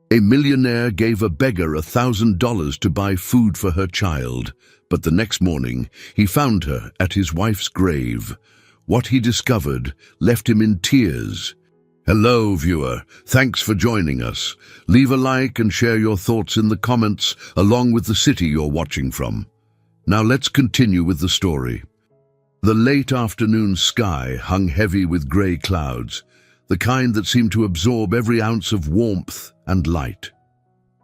A millionaire gave a beggar $1,000 to buy food for her child, but the next morning he found her at his wife's grave. What he discovered left him in tears. Hello, viewer. Thanks for joining us. Leave a like and share your thoughts in the comments, along with the city you're watching from. Now let's continue with the story. The late afternoon sky hung heavy with grey clouds, the kind that seemed to absorb every ounce of warmth and light.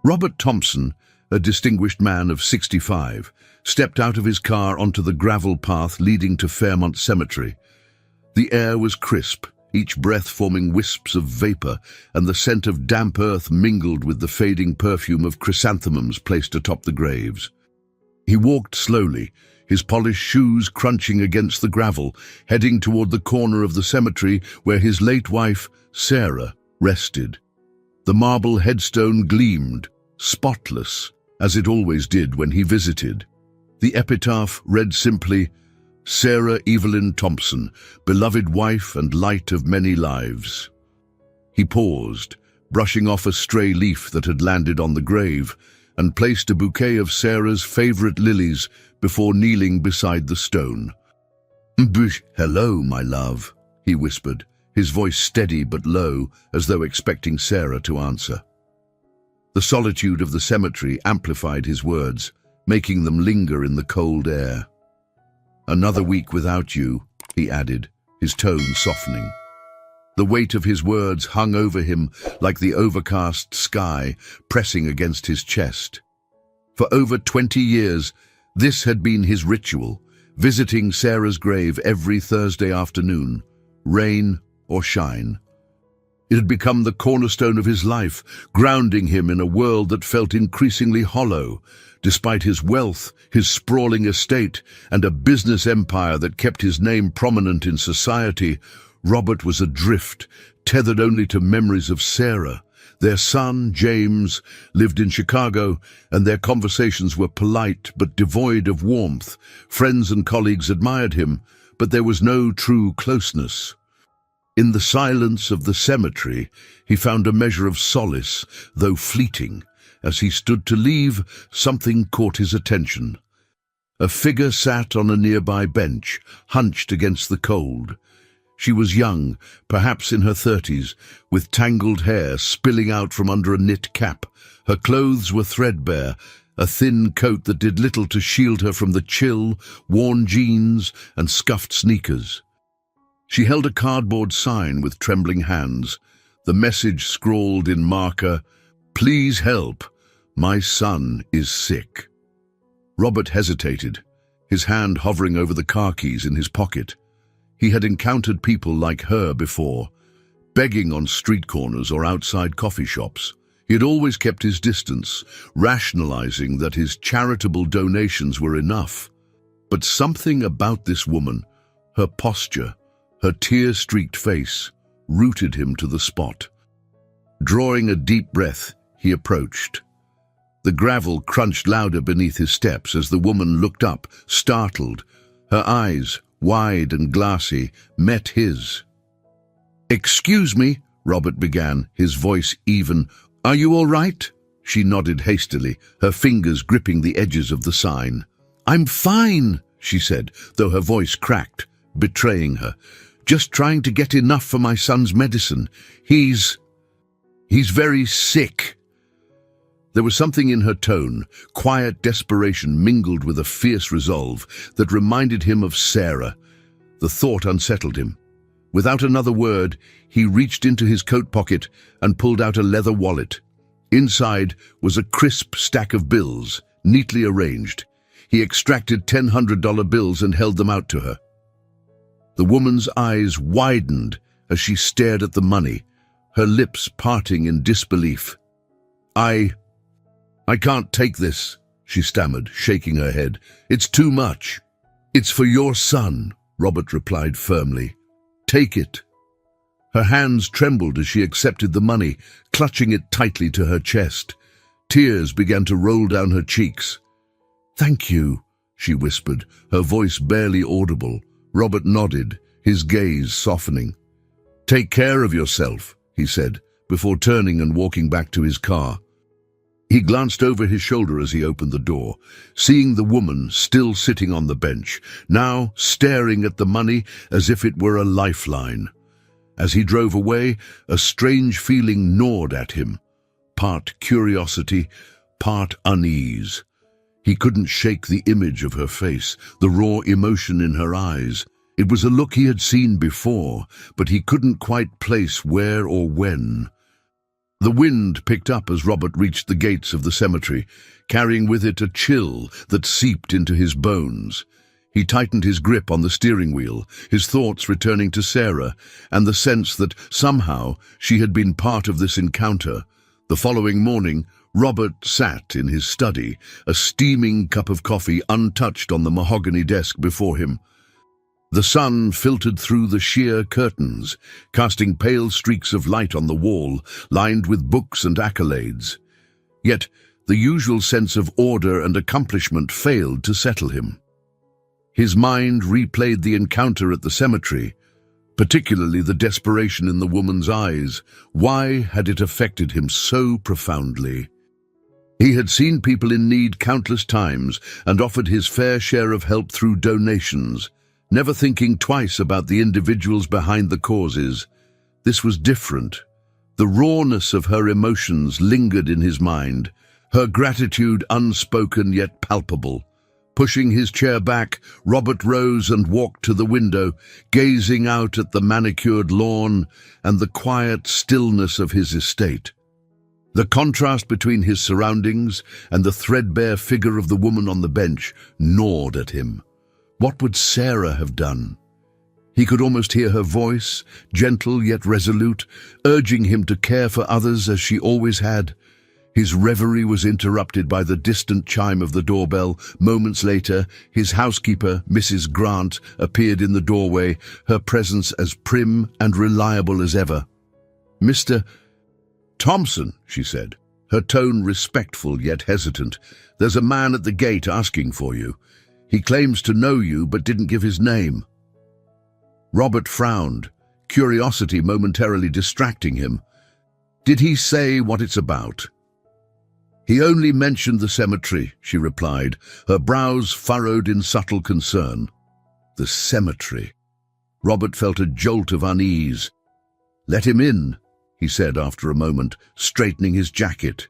Robert Thompson, a distinguished man of 65, stepped out of his car onto the gravel path leading to Fairmont Cemetery. The air was crisp, each breath forming wisps of vapor, and the scent of damp earth mingled with the fading perfume of chrysanthemums placed atop the graves. He walked slowly, his polished shoes crunching against the gravel, heading toward the corner of the cemetery where his late wife, Sarah, rested. The marble headstone gleamed, spotless, as it always did when he visited. The epitaph read simply, "Sarah Evelyn Thompson, beloved wife and light of many lives." He paused, brushing off a stray leaf that had landed on the grave, and placed a bouquet of Sarah's favorite lilies before kneeling beside the stone. "Hello, my love," he whispered, his voice steady but low, as though expecting Sarah to answer. The solitude of the cemetery amplified his words, making them linger in the cold air. "Another week without you," he added, his tone softening. The weight of his words hung over him like the overcast sky pressing against his chest. For over 20 years, this had been his ritual, visiting Sarah's grave every Thursday afternoon, rain or shine. It had become the cornerstone of his life, grounding him in a world that felt increasingly hollow. Despite his wealth, his sprawling estate, and a business empire that kept his name prominent in society, Robert was adrift, tethered only to memories of Sarah. Their son, James, lived in Chicago, and their conversations were polite but devoid of warmth. Friends and colleagues admired him, but there was no true closeness. In the silence of the cemetery, he found a measure of solace, though fleeting. As he stood to leave, something caught his attention. A figure sat on a nearby bench, hunched against the cold. She was young, perhaps in her 30s, with tangled hair spilling out from under a knit cap. Her clothes were threadbare, a thin coat that did little to shield her from the chill, worn jeans and scuffed sneakers. She held a cardboard sign with trembling hands, the message scrawled in marker, "Please help, my son is sick." Robert hesitated, his hand hovering over the car keys in his pocket. He had encountered people like her before, begging on street corners or outside coffee shops. He had always kept his distance, rationalizing that his charitable donations were enough. But something about this woman, her posture, her tear-streaked face, rooted him to the spot. Drawing a deep breath, he approached. The gravel crunched louder beneath his steps as the woman looked up, startled. Her eyes, wide and glassy, met his. "Excuse me," Robert began, his voice even. "Are you all right?" She nodded hastily, her fingers gripping the edges of the sign. "I'm fine," she said, though her voice cracked, betraying her. "Just trying to get enough for my son's medicine. He's very sick." There was something in her tone, quiet desperation mingled with a fierce resolve, that reminded him of Sarah. The thought unsettled him. Without another word, he reached into his coat pocket and pulled out a leather wallet. Inside was a crisp stack of bills, neatly arranged. He extracted $100 bills and held them out to her. The woman's eyes widened as she stared at the money, her lips parting in disbelief. I can't take this," she stammered, shaking her head. "It's too much." "It's for your son," Robert replied firmly. "Take it." Her hands trembled as she accepted the money, clutching it tightly to her chest. Tears began to roll down her cheeks. "Thank you," she whispered, her voice barely audible. Robert nodded, his gaze softening. "Take care of yourself," he said, before turning and walking back to his car. He glanced over his shoulder as he opened the door, seeing the woman still sitting on the bench, now staring at the money as if it were a lifeline. As he drove away, a strange feeling gnawed at him, part curiosity, part unease. He couldn't shake the image of her face, the raw emotion in her eyes. It was a look he had seen before, but he couldn't quite place where or when. The wind picked up as Robert reached the gates of the cemetery, carrying with it a chill that seeped into his bones. He tightened his grip on the steering wheel, his thoughts returning to Sarah and the sense that somehow she had been part of this encounter. The following morning, Robert sat in his study, a steaming cup of coffee untouched on the mahogany desk before him. The sun filtered through the sheer curtains, casting pale streaks of light on the wall, lined with books and accolades. Yet the usual sense of order and accomplishment failed to settle him. His mind replayed the encounter at the cemetery, particularly the desperation in the woman's eyes. Why had it affected him so profoundly? He had seen people in need countless times and offered his fair share of help through donations, never thinking twice about the individuals behind the causes. This was different. The rawness of her emotions lingered in his mind, her gratitude unspoken yet palpable. Pushing his chair back, Robert rose and walked to the window, gazing out at the manicured lawn and the quiet stillness of his estate. The contrast between his surroundings and the threadbare figure of the woman on the bench gnawed at him. What would Sarah have done? He could almost hear her voice, gentle yet resolute, urging him to care for others as she always had. His reverie was interrupted by the distant chime of the doorbell. Moments later, his housekeeper, Mrs. Grant, appeared in the doorway, her presence as prim and reliable as ever. "Mr. Thompson," she said, her tone respectful yet hesitant. "There's a man at the gate asking for you. He claims to know you but didn't give his name." Robert frowned, curiosity momentarily distracting him. "Did he say what it's about?" "He only mentioned the cemetery," she replied, her brows furrowed in subtle concern. The cemetery. Robert felt a jolt of unease. "Let him in," he said after a moment, straightening his jacket.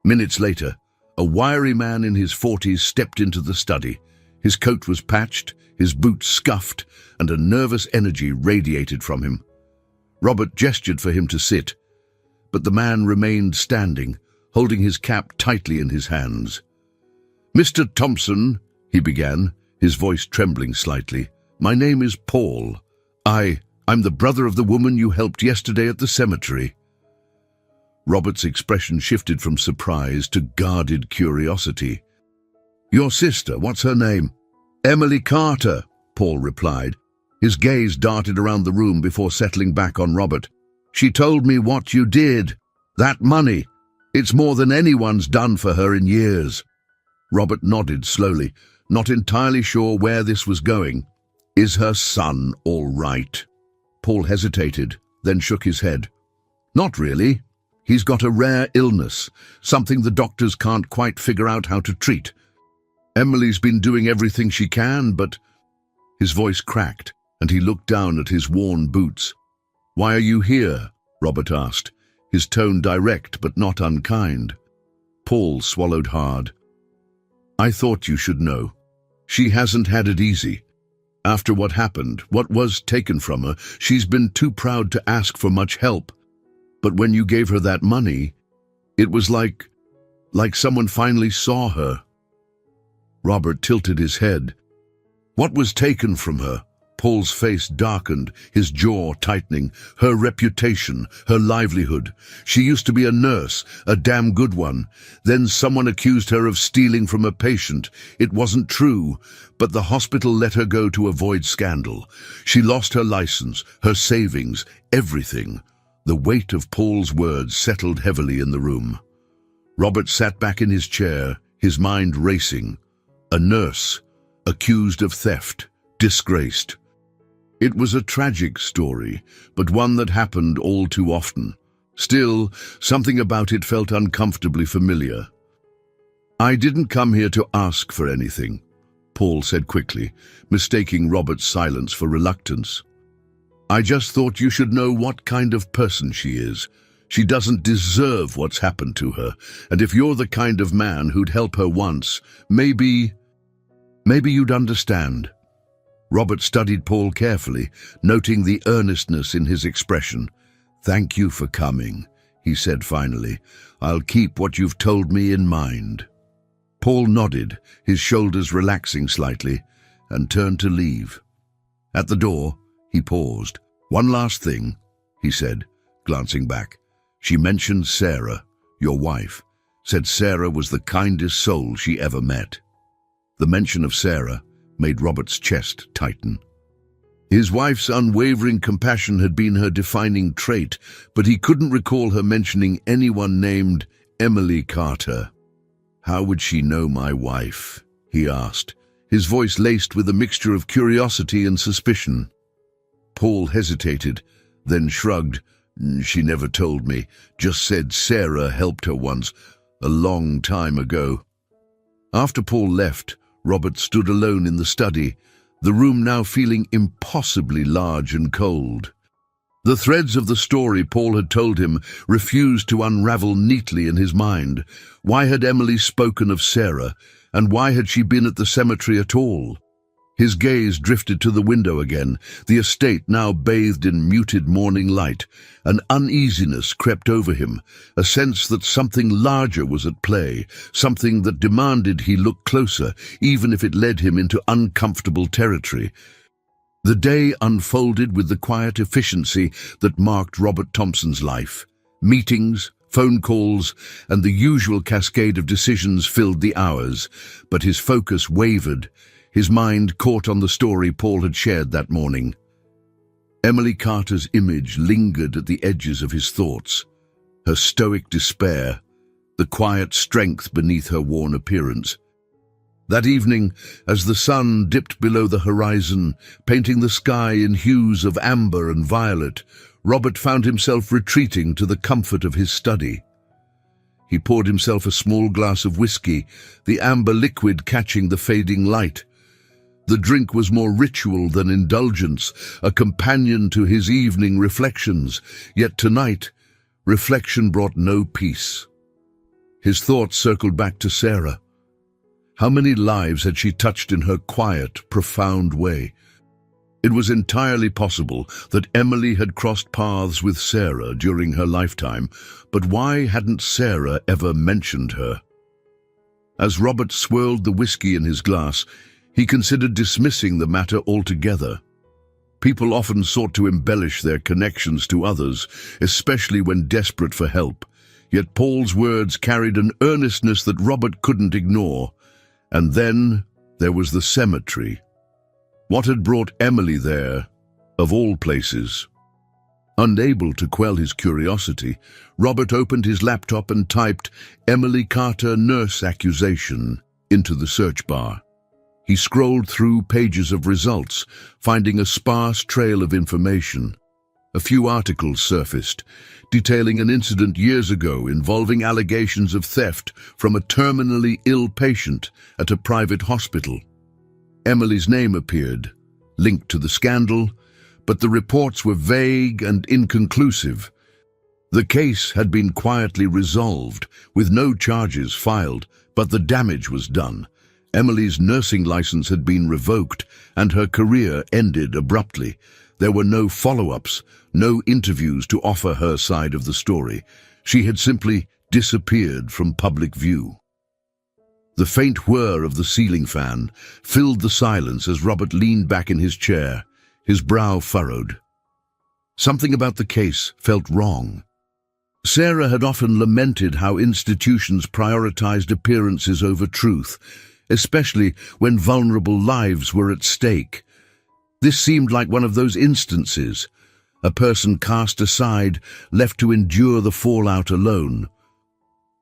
Minutes later, a wiry man in his 40s stepped into the study. His coat was patched, his boots scuffed, and a nervous energy radiated from him. Robert gestured for him to sit, but the man remained standing, holding his cap tightly in his hands. "Mr. Thompson," he began, his voice trembling slightly, "my name is Paul. I'm the brother of the woman you helped yesterday at the cemetery." Robert's expression shifted from surprise to guarded curiosity. "Your sister, what's her name?" "Emily Carter," Paul replied. His gaze darted around the room before settling back on Robert. "She told me what you did. That money. It's more than anyone's done for her in years." Robert nodded slowly, not entirely sure where this was going. "Is her son all right?" Paul hesitated, then shook his head. "Not really. He's got a rare illness, something the doctors can't quite figure out how to treat. Emily's been doing everything she can, but—" His voice cracked, and he looked down at his worn boots. "Why are you here?" Robert asked, his tone direct but not unkind. Paul swallowed hard. "I thought you should know. She hasn't had it easy. After what happened, what was taken from her, she's been too proud to ask for much help. But when you gave her that money, it was like someone finally saw her." Robert tilted his head. "What was taken from her?" Paul's face darkened, his jaw tightening. "Her reputation, her livelihood. She used to be a nurse, a damn good one. Then someone accused her of stealing from a patient. It wasn't true, but the hospital let her go to avoid scandal. She lost her license, her savings, everything." The weight of Paul's words settled heavily in the room. Robert sat back in his chair, his mind racing. A nurse, accused of theft, disgraced. It was a tragic story, but one that happened all too often. Still, something about it felt uncomfortably familiar. "I didn't come here to ask for anything," Paul said quickly, mistaking Robert's silence for reluctance. "I just thought you should know what kind of person she is. She doesn't deserve what's happened to her, and if you're the kind of man who'd help her once, maybe you'd understand." Robert studied Paul carefully, noting the earnestness in his expression. "Thank you for coming," he said finally. "I'll keep what you've told me in mind." Paul nodded, his shoulders relaxing slightly, and turned to leave. At the door, he paused. "One last thing," he said, glancing back. "She mentioned Sarah, your wife, said Sarah was the kindest soul she ever met." The mention of Sarah made Robert's chest tighten. His wife's unwavering compassion had been her defining trait, but he couldn't recall her mentioning anyone named Emily Carter. "How would she know my wife?" he asked, his voice laced with a mixture of curiosity and suspicion. Paul hesitated, then shrugged. "She never told me, just said Sarah helped her once, a long time ago." After Paul left, Robert stood alone in the study, the room now feeling impossibly large and cold. The threads of the story Paul had told him refused to unravel neatly in his mind. Why had Emily spoken of Sarah, and why had she been at the cemetery at all? His gaze drifted to the window again, the estate now bathed in muted morning light. An uneasiness crept over him, a sense that something larger was at play, something that demanded he look closer, even if it led him into uncomfortable territory. The day unfolded with the quiet efficiency that marked Robert Thompson's life. Meetings, phone calls, and the usual cascade of decisions filled the hours, but his focus wavered, his mind caught on the story Paul had shared that morning. Emily Carter's image lingered at the edges of his thoughts, her stoic despair, the quiet strength beneath her worn appearance. That evening, as the sun dipped below the horizon, painting the sky in hues of amber and violet, Robert found himself retreating to the comfort of his study. He poured himself a small glass of whiskey, the amber liquid catching the fading light. The drink was more ritual than indulgence, a companion to his evening reflections, yet tonight, reflection brought no peace. His thoughts circled back to Sarah. How many lives had she touched in her quiet, profound way? It was entirely possible that Emily had crossed paths with Sarah during her lifetime, but why hadn't Sarah ever mentioned her? As Robert swirled the whiskey in his glass, he considered dismissing the matter altogether. People often sought to embellish their connections to others, especially when desperate for help. Yet Paul's words carried an earnestness that Robert couldn't ignore. And then there was the cemetery. What had brought Emily there, of all places? Unable to quell his curiosity, Robert opened his laptop and typed "Emily Carter nurse accusation" into the search bar. He scrolled through pages of results, finding a sparse trail of information. A few articles surfaced, detailing an incident years ago involving allegations of theft from a terminally ill patient at a private hospital. Emily's name appeared, linked to the scandal, but the reports were vague and inconclusive. The case had been quietly resolved, with no charges filed, but the damage was done. Emily's nursing license had been revoked, and her career ended abruptly. There were no follow-ups, no interviews to offer her side of the story. She had simply disappeared from public view. The faint whir of the ceiling fan filled the silence as Robert leaned back in his chair, his brow furrowed. Something about the case felt wrong. Sarah had often lamented how institutions prioritized appearances over truth, especially when vulnerable lives were at stake. This seemed like one of those instances, a person cast aside, left to endure the fallout alone.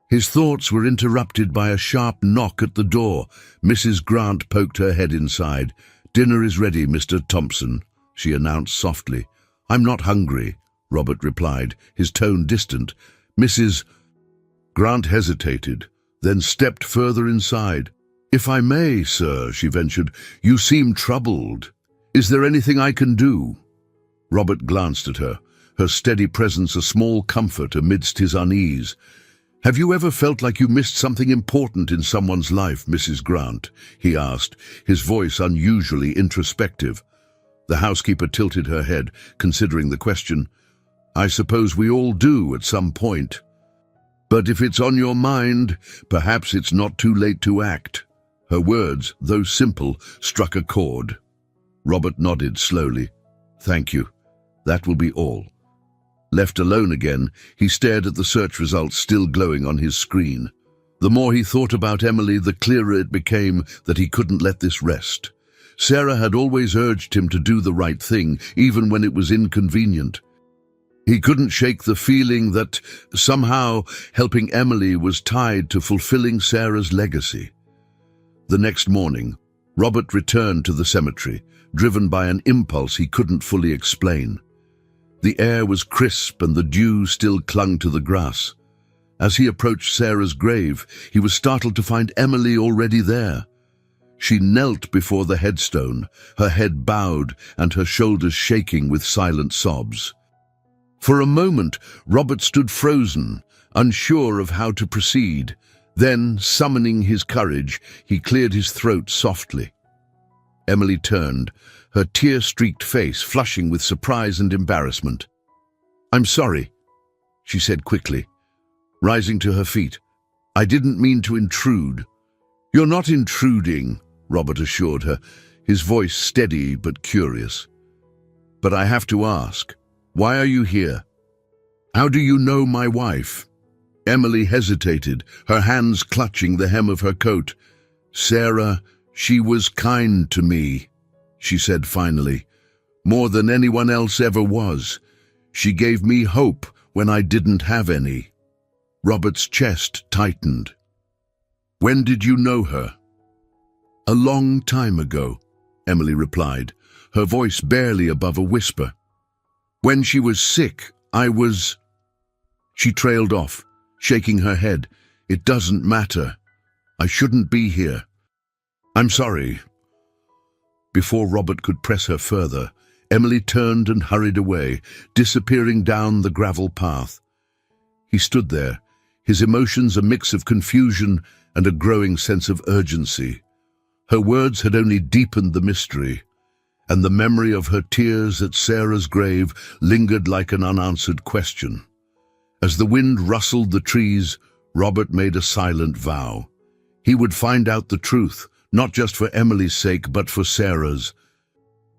His thoughts were interrupted by a sharp knock at the door. Mrs. Grant poked her head inside. "Dinner is ready, Mr. Thompson," she announced softly. "I'm not hungry," Robert replied, his tone distant. Mrs. Grant hesitated, then stepped further inside. If I may, sir, she ventured, you seem troubled. Is there anything I can do? Robert glanced at her, her steady presence a small comfort amidst his unease. Have you ever felt like you missed something important in someone's life, Mrs. Grant? He asked, his voice unusually introspective. The housekeeper tilted her head, considering the question. I suppose we all do at some point. But if it's on your mind, perhaps it's not too late to act. Her words, though simple, struck a chord. Robert nodded slowly. Thank you. That will be all. Left alone again, he stared at the search results still glowing on his screen. The more he thought about Emily, the clearer it became that he couldn't let this rest. Sarah had always urged him to do the right thing, even when it was inconvenient. He couldn't shake the feeling that somehow helping Emily was tied to fulfilling Sarah's legacy. The next morning, Robert returned to the cemetery, driven by an impulse he couldn't fully explain. The air was crisp and the dew still clung to the grass. As he approached Sarah's grave, he was startled to find Emily already there. She knelt before the headstone, her head bowed and her shoulders shaking with silent sobs. For a moment, Robert stood frozen, unsure of how to proceed. Then, summoning his courage, he cleared his throat softly. Emily turned, her tear-streaked face flushing with surprise and embarrassment. I'm sorry, she said quickly, rising to her feet. I didn't mean to intrude. You're not intruding, Robert assured her, his voice steady but curious. But I have to ask, why are you here? How do you know my wife? Emily hesitated, her hands clutching the hem of her coat. Sarah, she was kind to me, she said finally, more than anyone else ever was. She gave me hope when I didn't have any. Robert's chest tightened. When did you know her? A long time ago, Emily replied, her voice barely above a whisper. When she was sick, I was... She trailed off, shaking her head. It doesn't matter. I shouldn't be here. I'm sorry. Before Robert could press her further, Emily turned and hurried away, disappearing down the gravel path. He stood there, his emotions a mix of confusion and a growing sense of urgency. Her words had only deepened the mystery, and the memory of her tears at Sarah's grave lingered like an unanswered question. As the wind rustled the trees, Robert made a silent vow. He would find out the truth, not just for Emily's sake, but for Sarah's.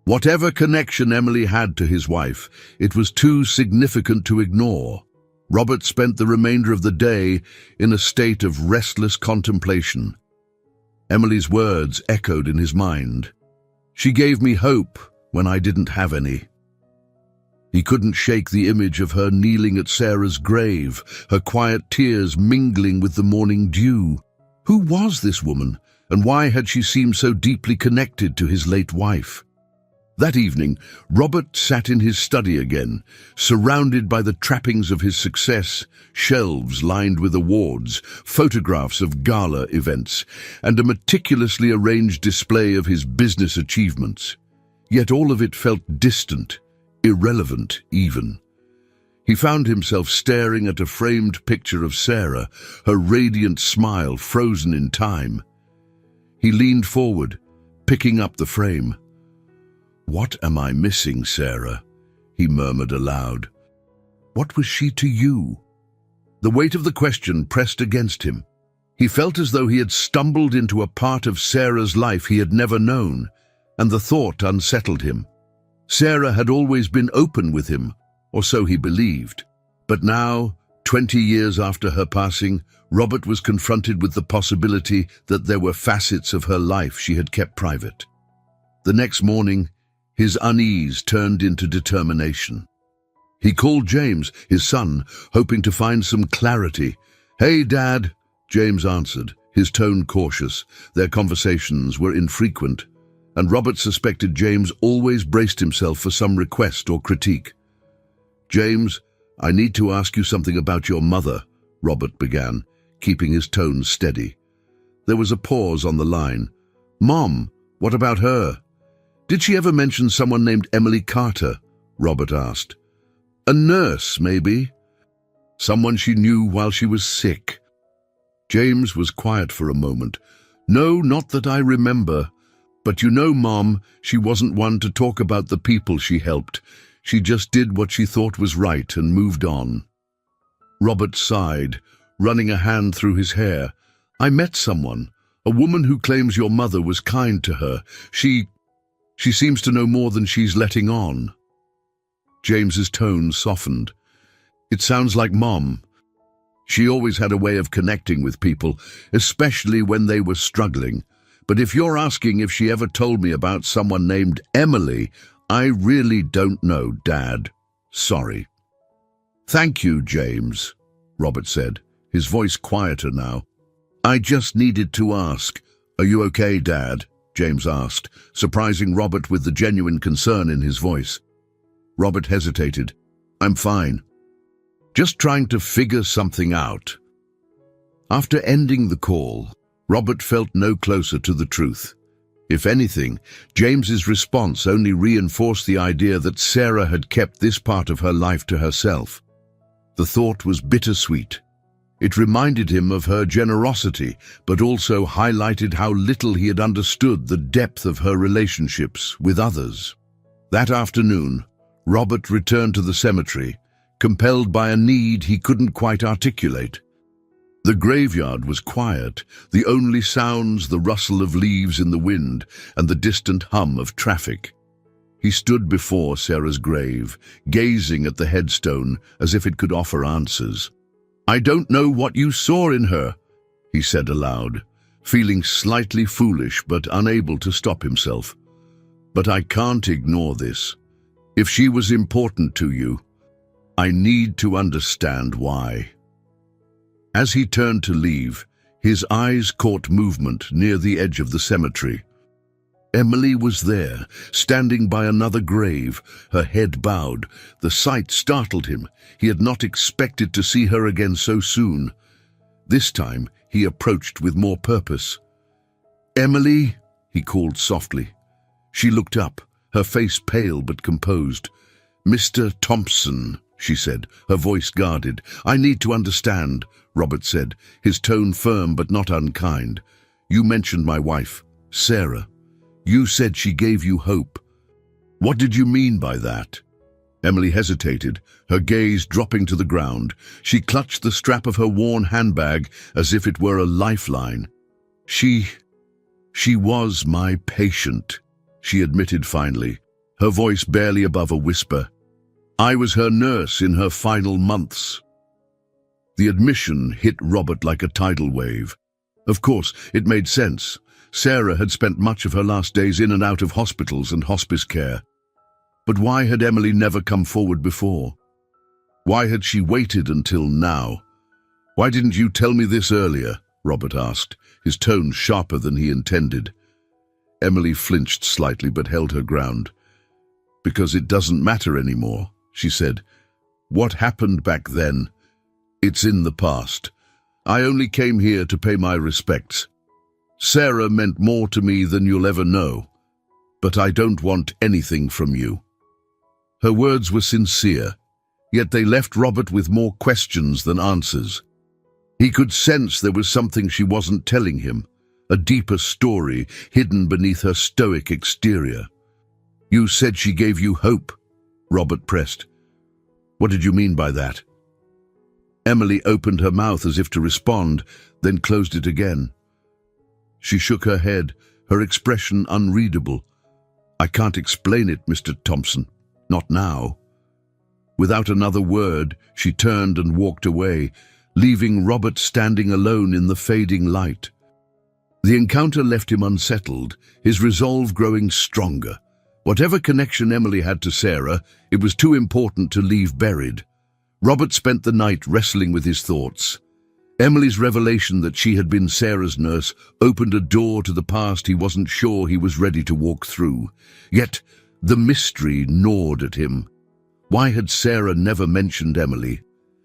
Whatever connection Emily had to his wife, it was too significant to ignore. Robert spent the remainder of the day in a state of restless contemplation. Emily's words echoed in his mind. She gave me hope when I didn't have any. He couldn't shake the image of her kneeling at Sarah's grave, her quiet tears mingling with the morning dew. Who was this woman, and why had she seemed so deeply connected to his late wife? That evening, Robert sat in his study again, surrounded by the trappings of his success, shelves lined with awards, photographs of gala events, and a meticulously arranged display of his business achievements. Yet all of it felt distant, irrelevant even. He found himself staring at a framed picture of Sarah, her radiant smile frozen in time. He leaned forward, picking up the frame. What am I missing, Sarah? He murmured aloud. What was she to you? The weight of the question pressed against him. He felt as though he had stumbled into a part of Sarah's life he had never known, and the thought unsettled him. Sarah had always been open with him, or so he believed. But now, 20 years after her passing, Robert was confronted with the possibility that there were facets of her life she had kept private. The next morning, his unease turned into determination. He called James, his son, hoping to find some clarity. "Hey, Dad," James answered, his tone cautious. Their conversations were infrequent, and Robert suspected James always braced himself for some request or critique. "James, I need to ask you something about your mother," Robert began, keeping his tone steady. There was a pause on the line. "Mom, what about her?" "Did she ever mention someone named Emily Carter?" Robert asked. "A nurse, maybe? Someone she knew while she was sick?" James was quiet for a moment. "No, not that I remember. But you know, Mom, she wasn't one to talk about the people she helped. She just did what she thought was right and moved on." Robert sighed, running a hand through his hair. "I met someone, a woman who claims your mother was kind to her. She seems to know more than she's letting on." James's tone softened. "It sounds like Mom. She always had a way of connecting with people, especially when they were struggling. But if you're asking if she ever told me about someone named Emily, I really don't know, Dad. Sorry." "Thank you, James," Robert said, his voice quieter now. "I just needed to ask." "Are you okay, Dad?" James asked, surprising Robert with the genuine concern in his voice. Robert hesitated. "I'm fine. Just trying to figure something out." After ending the call, Robert felt no closer to the truth. If anything, James's response only reinforced the idea that Sarah had kept this part of her life to herself. The thought was bittersweet. It reminded him of her generosity, but also highlighted how little he had understood the depth of her relationships with others. That afternoon, Robert returned to the cemetery, compelled by a need he couldn't quite articulate. The graveyard was quiet, the only sounds the rustle of leaves in the wind and the distant hum of traffic. He stood before Sarah's grave, gazing at the headstone as if it could offer answers. "I don't know what you saw in her," he said aloud, feeling slightly foolish but unable to stop himself. "But I can't ignore this. If she was important to you, I need to understand why." As he turned to leave, his eyes caught movement near the edge of the cemetery. Emily was there, standing by another grave, her head bowed. The sight startled him. He had not expected to see her again so soon. This time, he approached with more purpose. "Emily," he called softly. She looked up, her face pale but composed. "Mr. Thompson," she said, her voice guarded. "I need to understand," Robert said, his tone firm but not unkind. "You mentioned my wife, Sarah. You said she gave you hope. What did you mean by that?" Emily hesitated, her gaze dropping to the ground. She clutched the strap of her worn handbag as if it were a lifeline. She was my patient," she admitted finally, her voice barely above a whisper. "I was her nurse in her final months." The admission hit Robert like a tidal wave. Of course, it made sense. Sarah had spent much of her last days in and out of hospitals and hospice care. But why had Emily never come forward before? Why had she waited until now? "Why didn't you tell me this earlier?" Robert asked, his tone sharper than he intended. Emily flinched slightly but held her ground. "Because it doesn't matter anymore," she said. "What happened back then? It's in the past. I only came here to pay my respects. Sarah meant more to me than you'll ever know, but I don't want anything from you." Her words were sincere, yet they left Robert with more questions than answers. He could sense there was something she wasn't telling him, a deeper story hidden beneath her stoic exterior. "You said she gave you hope," Robert pressed. "What did you mean by that?" Emily opened her mouth as if to respond, then closed it again. She shook her head, her expression unreadable. "I can't explain it, Mr. Thompson. Not now." Without another word, she turned and walked away, leaving Robert standing alone in the fading light. The encounter left him unsettled, his resolve growing stronger. Whatever connection Emily had to Sarah, it was too important to leave buried. Robert spent the night wrestling with his thoughts. Emily's revelation that she had been Sarah's nurse opened a door to the past he wasn't sure he was ready to walk through. Yet the mystery gnawed at him. Why had Sarah never mentioned Emily?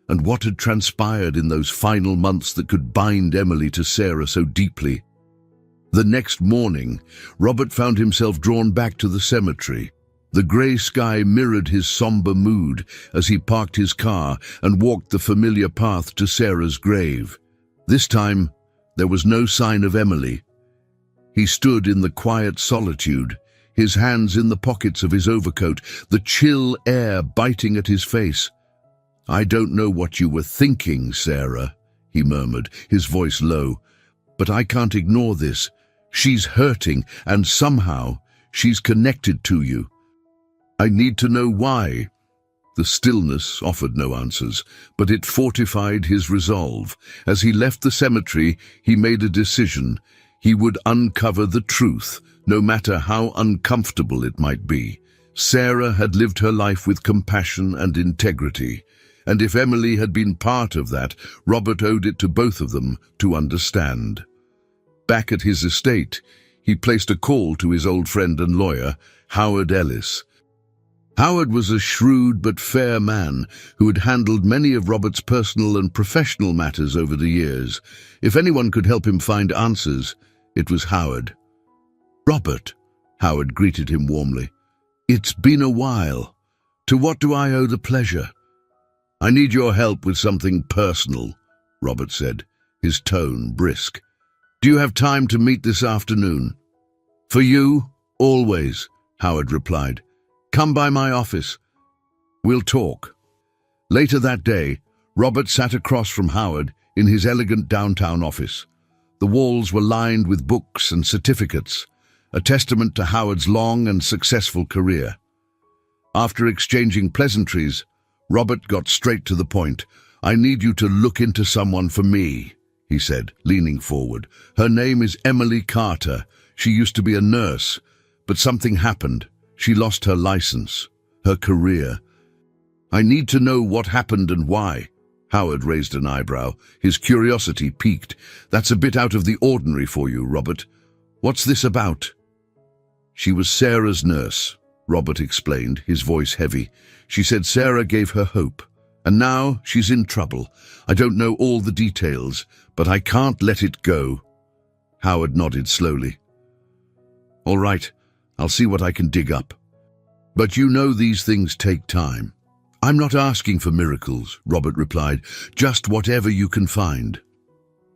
And what had transpired in those final months that could bind Emily to Sarah so deeply? The next morning, Robert found himself drawn back to the cemetery. The grey sky mirrored his somber mood as he parked his car and walked the familiar path to Sarah's grave. This time, there was no sign of Emily. He stood in the quiet solitude, his hands in the pockets of his overcoat, the chill air biting at his face. "I don't know what you were thinking, Sarah," he murmured, his voice low, "but I can't ignore this. She's hurting, and somehow she's connected to you. I need to know why." The stillness offered no answers, but it fortified his resolve. As he left the cemetery, he made a decision. He would uncover the truth, no matter how uncomfortable it might be. Sarah had lived her life with compassion and integrity, and if Emily had been part of that, Robert owed it to both of them to understand. Back at his estate, he placed a call to his old friend and lawyer, Howard Ellis. Howard was a shrewd but fair man who had handled many of Robert's personal and professional matters over the years. If anyone could help him find answers, it was Howard. "Robert," Howard greeted him warmly, "it's been a while. To what do I owe the pleasure?" "I need your help with something personal," Robert said, his tone brisk. "Do you have time to meet this afternoon?" "For you, always," Howard replied. "Come by my office. We'll talk." Later that day, Robert sat across from Howard in his elegant downtown office. The walls were lined with books and certificates, a testament to Howard's long and successful career. After exchanging pleasantries, Robert got straight to the point. "I need you to look into someone for me," he said, leaning forward. "Her name is Emily Carter. She used to be a nurse, but something happened. She lost her license, her career. I need to know what happened and why." Howard raised an eyebrow, his curiosity piqued. "That's a bit out of the ordinary for you, Robert. What's this about?" "She was Sarah's nurse," Robert explained, his voice heavy. "She said Sarah gave her hope, and now she's in trouble. I don't know all the details, but I can't let it go." Howard nodded slowly. "All right, I'll see what I can dig up. But you know these things take time." "I'm not asking for miracles," Robert replied, "just whatever you can find."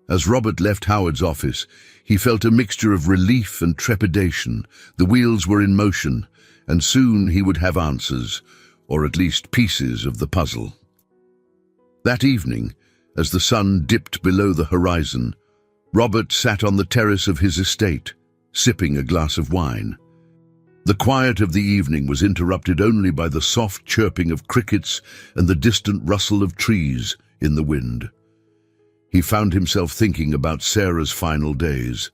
As Robert left Howard's office, he felt a mixture of relief and trepidation. The wheels were in motion, and soon he would have answers, or at least pieces of the puzzle. That evening, as the sun dipped below the horizon, Robert sat on the terrace of his estate, sipping a glass of wine. The quiet of the evening was interrupted only by the soft chirping of crickets and the distant rustle of trees in the wind. He found himself thinking about Sarah's final days,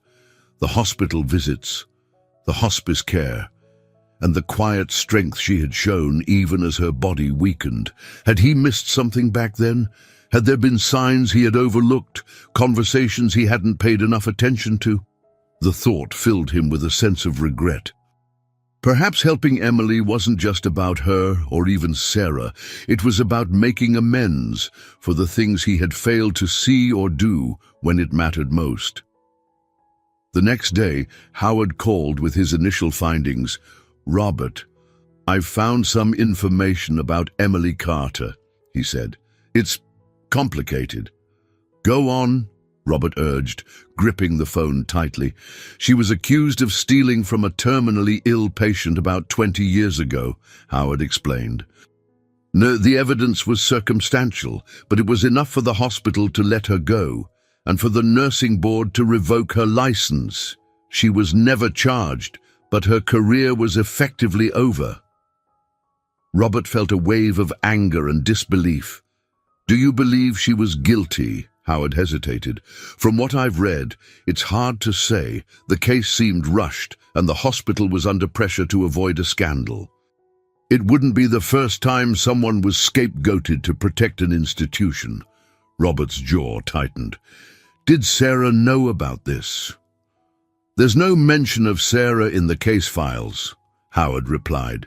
the hospital visits, the hospice care, and the quiet strength she had shown even as her body weakened. Had he missed something back then? Had there been signs he had overlooked, conversations he hadn't paid enough attention to? The thought filled him with a sense of regret. Perhaps helping Emily wasn't just about her or even Sarah. It was about making amends for the things he had failed to see or do when it mattered most. The next day, Howard called with his initial findings. "Robert, I've found some information about Emily Carter," he said. "It's complicated." "Go on," Robert urged, gripping the phone tightly. "She was accused of stealing from a terminally ill patient about 20 years ago," Howard explained. "No, the evidence was circumstantial, but it was enough for the hospital to let her go, and for the nursing board to revoke her license. She was never charged, but her career was effectively over." Robert felt a wave of anger and disbelief. "Do you believe she was guilty?" Howard hesitated. "From what I've read, it's hard to say. The case seemed rushed, and the hospital was under pressure to avoid a scandal. It wouldn't be the first time someone was scapegoated to protect an institution." Robert's jaw tightened. "Did Sarah know about this?" "There's no mention of Sarah in the case files," Howard replied.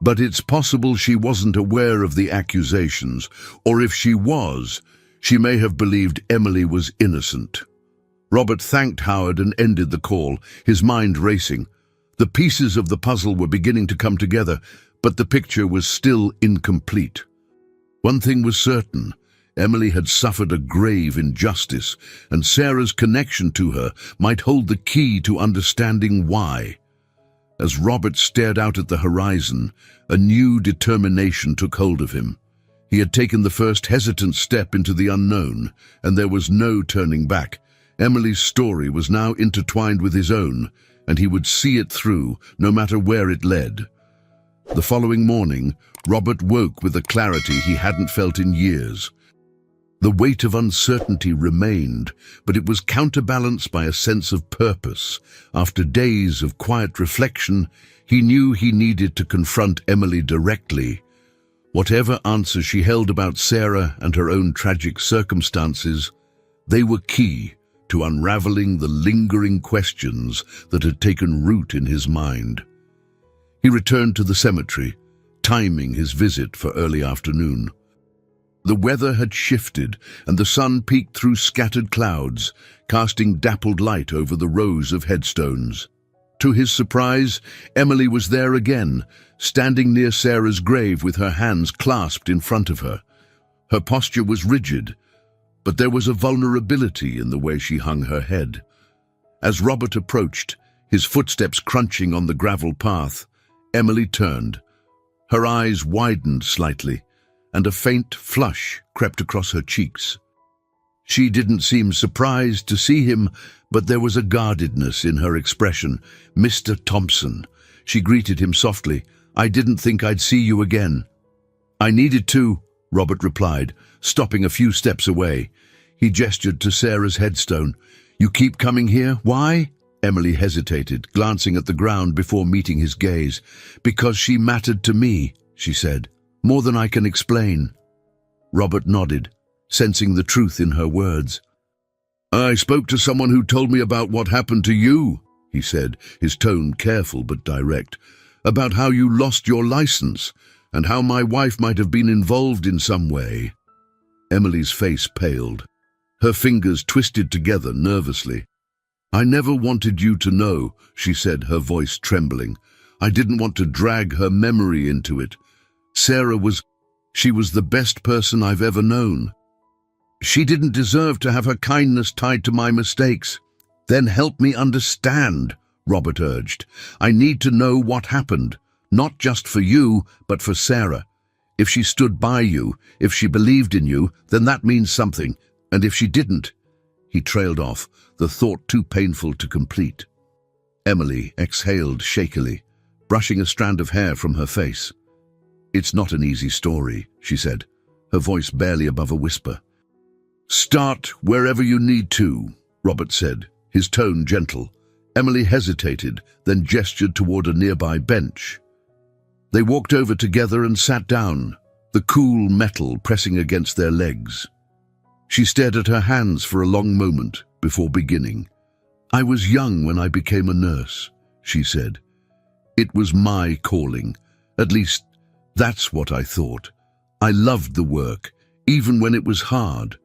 But it's possible she wasn't aware of the accusations, or if she was, she may have believed Emily was innocent. Robert thanked Howard and ended the call, his mind racing. The pieces of the puzzle were beginning to come together, but the picture was still incomplete. One thing was certain: Emily had suffered a grave injustice, and Sarah's connection to her might hold the key to understanding why. As Robert stared out at the horizon, a new determination took hold of him. He had taken the first hesitant step into the unknown, and there was no turning back. Emily's story was now intertwined with his own, and he would see it through, no matter where it led. The following morning, Robert woke with a clarity he hadn't felt in years. The weight of uncertainty remained, but it was counterbalanced by a sense of purpose. After days of quiet reflection, he knew he needed to confront Emily directly. Whatever answers she held about Sarah and her own tragic circumstances, they were key to unraveling the lingering questions that had taken root in his mind. He returned to the cemetery, timing his visit for early afternoon. The weather had shifted, and the sun peeked through scattered clouds, casting dappled light over the rows of headstones. To his surprise, Emily was there again, standing near Sarah's grave with her hands clasped in front of her. Her posture was rigid, but there was a vulnerability in the way she hung her head. As Robert approached, his footsteps crunching on the gravel path, Emily turned. Her eyes widened slightly, and a faint flush crept across her cheeks. She didn't seem surprised to see him, but there was a guardedness in her expression. "Mr. Thompson," she greeted him softly. "I didn't think I'd see you again." "I needed to," Robert replied, stopping a few steps away. He gestured to Sarah's headstone. "You keep coming here? Why?" Emily hesitated, glancing at the ground before meeting his gaze. "Because she mattered to me," she said. "More than I can explain." Robert nodded, sensing the truth in her words. "I spoke to someone who told me about what happened to you," he said, his tone careful but direct. "About how you lost your license, and how my wife might have been involved in some way." Emily's face paled. Her fingers twisted together nervously. "I never wanted you to know," she said, her voice trembling. "I didn't want to drag her memory into it. She was the best person I've ever known. She didn't deserve to have her kindness tied to my mistakes." "Then help me understand," Robert urged. "I need to know what happened, not just for you, but for Sarah. If she stood by you, if she believed in you, then that means something. And if she didn't—" He trailed off, the thought too painful to complete. Emily exhaled shakily, brushing a strand of hair from her face. "It's not an easy story," she said, her voice barely above a whisper. "Start wherever you need to," Robert said, his tone gentle. Emily hesitated, then gestured toward a nearby bench. They walked over together and sat down, the cool metal pressing against their legs. She stared at her hands for a long moment before beginning. "I was young when I became a nurse," she said. "It was my calling. At least, that's what I thought. I loved the work, even when it was hard.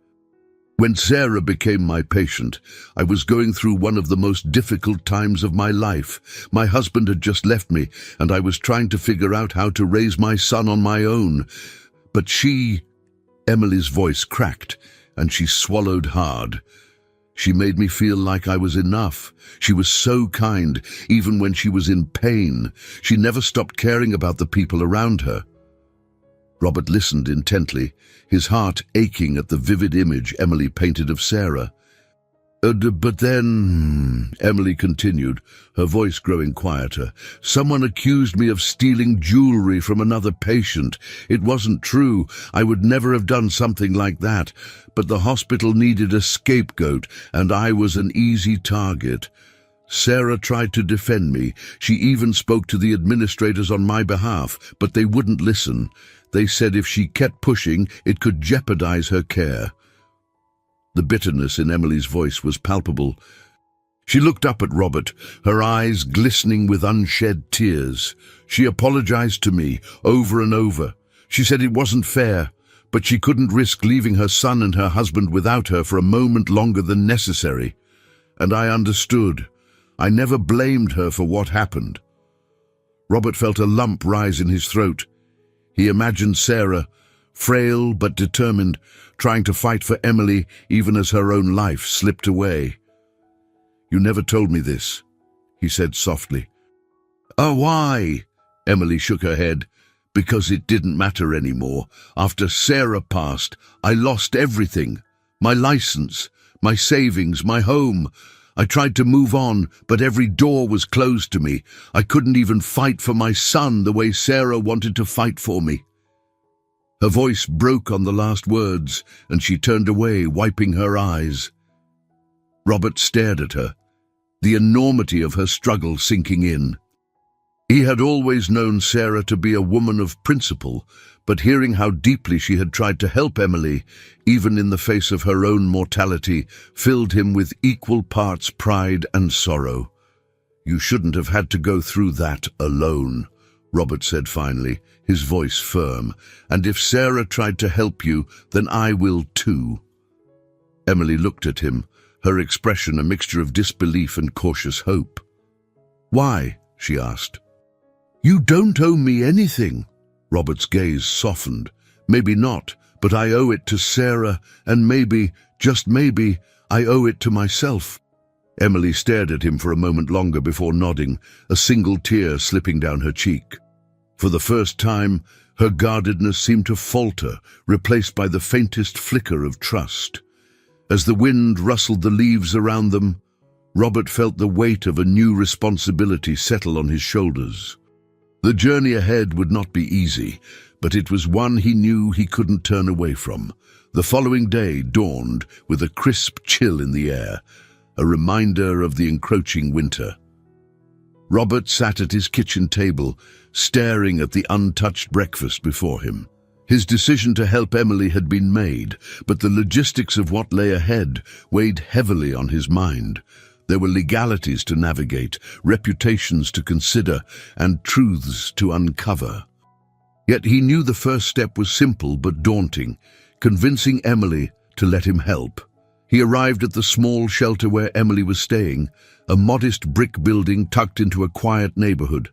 When Sarah became my patient, I was going through one of the most difficult times of my life. My husband had just left me, and I was trying to figure out how to raise my son on my own. But she—" Emily's voice cracked, and she swallowed hard. "She made me feel like I was enough. She was so kind, even when she was in pain. She never stopped caring about the people around her." Robert listened intently, his heart aching at the vivid image Emily painted of Sarah. But then," Emily continued, her voice growing quieter, "someone accused me of stealing jewelry from another patient. It wasn't true. I would never have done something like that. But the hospital needed a scapegoat, and I was an easy target. Sarah tried to defend me. She even spoke to the administrators on my behalf, but they wouldn't listen. They said if she kept pushing, it could jeopardize her care." The bitterness in Emily's voice was palpable. She looked up at Robert, her eyes glistening with unshed tears. She apologized to me over and over. She said it wasn't fair, but she couldn't risk leaving her son and her husband without her for a moment longer than necessary. And I understood. I never blamed her for what happened. Robert felt a lump rise in his throat. He imagined Sarah, frail but determined, trying to fight for Emily even as her own life slipped away. "You never told me this," he said softly. "Oh, why?" Emily shook her head. "Because it didn't matter anymore. After Sarah passed, I lost everything. My license, my savings, my home. I tried to move on, but every door was closed to me. I couldn't even fight for my son the way Sarah wanted to fight for me." Her voice broke on the last words, and she turned away, wiping her eyes. Robert stared at her, the enormity of her struggle sinking in. He had always known Sarah to be a woman of principle, but hearing how deeply she had tried to help Emily, even in the face of her own mortality, filled him with equal parts pride and sorrow. "You shouldn't have had to go through that alone," Robert said finally, his voice firm. "And if Sarah tried to help you, then I will too." Emily looked at him, her expression a mixture of disbelief and cautious hope. "Why?" she asked. "You don't owe me anything." Robert's gaze softened. "Maybe not, but I owe it to Sarah, and maybe, just maybe, I owe it to myself." Emily stared at him for a moment longer before nodding, a single tear slipping down her cheek. For the first time, her guardedness seemed to falter, replaced by the faintest flicker of trust. As the wind rustled the leaves around them, Robert felt the weight of a new responsibility settle on his shoulders. The journey ahead would not be easy, but it was one he knew he couldn't turn away from. The following day dawned with a crisp chill in the air, a reminder of the encroaching winter. Robert sat at his kitchen table, staring at the untouched breakfast before him. His decision to help Emily had been made, but the logistics of what lay ahead weighed heavily on his mind. There were legalities to navigate, reputations to consider, and truths to uncover. Yet he knew the first step was simple but daunting, convincing Emily to let him help. He arrived at the small shelter where Emily was staying, a modest brick building tucked into a quiet neighborhood.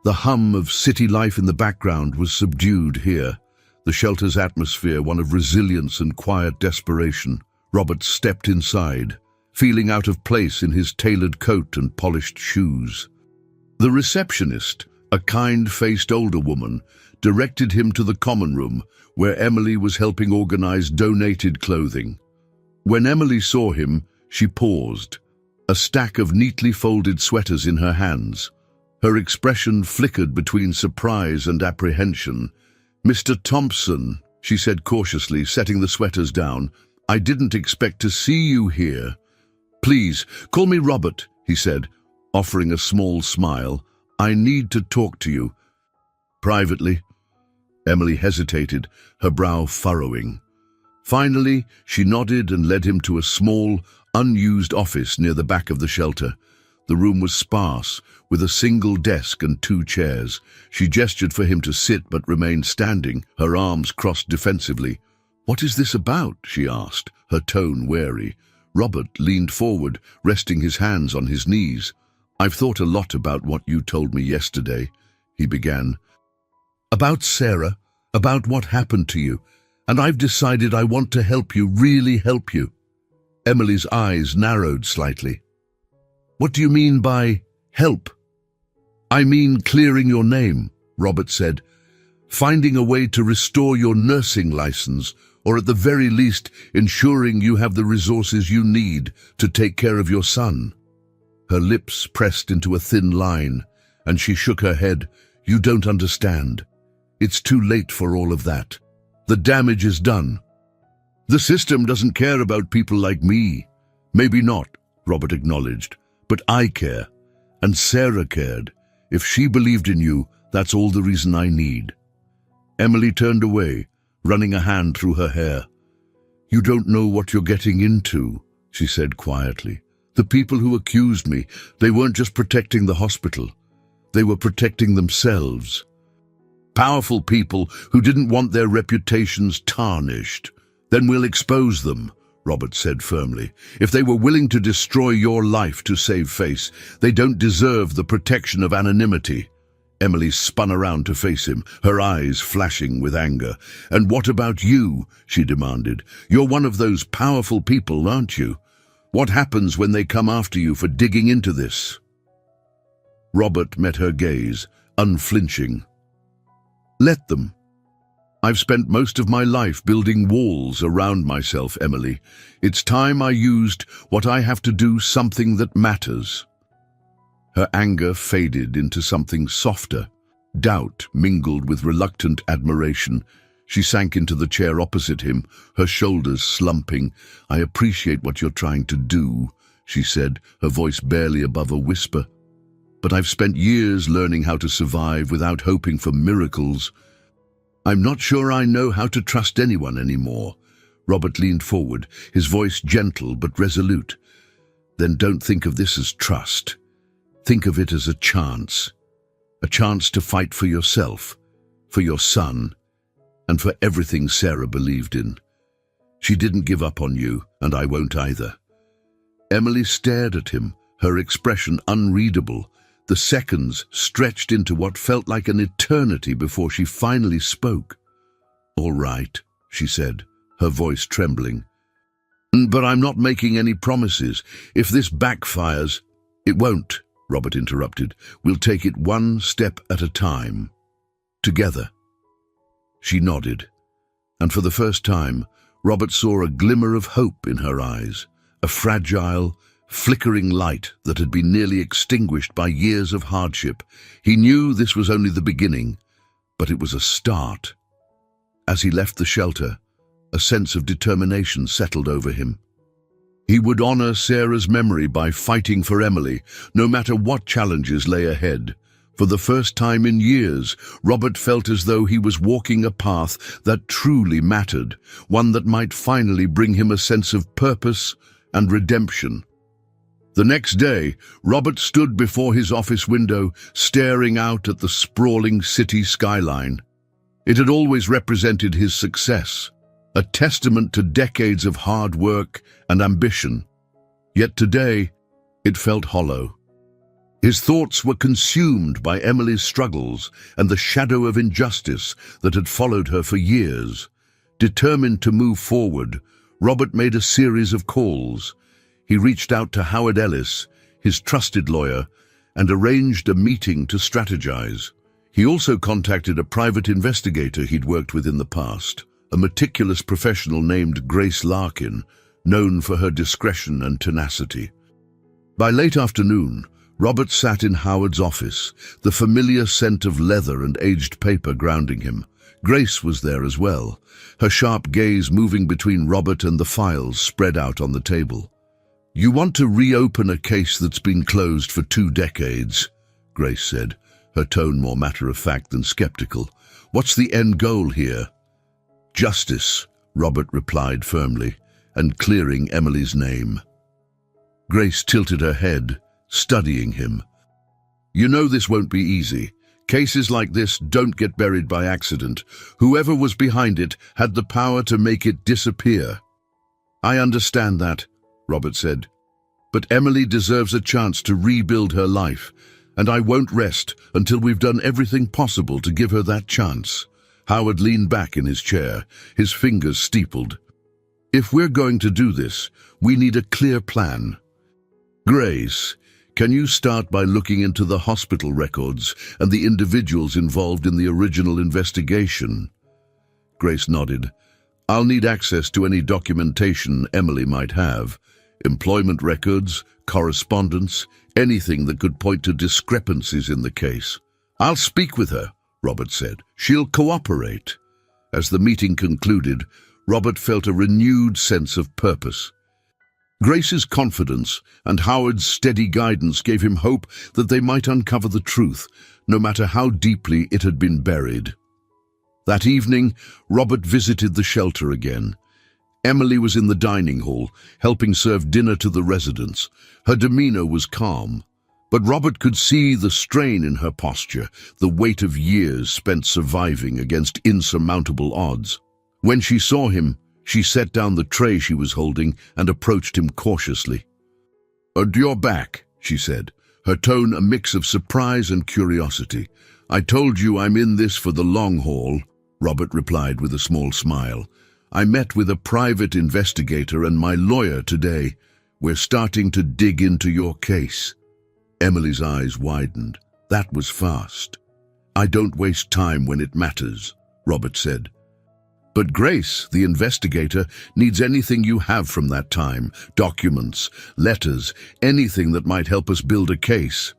The hum of city life in the background was subdued here, the shelter's atmosphere one of resilience and quiet desperation. Robert stepped inside, feeling out of place in his tailored coat and polished shoes. The receptionist, a kind-faced older woman, directed him to the common room, where Emily was helping organize donated clothing. When Emily saw him, she paused, a stack of neatly folded sweaters in her hands. Her expression flickered between surprise and apprehension. "Mr. Thompson," she said cautiously, setting the sweaters down, "I didn't expect to see you here." "Please, call me Robert," he said, offering a small smile. "I need to talk to you." "Privately?" Emily hesitated, her brow furrowing. Finally, she nodded and led him to a small, unused office near the back of the shelter. The room was sparse, with a single desk and 2 chairs. She gestured for him to sit but remained standing, her arms crossed defensively. "What is this about?" she asked, her tone wary. Robert leaned forward, resting his hands on his knees. "I've thought a lot about what you told me yesterday," he began. "About Sarah, about what happened to you, and I've decided I want to help you, really help you." Emily's eyes narrowed slightly. "What do you mean by help?" "I mean clearing your name," Robert said. "Finding a way to restore your nursing license, or at the very least ensuring you have the resources you need to take care of your son." Her lips pressed into a thin line, and she shook her head. "You don't understand. It's too late for all of that. The damage is done. The system doesn't care about people like me." "Maybe not," Robert acknowledged, "but I care, and Sarah cared. If she believed in you, that's all the reason I need." Emily turned away, running a hand through her hair. "You don't know what you're getting into," she said quietly. The people who accused me, they weren't just protecting the hospital. They were protecting themselves. Powerful people who didn't want their reputations tarnished. Then we'll expose them, Robert said firmly. If they were willing to destroy your life to save face, they don't deserve the protection of anonymity. Emily spun around to face him, her eyes flashing with anger. "And what about you?" she demanded. "You're one of those powerful people, aren't you? What happens when they come after you for digging into this?" Robert met her gaze, unflinching. "Let them. I've spent most of my life building walls around myself, Emily. It's time I used what I have to do something that matters." Her anger faded into something softer. Doubt mingled with reluctant admiration. She sank into the chair opposite him, her shoulders slumping. "I appreciate what you're trying to do," she said, her voice barely above a whisper. "But I've spent years learning how to survive without hoping for miracles. I'm not sure I know how to trust anyone anymore." Robert leaned forward, his voice gentle but resolute. "Then don't think of this as trust. Think of it as a chance to fight for yourself, for your son, and for everything Sarah believed in. She didn't give up on you, and I won't either." Emily stared at him, her expression unreadable. The seconds stretched into what felt like an eternity before she finally spoke. "All right," she said, her voice trembling. "But I'm not making any promises. If this backfires—" "It won't," Robert interrupted. "We'll take it one step at a time. Together." She nodded, and for the first time, Robert saw a glimmer of hope in her eyes, a fragile, flickering light that had been nearly extinguished by years of hardship. He knew this was only the beginning, but it was a start. As he left the shelter, a sense of determination settled over him. He would honor Sarah's memory by fighting for Emily, no matter what challenges lay ahead. For the first time in years, Robert felt as though he was walking a path that truly mattered, one that might finally bring him a sense of purpose and redemption. The next day, Robert stood before his office window, staring out at the sprawling city skyline. It had always represented his success, a testament to decades of hard work and ambition. Yet today, it felt hollow. His thoughts were consumed by Emily's struggles and the shadow of injustice that had followed her for years. Determined to move forward, Robert made a series of calls. He reached out to Howard Ellis, his trusted lawyer, and arranged a meeting to strategize. He also contacted a private investigator he'd worked with in the past, a meticulous professional named Grace Larkin, known for her discretion and tenacity. By late afternoon, Robert sat in Howard's office, the familiar scent of leather and aged paper grounding him. Grace was there as well, her sharp gaze moving between Robert and the files spread out on the table. "You want to reopen a case that's been closed for 2 decades, Grace said, her tone more matter-of-fact than skeptical. "What's the end goal here?" "Justice," Robert replied firmly, and clearing Emily's name. Grace tilted her head, studying him. "You know this won't be easy. Cases like this don't get buried by accident. Whoever was behind it had the power to make it disappear." "I understand that," Robert said. "But Emily deserves a chance to rebuild her life, and I won't rest until we've done everything possible to give her that chance." Howard leaned back in his chair, his fingers steepled. "If we're going to do this, we need a clear plan. Grace, can you start by looking into the hospital records and the individuals involved in the original investigation?" Grace nodded. "I'll need access to any documentation Emily might have. Employment records, correspondence, anything that could point to discrepancies in the case." "I'll speak with her," Robert said. "She'll cooperate." As the meeting concluded, Robert felt a renewed sense of purpose. Grace's confidence and Howard's steady guidance gave him hope that they might uncover the truth, no matter how deeply it had been buried. That evening, Robert visited the shelter again. Emily was in the dining hall, helping serve dinner to the residents. Her demeanor was calm, but Robert could see the strain in her posture, the weight of years spent surviving against insurmountable odds. When she saw him, she set down the tray she was holding and approached him cautiously. "You're back," she said, her tone a mix of surprise and curiosity. "I told you I'm in this for the long haul," Robert replied with a small smile. "I met with a private investigator and my lawyer today. We're starting to dig into your case." Emily's eyes widened. That was fast. "I don't waste time when it matters," Robert said. "But Grace, the investigator, needs anything you have from that time, documents, letters, anything that might help us build a case."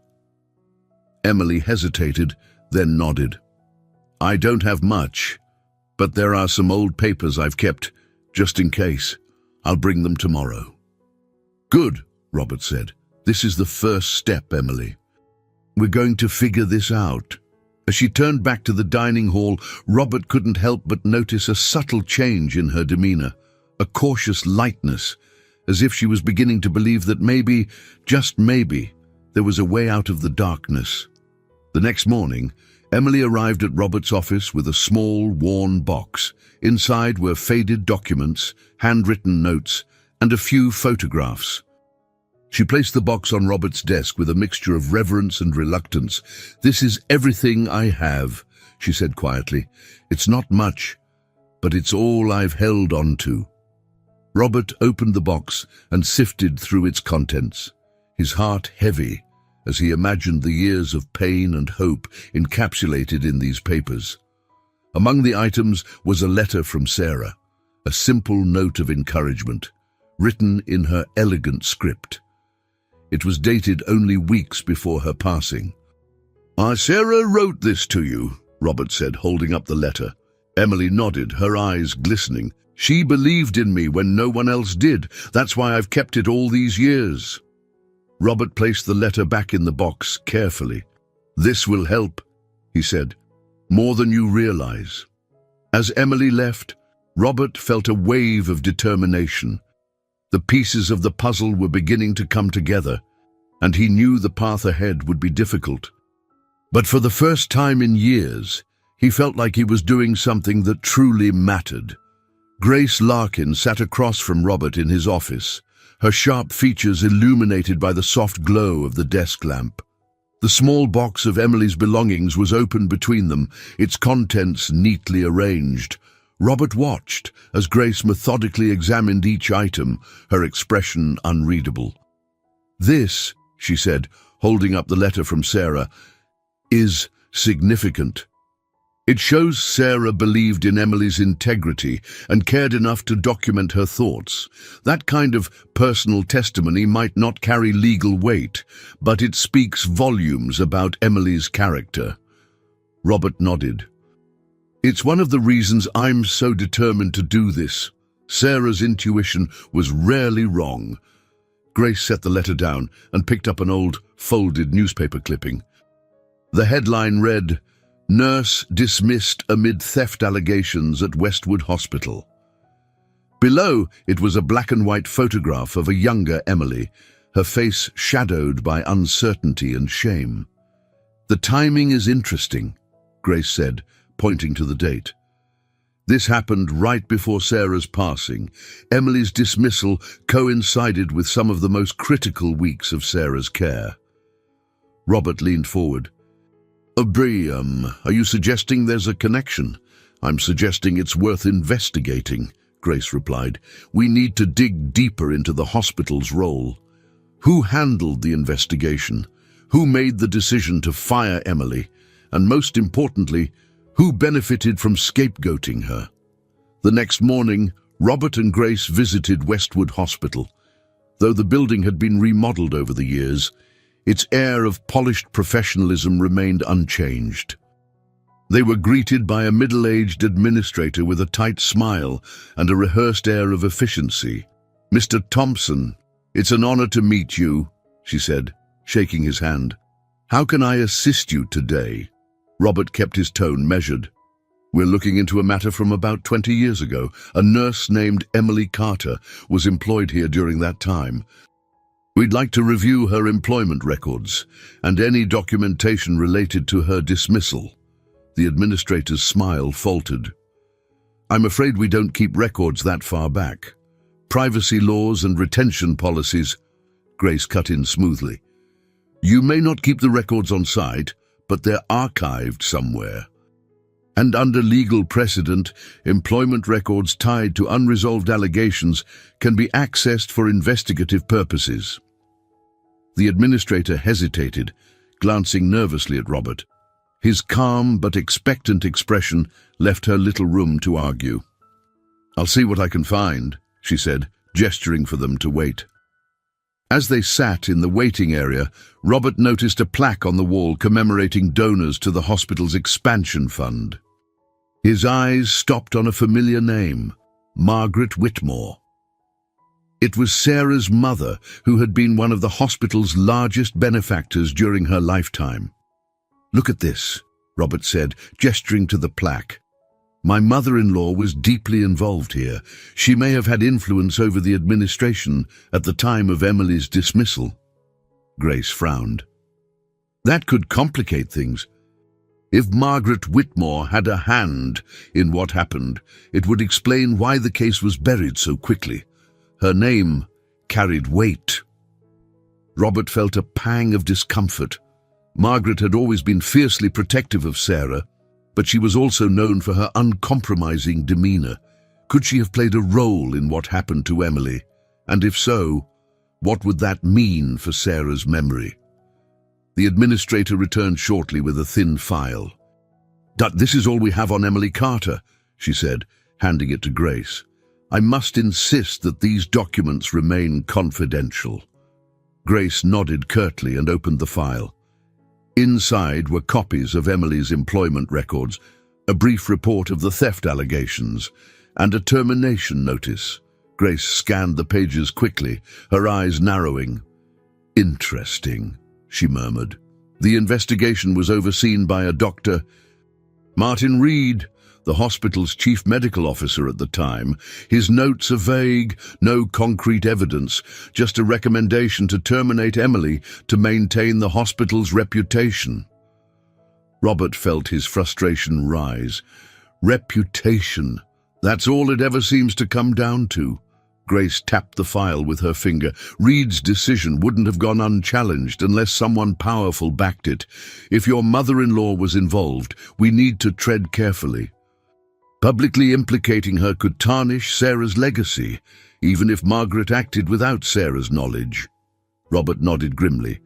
Emily hesitated, then nodded. "I don't have much, but there are some old papers I've kept, just in case. I'll bring them tomorrow." "Good," Robert said. "This is the first step, Emily. We're going to figure this out." As she turned back to the dining hall, Robert couldn't help but notice a subtle change in her demeanor, a cautious lightness, as if she was beginning to believe that maybe, just maybe, there was a way out of the darkness. The next morning, Emily arrived at Robert's office with a small, worn box. Inside were faded documents, handwritten notes, and a few photographs. She placed the box on Robert's desk with a mixture of reverence and reluctance. "This is everything I have," she said quietly. "It's not much, but it's all I've held on to." Robert opened the box and sifted through its contents, his heart heavy as he imagined the years of pain and hope encapsulated in these papers. Among the items was a letter from Sarah, a simple note of encouragement, written in her elegant script. It was dated only weeks before her passing. "Sarah wrote this to you," Robert said, holding up the letter. Emily nodded, her eyes glistening. "She believed in me when no one else did. That's why I've kept it all these years." Robert placed the letter back in the box carefully. "This will help," he said, "more than you realize." As Emily left, Robert felt a wave of determination. The pieces of the puzzle were beginning to come together, and he knew the path ahead would be difficult. But for the first time in years, he felt like he was doing something that truly mattered. Grace Larkin sat across from Robert in his office, her sharp features illuminated by the soft glow of the desk lamp. The small box of Emily's belongings was open between them, its contents neatly arranged. Robert watched as Grace methodically examined each item, her expression unreadable. "This," she said, holding up the letter from Sarah, "is significant. It shows Sarah believed in Emily's integrity and cared enough to document her thoughts. That kind of personal testimony might not carry legal weight, but it speaks volumes about Emily's character." Robert nodded. "It's one of the reasons I'm so determined to do this. Sarah's intuition was rarely wrong." Grace set the letter down and picked up an old, folded newspaper clipping. The headline read, "Nurse dismissed amid theft allegations at Westwood Hospital." Below, it was a black and white photograph of a younger Emily, her face shadowed by uncertainty and shame. "The timing is interesting," Grace said, pointing to the date. This happened right before Sarah's passing. Emily's dismissal coincided with some of the most critical weeks of Sarah's care. Robert leaned forward. Are you suggesting there's a connection?" "I'm suggesting it's worth investigating," Grace replied. "We need to dig deeper into the hospital's role. Who handled the investigation? Who made the decision to fire Emily? And most importantly, who benefited from scapegoating her?" The next morning, Robert and Grace visited Westwood Hospital. Though the building had been remodeled over the years, its air of polished professionalism remained unchanged. They were greeted by a middle-aged administrator with a tight smile and a rehearsed air of efficiency. "Mr. Thompson, it's an honor to meet you," she said, shaking his hand. "How can I assist you today?" Robert kept his tone measured. We're looking into a matter from about 20 years ago. A nurse named Emily Carter was employed here during that time. We'd like to review her employment records and any documentation related to her dismissal." The administrator's smile faltered. "I'm afraid we don't keep records that far back. Privacy laws and retention policies." Grace cut in smoothly. "You may not keep the records on site, but they're archived somewhere. And under legal precedent, employment records tied to unresolved allegations can be accessed for investigative purposes." The administrator hesitated, glancing nervously at Robert. His calm but expectant expression left her little room to argue. "I'll see what I can find," she said, gesturing for them to wait. As they sat in the waiting area, Robert noticed a plaque on the wall commemorating donors to the hospital's expansion fund. His eyes stopped on a familiar name, Margaret Whitmore. It was Sarah's mother, who had been one of the hospital's largest benefactors during her lifetime. "Look at this," Robert said, gesturing to the plaque. "My mother-in-law was deeply involved here. She may have had influence over the administration at the time of Emily's dismissal." Grace frowned. "That could complicate things. If Margaret Whitmore had a hand in what happened, it would explain why the case was buried so quickly. Her name carried weight." Robert felt a pang of discomfort. Margaret had always been fiercely protective of Sarah, but she was also known for her uncompromising demeanor. Could she have played a role in what happened to Emily? And if so, what would that mean for Sarah's memory? The administrator returned shortly with a thin file. "This is all we have on Emily Carter," she said, handing it to Grace. "I must insist that these documents remain confidential." Grace nodded curtly and opened the file. Inside were copies of Emily's employment records, a brief report of the theft allegations, and a termination notice. Grace scanned the pages quickly, her eyes narrowing. "Interesting," she murmured. "The investigation was overseen by a Dr. Martin Reed, the hospital's chief medical officer at the time. His notes are vague, no concrete evidence, just a recommendation to terminate Emily to maintain the hospital's reputation." Robert felt his frustration rise. Reputation. That's all it ever seems to come down to. Grace tapped the file with her finger. Reed's decision wouldn't have gone unchallenged unless someone powerful backed it. If your mother-in-law was involved, we need to tread carefully. Publicly implicating her could tarnish Sarah's legacy, even if Margaret acted without Sarah's knowledge. Robert nodded grimly.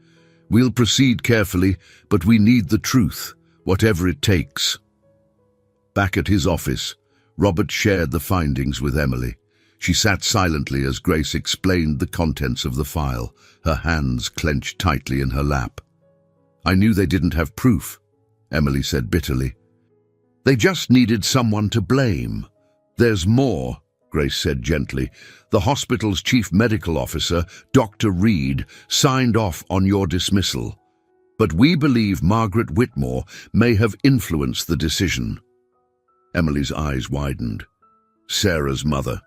"We'll proceed carefully, but we need the truth, whatever it takes." Back at his office, Robert shared the findings with Emily. She sat silently as Grace explained the contents of the file, her hands clenched tightly in her lap. "I knew they didn't have proof," Emily said bitterly. "They just needed someone to blame." "There's more," Grace said gently. "The hospital's chief medical officer, Dr. Reed, signed off on your dismissal. But we believe Margaret Whitmore may have influenced the decision." Emily's eyes widened. Sarah's mother.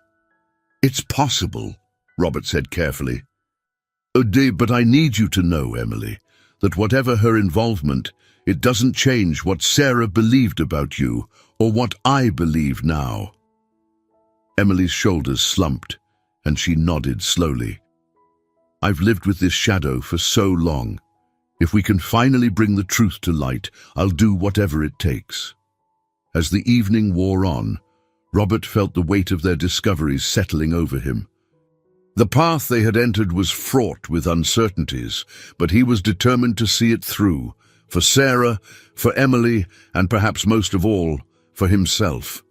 "It's possible," Robert said carefully. But I need you to know, Emily, that whatever her involvement, it doesn't change what Sarah believed about you or what I believe now." Emily's shoulders slumped, and she nodded slowly. "I've lived with this shadow for so long. If we can finally bring the truth to light, I'll do whatever it takes." As the evening wore on, Robert felt the weight of their discoveries settling over him. The path they had entered was fraught with uncertainties, but he was determined to see it through, for Sarah, for Emily, and perhaps most of all, for himself.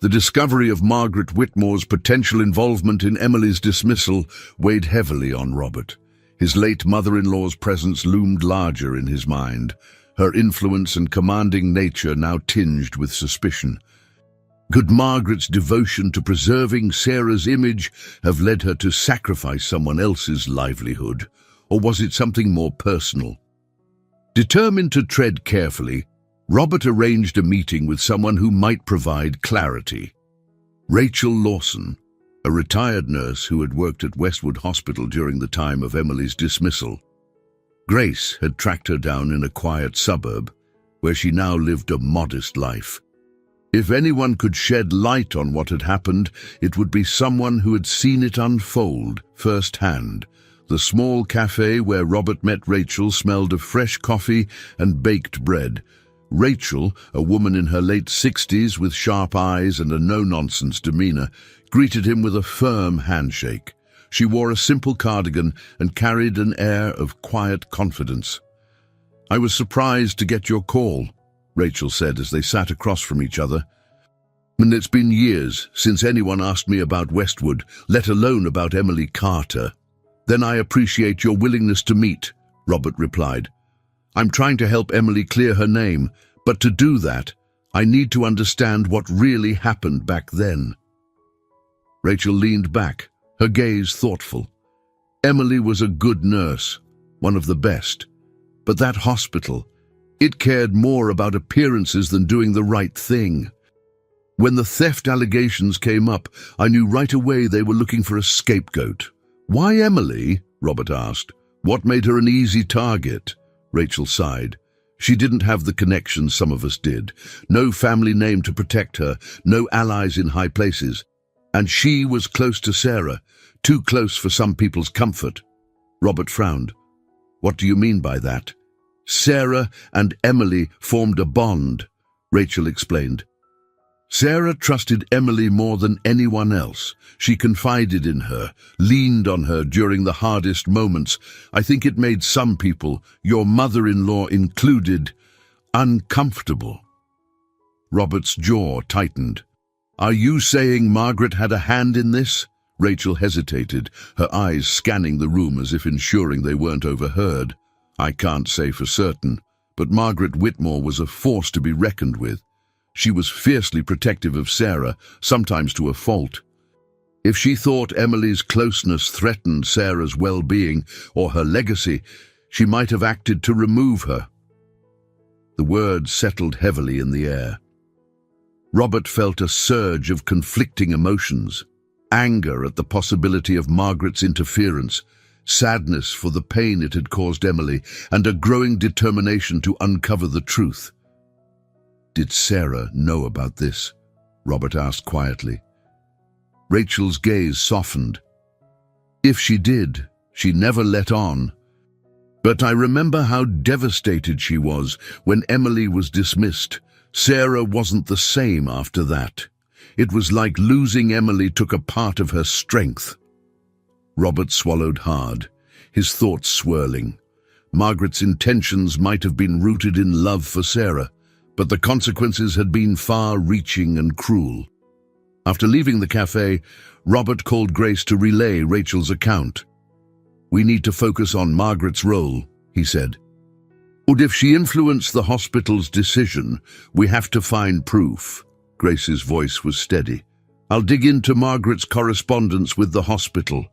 The discovery of Margaret Whitmore's potential involvement in Emily's dismissal weighed heavily on Robert. His late mother-in-law's presence loomed larger in his mind, her influence and commanding nature now tinged with suspicion. Could Margaret's devotion to preserving Sarah's image have led her to sacrifice someone else's livelihood, or was it something more personal? Determined to tread carefully, Robert arranged a meeting with someone who might provide clarity. Rachel Lawson, a retired nurse who had worked at Westwood Hospital during the time of Emily's dismissal. Grace had tracked her down in a quiet suburb, where she now lived a modest life. If anyone could shed light on what had happened, it would be someone who had seen it unfold firsthand. The small cafe where Robert met Rachel smelled of fresh coffee and baked bread. Rachel, a woman in her late 60s with sharp eyes and a no-nonsense demeanor, greeted him with a firm handshake. She wore a simple cardigan and carried an air of quiet confidence. "I was surprised to get your call," Rachel said as they sat across from each other. "And it's been years since anyone asked me about Westwood, let alone about Emily Carter." "Then I appreciate your willingness to meet," Robert replied. "I'm trying to help Emily clear her name, but to do that, I need to understand what really happened back then." Rachel leaned back, her gaze thoughtful. Emily was a good nurse, one of the best. But that hospital, it cared more about appearances than doing the right thing. When the theft allegations came up, I knew right away they were looking for a scapegoat. "Why Emily?" Robert asked. "What made her an easy target?" Rachel sighed. She didn't have the connections some of us did. No family name to protect her, no allies in high places. And she was close to Sarah, too close for some people's comfort. Robert frowned. "What do you mean by that?" "Sarah and Emily formed a bond," Rachel explained. "Sarah trusted Emily more than anyone else. She confided in her, leaned on her during the hardest moments. I think it made some people, your mother-in-law included, uncomfortable." Robert's jaw tightened. "Are you saying Margaret had a hand in this?" Rachel hesitated, her eyes scanning the room as if ensuring they weren't overheard. "I can't say for certain, but Margaret Whitmore was a force to be reckoned with. She was fiercely protective of Sarah, sometimes to a fault. If she thought Emily's closeness threatened Sarah's well-being or her legacy, she might have acted to remove her." The words settled heavily in the air. Robert felt a surge of conflicting emotions. Anger at the possibility of Margaret's interference, sadness for the pain it had caused Emily, and a growing determination to uncover the truth. "Did Sarah know about this?" Robert asked quietly. Rachel's gaze softened. "If she did, she never let on. But I remember how devastated she was when Emily was dismissed. Sarah wasn't the same after that. It was like losing Emily took a part of her strength." Robert swallowed hard, his thoughts swirling. Margaret's intentions might have been rooted in love for Sarah, but the consequences had been far-reaching and cruel. After leaving the cafe, Robert called Grace to relay Rachel's account. "We need to focus on Margaret's role," he said. "And if she influenced the hospital's decision, we have to find proof." Grace's voice was steady. "I'll dig into Margaret's correspondence with the hospital.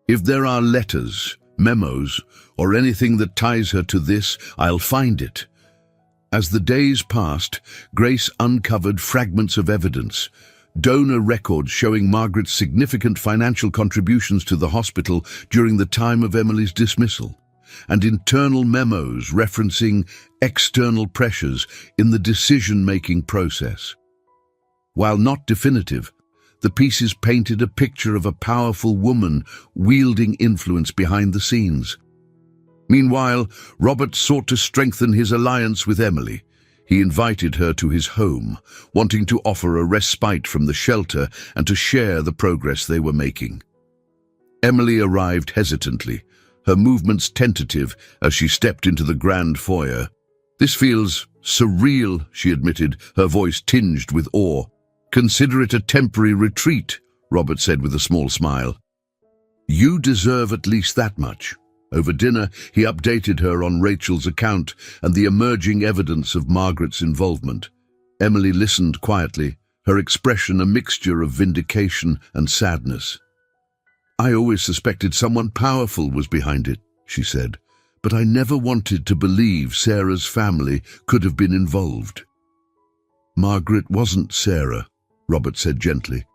If there are letters, memos, or anything that ties her to this, I'll find it." As the days passed, Grace uncovered fragments of evidence, donor records showing Margaret's significant financial contributions to the hospital during the time of Emily's dismissal, and internal memos referencing external pressures in the decision-making process. While not definitive, the pieces painted a picture of a powerful woman wielding influence behind the scenes. Meanwhile, Robert sought to strengthen his alliance with Emily. He invited her to his home, wanting to offer a respite from the shelter and to share the progress they were making. Emily arrived hesitantly, her movements tentative as she stepped into the grand foyer. "This feels surreal," she admitted, her voice tinged with awe. "Consider it a temporary retreat," Robert said with a small smile. "You deserve at least that much." Over dinner, he updated her on Rachel's account and the emerging evidence of Margaret's involvement. Emily listened quietly, her expression a mixture of vindication and sadness. "I always suspected someone powerful was behind it," she said, but I never wanted to believe Sarah's family could have been involved." "Margaret wasn't Sarah," Robert said gently.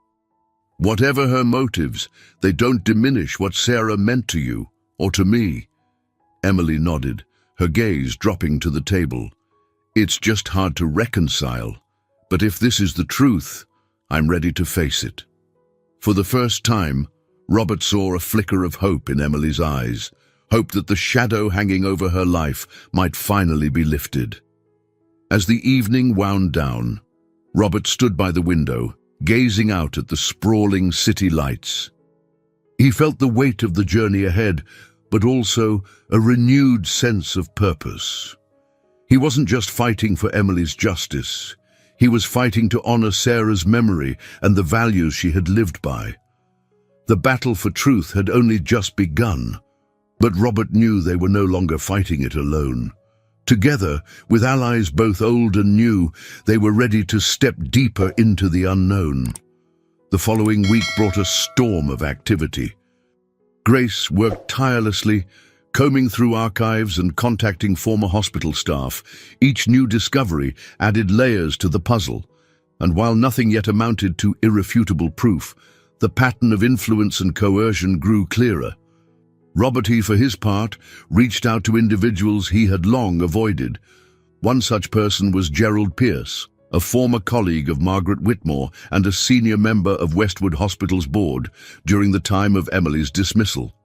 "Whatever her motives, they don't diminish what Sarah meant to you, or to me." Emily nodded, her gaze dropping to the table. "It's just hard to reconcile, but if this is the truth, I'm ready to face it." For the first time, Robert saw a flicker of hope in Emily's eyes, hope that the shadow hanging over her life might finally be lifted. As the evening wound down, Robert stood by the window, gazing out at the sprawling city lights. He felt the weight of the journey ahead, but also a renewed sense of purpose. He wasn't just fighting for Emily's justice. He was fighting to honor Sarah's memory and the values she had lived by. The battle for truth had only just begun, but Robert knew they were no longer fighting it alone. Together, with allies both old and new, they were ready to step deeper into the unknown. The following week brought a storm of activity. Grace worked tirelessly, combing through archives and contacting former hospital staff. Each new discovery added layers to the puzzle, and while nothing yet amounted to irrefutable proof, the pattern of influence and coercion grew clearer. Robert, for his part, reached out to individuals he had long avoided. One such person was Gerald Pierce, a former colleague of Margaret Whitmore and a senior member of Westwood Hospital's board during the time of Emily's dismissal.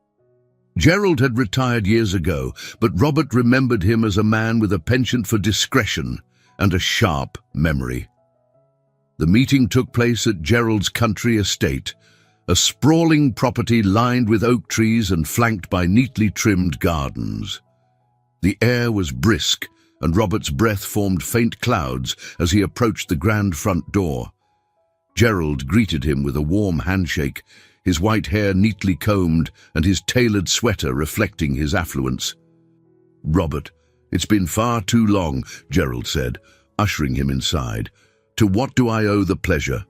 Gerald had retired years ago, but Robert remembered him as a man with a penchant for discretion and a sharp memory. The meeting took place at Gerald's country estate, a sprawling property lined with oak trees and flanked by neatly trimmed gardens. The air was brisk, and Robert's breath formed faint clouds as he approached the grand front door. Gerald greeted him with a warm handshake, his white hair neatly combed and his tailored sweater reflecting his affluence. "Robert, it's been far too long," Gerald said, ushering him inside. "To what do I owe the pleasure?"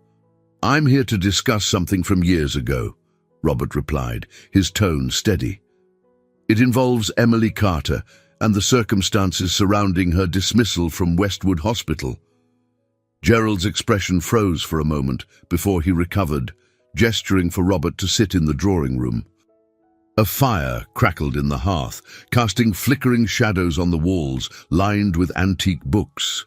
"I'm here to discuss something from years ago," Robert replied, his tone steady. "It involves Emily Carter and the circumstances surrounding her dismissal from Westwood Hospital." Gerald's expression froze for a moment before he recovered, gesturing for Robert to sit in the drawing room. A fire crackled in the hearth, casting flickering shadows on the walls lined with antique books.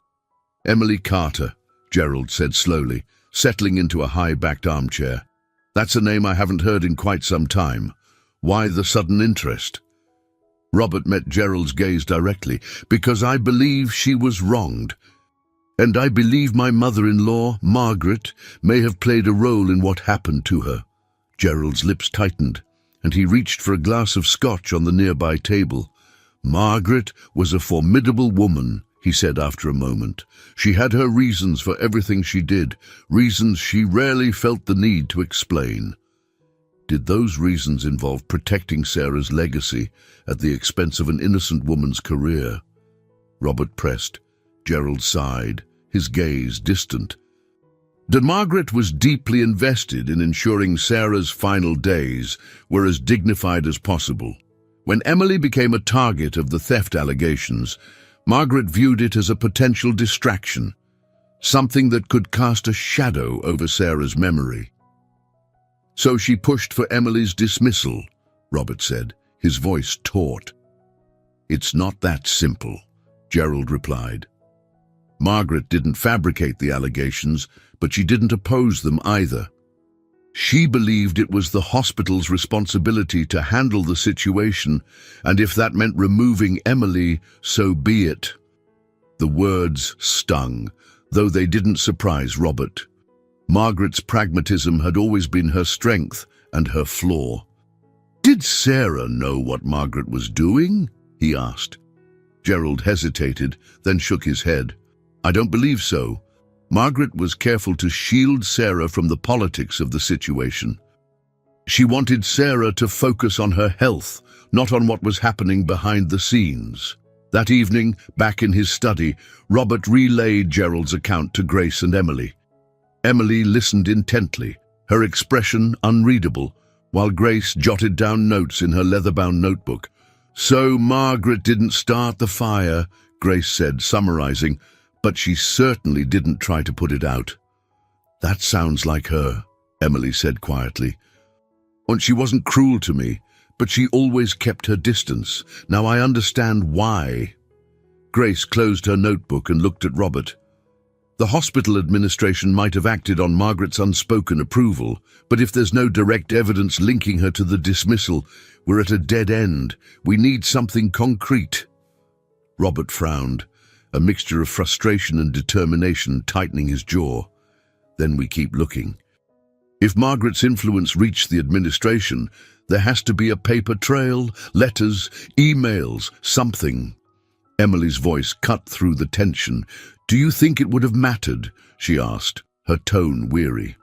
"Emily Carter," Gerald said slowly, settling into a high-backed armchair. "That's a name I haven't heard in quite some time. Why the sudden interest?" Robert met Gerald's gaze directly. "Because I believe she was wronged. And I believe my mother-in-law, Margaret, may have played a role in what happened to her." Gerald's lips tightened, and he reached for a glass of scotch on the nearby table. "Margaret was a formidable woman," he said after a moment. "She had her reasons for everything she did, reasons she rarely felt the need to explain." "Did those reasons involve protecting Sarah's legacy at the expense of an innocent woman's career?" Robert pressed. Gerald sighed, his gaze distant. Margaret was deeply invested in ensuring Sarah's final days were as dignified as possible. When Emily became a target of the theft allegations, Margaret viewed it as a potential distraction, something that could cast a shadow over Sarah's memory. "So she pushed for Emily's dismissal," Robert said, his voice taut. "It's not that simple," Gerald replied. "Margaret didn't fabricate the allegations, but she didn't oppose them either. She believed it was the hospital's responsibility to handle the situation, and if that meant removing Emily, so be it." The words stung, though they didn't surprise Robert. Margaret's pragmatism had always been her strength and her flaw. "Did Sarah know what Margaret was doing?" he asked. Gerald hesitated, then shook his head. "I don't believe so. Margaret was careful to shield Sarah from the politics of the situation. She wanted Sarah to focus on her health, not on what was happening behind the scenes." That evening, back in his study, Robert relayed Gerald's account to Grace and Emily. Emily listened intently, her expression unreadable, while Grace jotted down notes in her leather-bound notebook. "So Margaret didn't start the fire," Grace said, summarizing, "but she certainly didn't try to put it out." "That sounds like her," Emily said quietly. "And she wasn't cruel to me, but she always kept her distance. Now I understand why." Grace closed her notebook and looked at Robert. The hospital administration might have acted on Margaret's unspoken approval, but if there's no direct evidence linking her to the dismissal, we're at a dead end. We need something concrete. Robert frowned, a mixture of frustration and determination tightening his jaw. "Then we keep looking. If Margaret's influence reached the administration, there has to be a paper trail, letters, emails, something." Emily's voice cut through the tension. "Do you think it would have mattered?" she asked, her tone weary.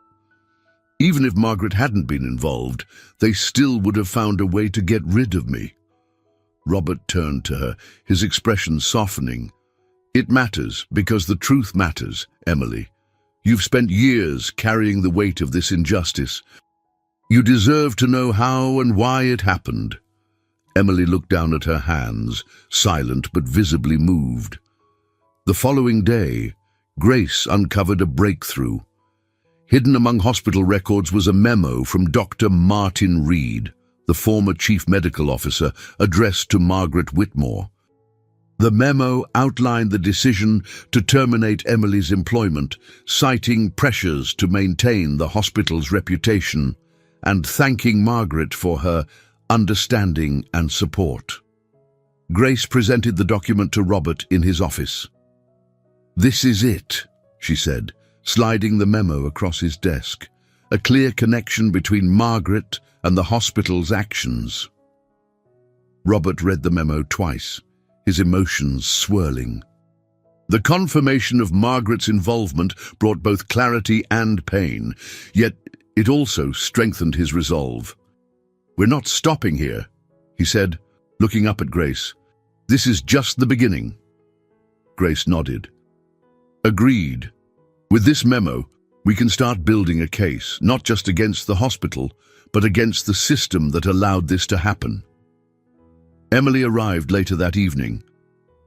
"Even if Margaret hadn't been involved, they still would have found a way to get rid of me." Robert turned to her, his expression softening. "It matters because the truth matters, Emily. You've spent years carrying the weight of this injustice. You deserve to know how and why it happened." Emily looked down at her hands, silent but visibly moved. The following day, Grace uncovered a breakthrough. Hidden among hospital records was a memo from Dr. Martin Reed, the former chief medical officer, addressed to Margaret Whitmore. The memo outlined the decision to terminate Emily's employment, citing pressures to maintain the hospital's reputation, and thanking Margaret for her understanding and support. Grace presented the document to Robert in his office. "This is it," she said, sliding the memo across his desk. "A clear connection between Margaret and the hospital's actions." Robert read the memo twice, his emotions swirling. The confirmation of Margaret's involvement brought both clarity and pain, yet it also strengthened his resolve. "We're not stopping here," he said, looking up at Grace. "This is just the beginning." Grace nodded. "Agreed. With this memo, we can start building a case, not just against the hospital, but against the system that allowed this to happen." Emily arrived later that evening,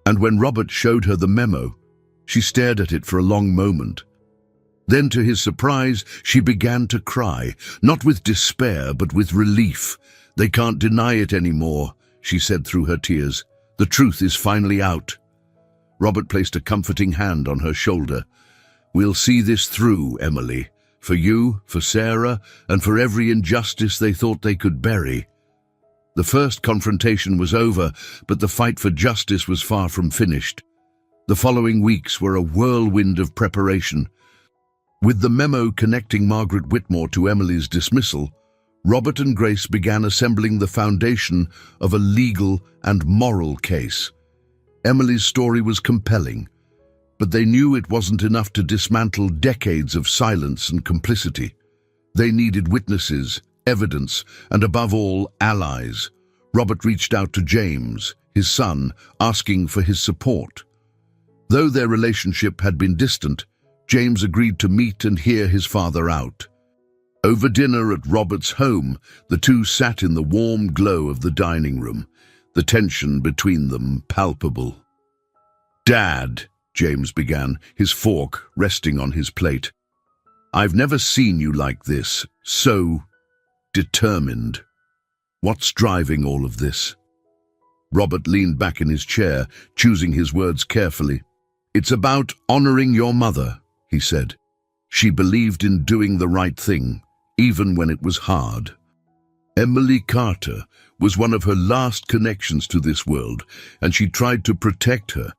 and when Robert showed her the memo, she stared at it for a long moment. Then, to his surprise, she began to cry, not with despair, but with relief. "They can't deny it anymore," she said through her tears. "The truth is finally out." Robert placed a comforting hand on her shoulder. "We'll see this through, Emily. For you, for Sarah, and for every injustice they thought they could bury." The first confrontation was over, but the fight for justice was far from finished. The following weeks were a whirlwind of preparation. With the memo connecting Margaret Whitmore to Emily's dismissal, Robert and Grace began assembling the foundation of a legal and moral case. Emily's story was compelling, but they knew it wasn't enough to dismantle decades of silence and complicity. They needed witnesses, evidence, and above all, allies. Robert reached out to James, his son, asking for his support. Though their relationship had been distant, James agreed to meet and hear his father out. Over dinner at Robert's home, the two sat in the warm glow of the dining room, the tension between them palpable. "Dad," James began, his fork resting on his plate, "I've never seen you like this, so determined. What's driving all of this?" Robert leaned back in his chair, choosing his words carefully. "It's about honoring your mother," he said. "She believed in doing the right thing, even when it was hard. Emily Carter was one of her last connections to this world, and she tried to protect her.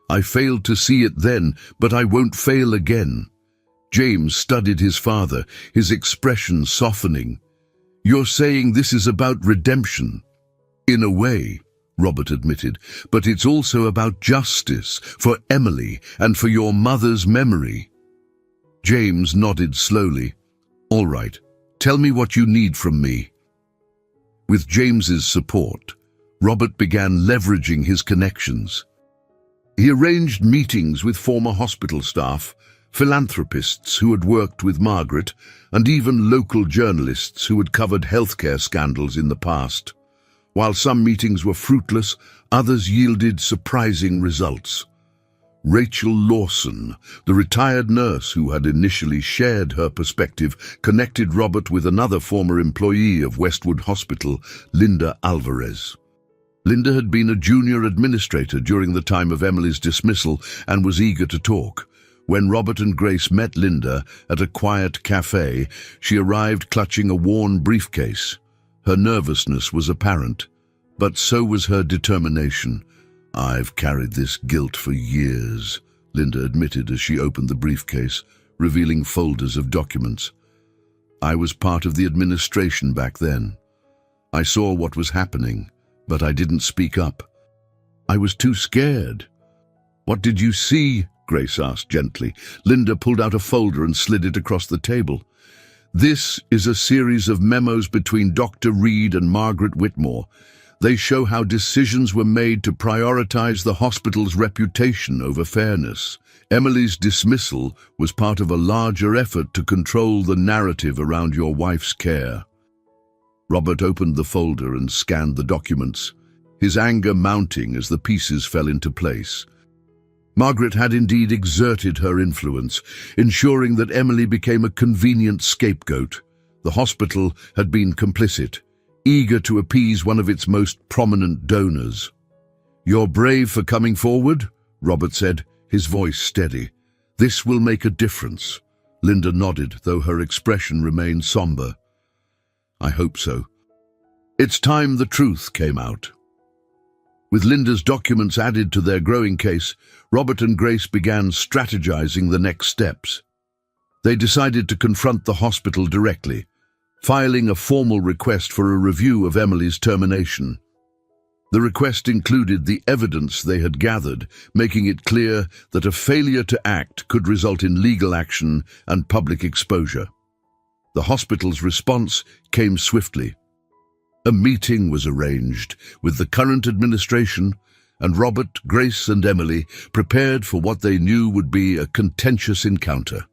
I failed to see it then, but I won't fail again." James studied his father, his expression softening. "You're saying this is about redemption?" "In a way," Robert admitted, "but it's also about justice for Emily and for your mother's memory." James nodded slowly. "All right, tell me what you need from me." With James's support, Robert began leveraging his connections. He arranged meetings with former hospital staff, philanthropists who had worked with Margaret, and even local journalists who had covered healthcare scandals in the past. While some meetings were fruitless, others yielded surprising results. Rachel Lawson, the retired nurse who had initially shared her perspective, connected Robert with another former employee of Westwood Hospital, Linda Alvarez. Linda had been a junior administrator during the time of Emily's dismissal and was eager to talk. When Robert and Grace met Linda at a quiet cafe, she arrived clutching a worn briefcase. Her nervousness was apparent, but so was her determination. "I've carried this guilt for years," Linda admitted as she opened the briefcase, revealing folders of documents. "I was part of the administration back then. I saw what was happening, but I didn't speak up. I was too scared." "What did you see?" Grace asked gently. Linda pulled out a folder and slid it across the table. "This is a series of memos between Dr. Reed and Margaret Whitmore. They show how decisions were made to prioritize the hospital's reputation over fairness. Emily's dismissal was part of a larger effort to control the narrative around your wife's care." Robert opened the folder and scanned the documents, his anger mounting as the pieces fell into place. Margaret had indeed exerted her influence, ensuring that Emily became a convenient scapegoat. The hospital had been complicit, eager to appease one of its most prominent donors. "You're brave for coming forward," Robert said, his voice steady. "This will make a difference." Linda nodded, though her expression remained somber. "I hope so." It's time the truth came out. With Linda's documents added to their growing case, Robert and Grace began strategizing the next steps. They decided to confront the hospital directly, filing a formal request for a review of Emily's termination. The request included the evidence they had gathered, making it clear that a failure to act could result in legal action and public exposure. The hospital's response came swiftly. A meeting was arranged with the current administration, and Robert, Grace, and Emily prepared for what they knew would be a contentious encounter.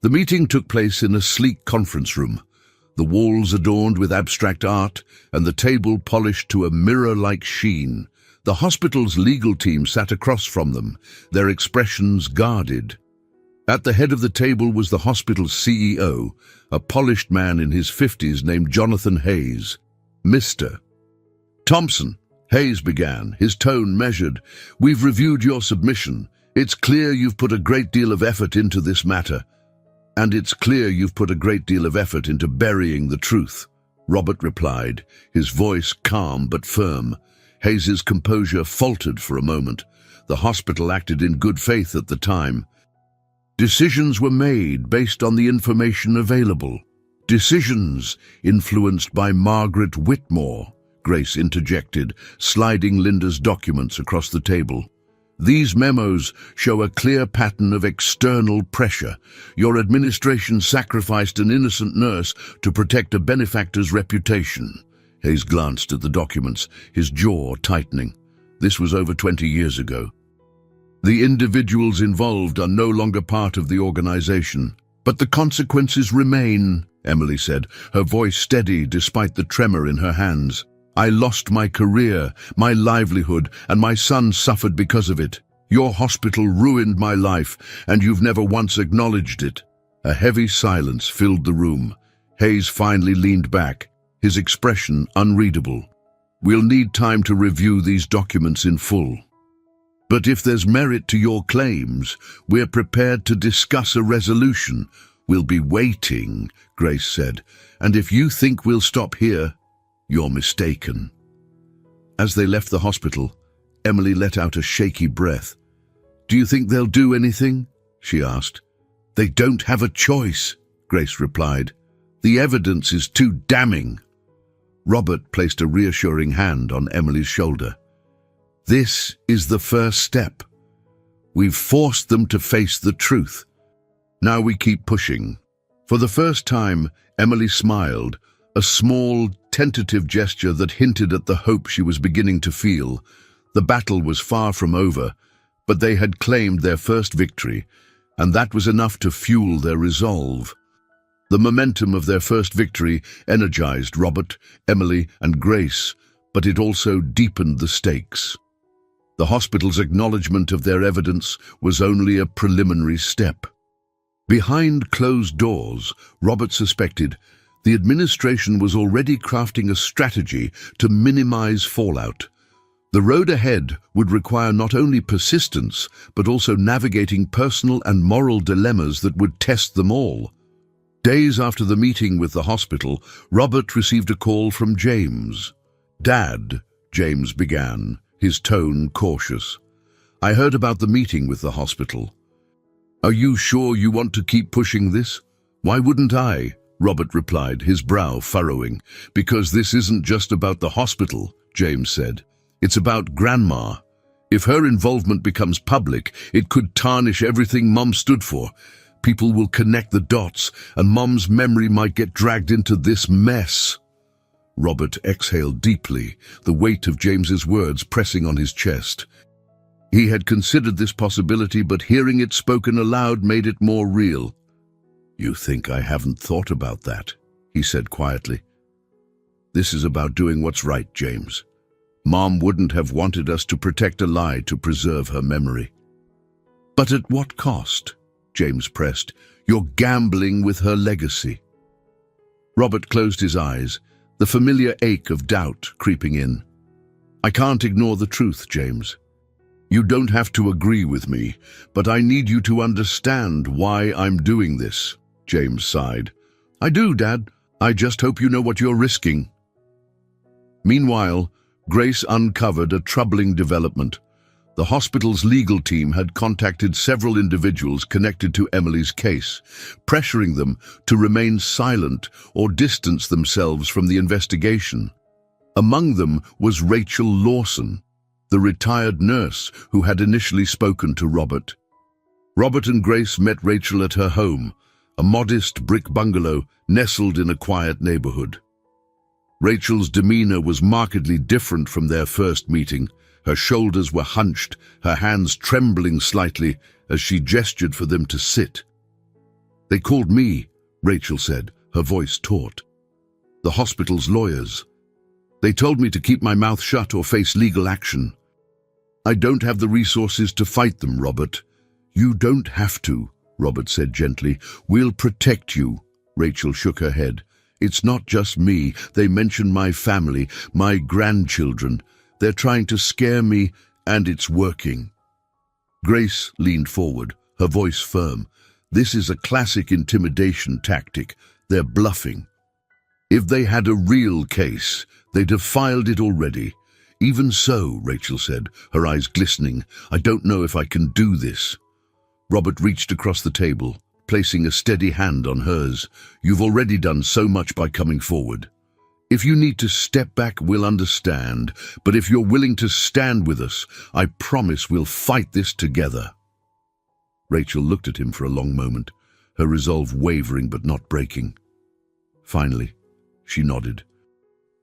The meeting took place in a sleek conference room, the walls adorned with abstract art and the table polished to a mirror-like sheen. The hospital's legal team sat across from them, their expressions guarded. At the head of the table was the hospital's CEO, a polished man in his 50s named Jonathan Hayes. "Mr. Thompson," Hayes began, his tone measured, "we've reviewed your submission. It's clear you've put a great deal of effort into this matter. And it's clear you've put a great deal of effort into burying the truth," Robert replied, his voice calm but firm. Hayes's composure faltered for a moment. The hospital acted in good faith at the time. "Decisions were made based on the information available. Decisions influenced by Margaret Whitmore," Grace interjected, sliding Linda's documents across the table. "These memos show a clear pattern of external pressure. Your administration sacrificed an innocent nurse to protect a benefactor's reputation." Hayes glanced at the documents, his jaw tightening. This was over 20 years ago. "The individuals involved are no longer part of the organization. But the consequences remain," Emily said, her voice steady despite the tremor in her hands. "I lost my career, my livelihood, and my son suffered because of it. Your hospital ruined my life, and you've never once acknowledged it." A heavy silence filled the room. Hayes finally leaned back, his expression unreadable. "We'll need time to review these documents in full. But if there's merit to your claims, we're prepared to discuss a resolution." "We'll be waiting," Grace said, "and if you think we'll stop here, you're mistaken." As they left the hospital, Emily let out a shaky breath. "Do you think they'll do anything?" she asked. "They don't have a choice," Grace replied. "The evidence is too damning." Robert placed a reassuring hand on Emily's shoulder. "This is the first step. We've forced them to face the truth. Now we keep pushing." For the first time, Emily smiled, a small, tentative gesture that hinted at the hope she was beginning to feel. The battle was far from over, but they had claimed their first victory, and that was enough to fuel their resolve. The momentum of their first victory energized Robert, Emily, and Grace, but it also deepened the stakes. The hospital's acknowledgement of their evidence was only a preliminary step. Behind closed doors, Robert suspected the administration was already crafting a strategy to minimize fallout. The road ahead would require not only persistence, but also navigating personal and moral dilemmas that would test them all. Days after the meeting with the hospital, Robert received a call from James. "Dad," James began, his tone cautious. "I heard about the meeting with the hospital. Are you sure you want to keep pushing this?" "Why wouldn't I?" Robert replied, his brow furrowing. "Because this isn't just about the hospital," James said. "It's about Grandma. If her involvement becomes public, it could tarnish everything Mom stood for. People will connect the dots, and Mom's memory might get dragged into this mess." Robert exhaled deeply, the weight of James's words pressing on his chest. He had considered this possibility, but hearing it spoken aloud made it more real. "You think I haven't thought about that?" he said quietly. "This is about doing what's right, James. Mom wouldn't have wanted us to protect a lie to preserve her memory." "But at what cost?" James pressed. "You're gambling with her legacy." Robert closed his eyes, the familiar ache of doubt creeping in. "I can't ignore the truth, James. You don't have to agree with me, but I need you to understand why I'm doing this," James sighed. "I do, Dad. I just hope you know what you're risking." Meanwhile, Grace uncovered a troubling development. The hospital's legal team had contacted several individuals connected to Emily's case, pressuring them to remain silent or distance themselves from the investigation. Among them was Rachel Lawson, the retired nurse who had initially spoken to Robert. Robert and Grace met Rachel at her home, a modest brick bungalow nestled in a quiet neighborhood. Rachel's demeanor was markedly different from their first meeting. Her shoulders were hunched, her hands trembling slightly as she gestured for them to sit. "They called me," Rachel said, her voice taut. "The hospital's lawyers. They told me to keep my mouth shut or face legal action. I don't have the resources to fight them, Robert." "You don't have to," Robert said gently. "We'll protect you." Rachel shook her head. "It's not just me. They mention my family, my grandchildren. They're trying to scare me, and it's working." Grace leaned forward, her voice firm. "This is a classic intimidation tactic. They're bluffing. If they had a real case, they'd have filed it already." "Even so," Rachel said, her eyes glistening, "I don't know if I can do this." Robert reached across the table, placing a steady hand on hers. "You've already done so much by coming forward. If you need to step back, we'll understand. But if you're willing to stand with us, I promise we'll fight this together." Rachel looked at him for a long moment, her resolve wavering but not breaking. Finally, she nodded.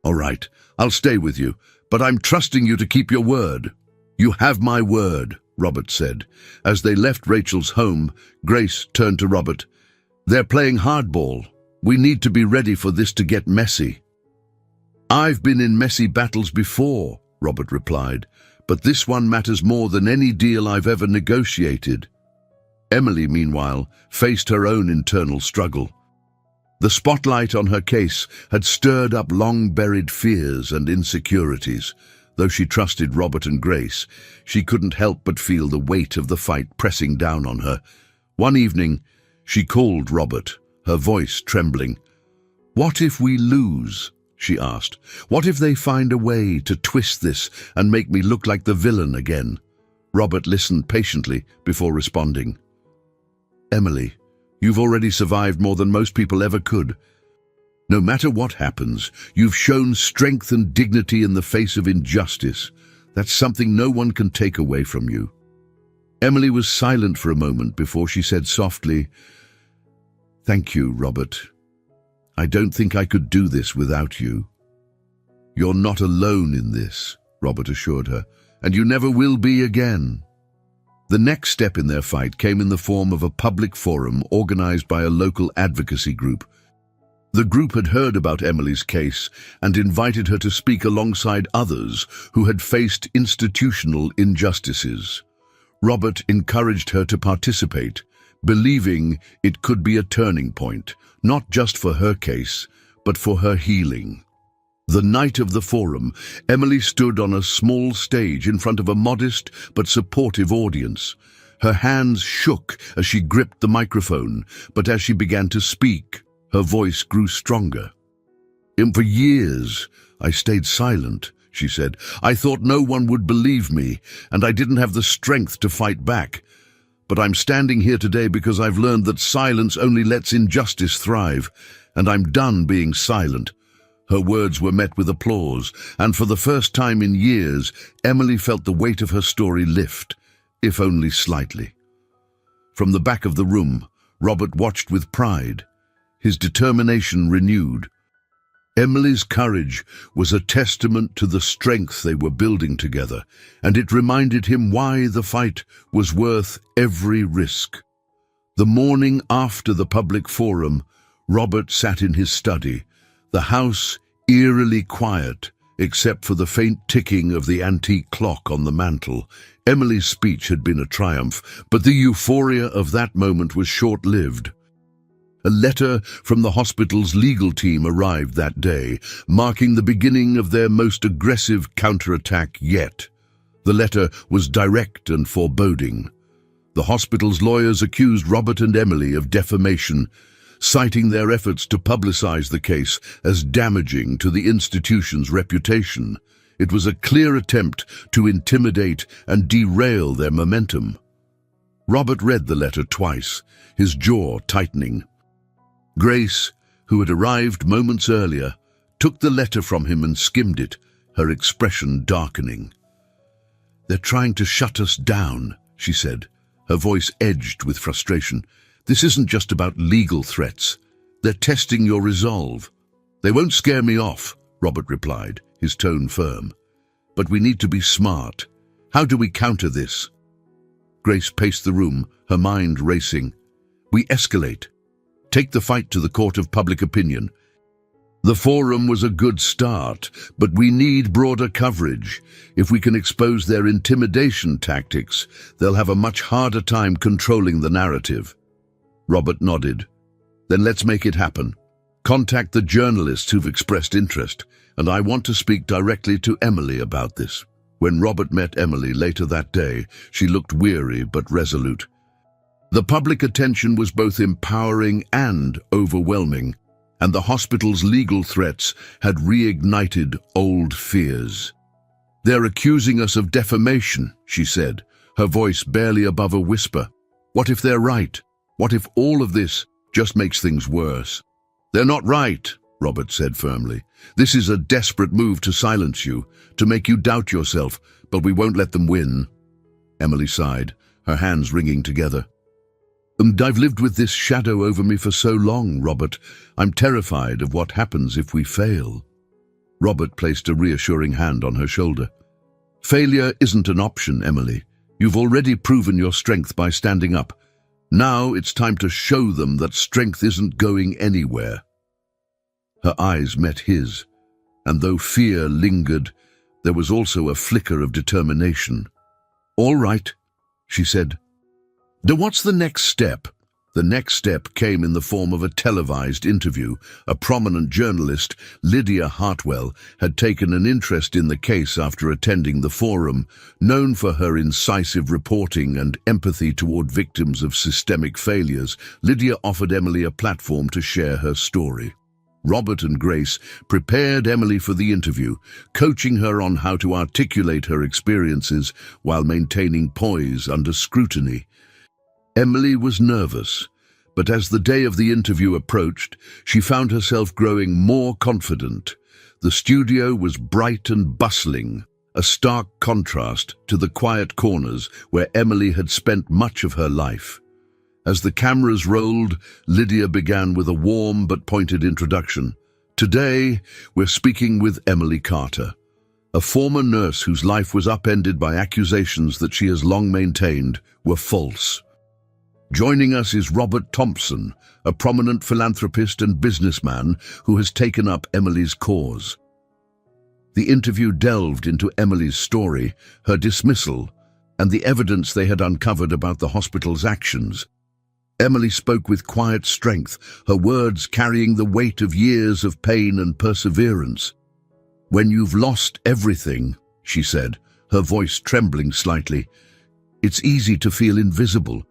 "All right, I'll stay with you, but I'm trusting you to keep your word." "You have my word," Robert said. As they left Rachel's home, Grace turned to Robert. "They're playing hardball. We need to be ready for this to get messy." "I've been in messy battles before," Robert replied, "but this one matters more than any deal I've ever negotiated." Emily, meanwhile, faced her own internal struggle. The spotlight on her case had stirred up long-buried fears and insecurities. Though she trusted Robert and Grace, she couldn't help but feel the weight of the fight pressing down on her. One evening, she called Robert, her voice trembling. "What if we lose?" she asked. "What if they find a way to twist this and make me look like the villain again?" Robert listened patiently before responding. "Emily, you've already survived more than most people ever could. No matter what happens, you've shown strength and dignity in the face of injustice. That's something no one can take away from you." Emily was silent for a moment before she said softly, "Thank you, Robert. I don't think I could do this without you." "You're not alone in this," Robert assured her, "and you never will be again." The next step in their fight came in the form of a public forum organized by a local advocacy group. The group had heard about Emily's case and invited her to speak alongside others who had faced institutional injustices. Robert encouraged her to participate, believing it could be a turning point, not just for her case, but for her healing. The night of the forum, Emily stood on a small stage in front of a modest but supportive audience. Her hands shook as she gripped the microphone, but as she began to speak, her voice grew stronger. For years, I stayed silent, she said. I thought no one would believe me, and I didn't have the strength to fight back. But I'm standing here today because I've learned that silence only lets injustice thrive, and I'm done being silent. Her words were met with applause, and for the first time in years, Emily felt the weight of her story lift, if only slightly. From the back of the room, Robert watched with pride, his determination renewed. Emily's courage was a testament to the strength they were building together, and it reminded him why the fight was worth every risk. The morning after the public forum, Robert sat in his study, the house eerily quiet, except for the faint ticking of the antique clock on the mantel. Emily's speech had been a triumph, but the euphoria of that moment was short-lived. A letter from the hospital's legal team arrived that day, marking the beginning of their most aggressive counterattack yet. The letter was direct and foreboding. The hospital's lawyers accused Robert and Emily of defamation, citing their efforts to publicize the case as damaging to the institution's reputation. It was a clear attempt to intimidate and derail their momentum. Robert read the letter twice, his jaw tightening. Grace, who had arrived moments earlier, took the letter from him and skimmed it, her expression darkening. "They're trying to shut us down," she said, her voice edged with frustration. "This isn't just about legal threats. They're testing your resolve." "They won't scare me off," Robert replied, his tone firm. "But we need to be smart. How do we counter this?" Grace paced the room, her mind racing. "We escalate. Take the fight to the court of public opinion. The forum was a good start, but we need broader coverage. If we can expose their intimidation tactics, they'll have a much harder time controlling the narrative." Robert nodded. "Then let's make it happen. Contact the journalists who've expressed interest, and I want to speak directly to Emily about this." When Robert met Emily later that day, she looked weary but resolute. The public attention was both empowering and overwhelming, and the hospital's legal threats had reignited old fears. "They're accusing us of defamation," she said, her voice barely above a whisper. "What if they're right? What if all of this just makes things worse?" "They're not right," Robert said firmly. "This is a desperate move to silence you, to make you doubt yourself, but we won't let them win." Emily sighed, her hands wringing together. "I've lived with this shadow over me for so long, Robert. I'm terrified of what happens if we fail." Robert placed a reassuring hand on her shoulder. "Failure isn't an option, Emily. You've already proven your strength by standing up. Now it's time to show them that strength isn't going anywhere." Her eyes met his, and though fear lingered, there was also a flicker of determination. "All right," she said. "Now what's the next step?" The next step came in the form of a televised interview. A prominent journalist, Lydia Hartwell, had taken an interest in the case after attending the forum. Known for her incisive reporting and empathy toward victims of systemic failures, Lydia offered Emily a platform to share her story. Robert and Grace prepared Emily for the interview, coaching her on how to articulate her experiences while maintaining poise under scrutiny. Emily was nervous, but as the day of the interview approached, she found herself growing more confident. The studio was bright and bustling, a stark contrast to the quiet corners where Emily had spent much of her life. As the cameras rolled, Lydia began with a warm but pointed introduction. "Today, we're speaking with Emily Carter, a former nurse whose life was upended by accusations that she has long maintained were false. Joining us is Robert Thompson, a prominent philanthropist and businessman who has taken up Emily's cause. The interview delved into Emily's story, her dismissal, and the evidence they had uncovered about the hospital's actions. Emily spoke with quiet strength, her words carrying the weight of years of pain and perseverance. "When you've lost everything," she said, her voice trembling slightly, "it's easy to feel invisible.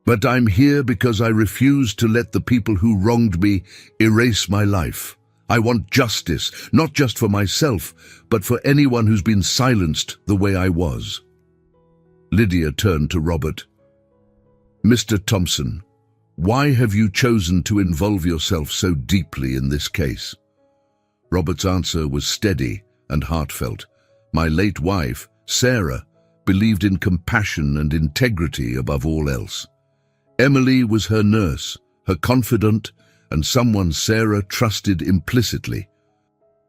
But I'm here because I refuse to let the people who wronged me erase my life. I want justice, not just for myself, but for anyone who's been silenced the way I was." Lydia turned to Robert. "Mr. Thompson, why have you chosen to involve yourself so deeply in this case?" Robert's answer was steady and heartfelt. "My late wife, Sarah, believed in compassion and integrity above all else. Emily was her nurse, her confidant, and someone Sarah trusted implicitly.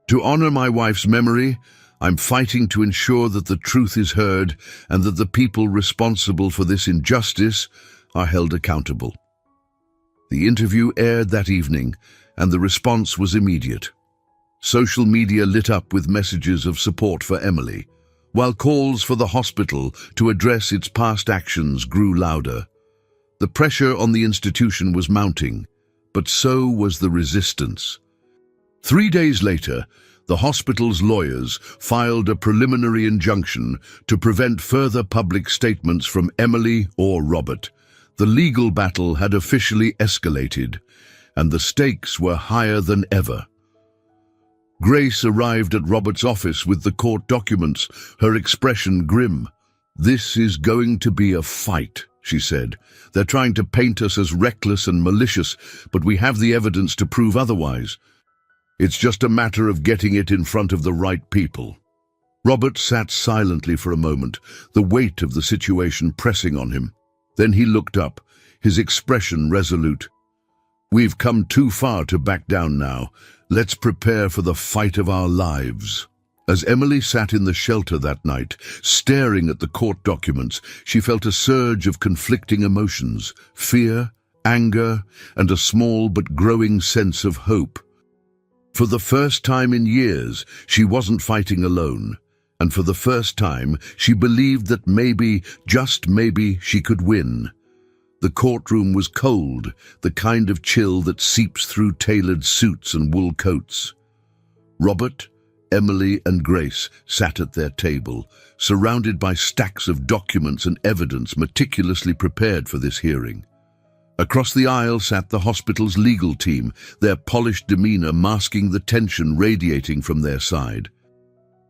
To honor my wife's memory, I'm fighting to ensure that the truth is heard and that the people responsible for this injustice are held accountable." The interview aired that evening, and the response was immediate. Social media lit up with messages of support for Emily, while calls for the hospital to address its past actions grew louder. The pressure on the institution was mounting, but so was the resistance. 3 days later, the hospital's lawyers filed a preliminary injunction to prevent further public statements from Emily or Robert. The legal battle had officially escalated, and the stakes were higher than ever. Grace arrived at Robert's office with the court documents, her expression grim. "This is going to be a fight," she said. "They're trying to paint us as reckless and malicious, but we have the evidence to prove otherwise. It's just a matter of getting it in front of the right people." Robert sat silently for a moment, the weight of the situation pressing on him. Then he looked up, his expression resolute. "We've come too far to back down now. Let's prepare for the fight of our lives." As Emily sat in the shelter that night, staring at the court documents, she felt a surge of conflicting emotions, fear, anger, and a small but growing sense of hope. For the first time in years, she wasn't fighting alone, and for the first time, she believed that maybe, just maybe, she could win. The courtroom was cold, the kind of chill that seeps through tailored suits and wool coats. Robert, Emily, and Grace sat at their table, surrounded by stacks of documents and evidence meticulously prepared for this hearing. Across the aisle sat the hospital's legal team, their polished demeanor masking the tension radiating from their side.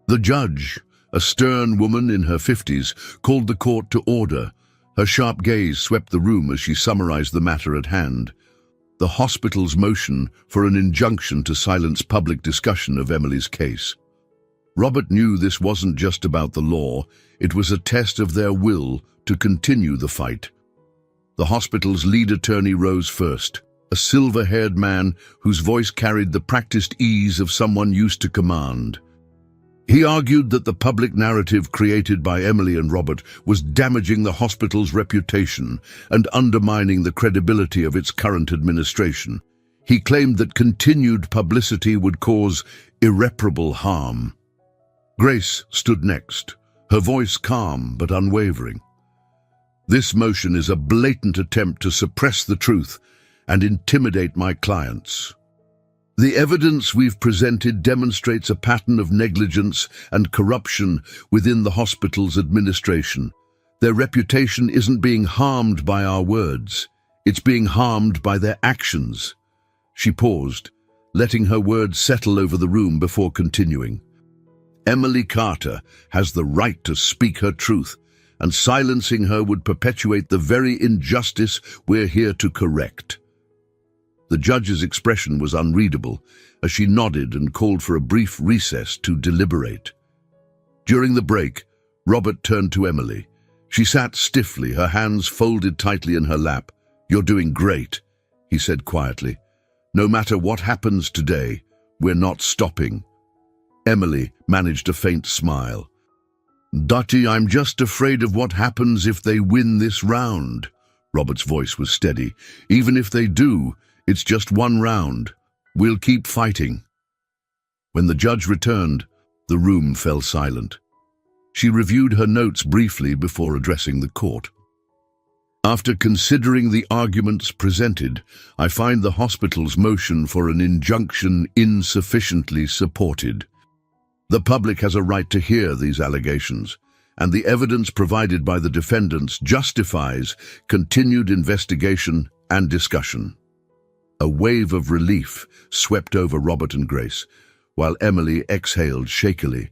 The judge, a stern woman in her 50s, called the court to order. Her sharp gaze swept the room as she summarized the matter at hand. The hospital's motion for an injunction to silence public discussion of Emily's case. Robert knew this wasn't just about the law, it was a test of their will to continue the fight. The hospital's lead attorney rose first, a silver-haired man whose voice carried the practiced ease of someone used to command. He argued that the public narrative created by Emily and Robert was damaging the hospital's reputation and undermining the credibility of its current administration. He claimed that continued publicity would cause irreparable harm. Grace stood next, her voice calm but unwavering. "This motion is a blatant attempt to suppress the truth and intimidate my clients. The evidence we've presented demonstrates a pattern of negligence and corruption within the hospital's administration. Their reputation isn't being harmed by our words, it's being harmed by their actions." She paused, letting her words settle over the room before continuing. "Emily Carter has the right to speak her truth, and silencing her would perpetuate the very injustice we're here to correct." The judge's expression was unreadable as she nodded and called for a brief recess to deliberate. During the break, Robert turned to Emily. She sat stiffly, her hands folded tightly in her lap. "You're doing great," he said quietly. "No matter what happens today, we're not stopping." Emily managed a faint smile. "Dottie, I'm just afraid of what happens if they win this round," Robert's voice was steady. "Even if they do, it's just one round. We'll keep fighting." When the judge returned, the room fell silent. She reviewed her notes briefly before addressing the court. "After considering the arguments presented, I find the hospital's motion for an injunction insufficiently supported. The public has a right to hear these allegations, and the evidence provided by the defendants justifies continued investigation and discussion." A wave of relief swept over Robert and Grace, while Emily exhaled shakily,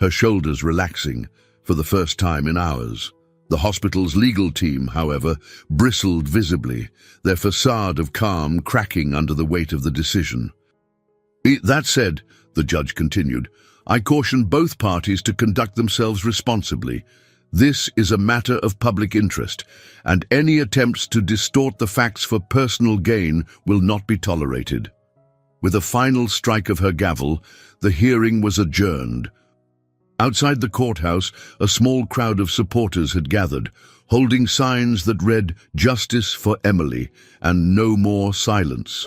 her shoulders relaxing for the first time in hours. The hospital's legal team, however, bristled visibly, their facade of calm cracking under the weight of the decision. "That said," the judge continued, "I caution both parties to conduct themselves responsibly. This is a matter of public interest, and any attempts to distort the facts for personal gain will not be tolerated." With a final strike of her gavel, the hearing was adjourned. Outside the courthouse, a small crowd of supporters had gathered, holding signs that read "Justice for Emily" and "No More Silence."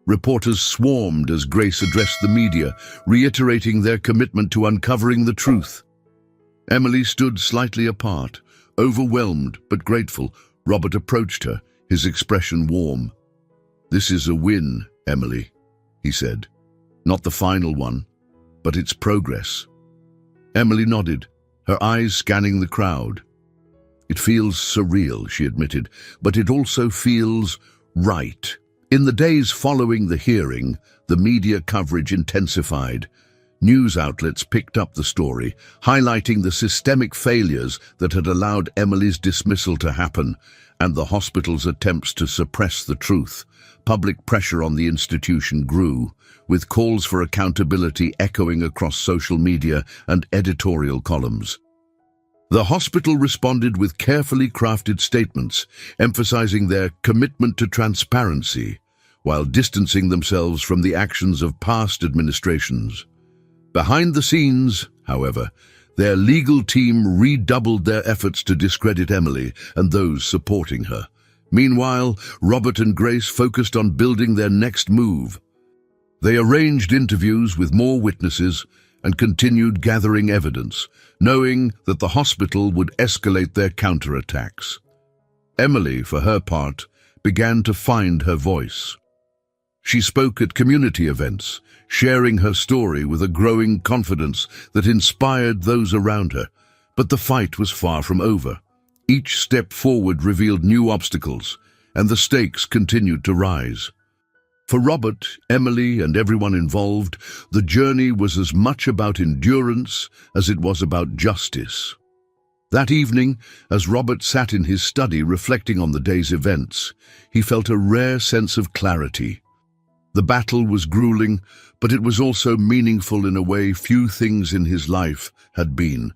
Reporters swarmed as Grace addressed the media, reiterating their commitment to uncovering the truth. Emily stood slightly apart, overwhelmed but grateful. Robert approached her, his expression warm. "This is a win, Emily," he said. "Not the final one, but it's progress." Emily nodded, her eyes scanning the crowd. "It feels surreal," she admitted, "but it also feels right." In the days following the hearing, the media coverage intensified. News outlets picked up the story, highlighting the systemic failures that had allowed Emily's dismissal to happen and the hospital's attempts to suppress the truth. Public pressure on the institution grew, with calls for accountability echoing across social media and editorial columns. The hospital responded with carefully crafted statements, emphasizing their commitment to transparency, while distancing themselves from the actions of past administrations. Behind the scenes, however, their legal team redoubled their efforts to discredit Emily and those supporting her. Meanwhile, Robert and Grace focused on building their next move. They arranged interviews with more witnesses and continued gathering evidence, knowing that the hospital would escalate their counterattacks. Emily, for her part, began to find her voice. She spoke at community events, sharing her story with a growing confidence that inspired those around her. But the fight was far from over. Each step forward revealed new obstacles, and the stakes continued to rise. For Robert, Emily, and everyone involved, the journey was as much about endurance as it was about justice. That evening, as Robert sat in his study reflecting on the day's events, he felt a rare sense of clarity. The battle was grueling, but it was also meaningful in a way few things in his life had been.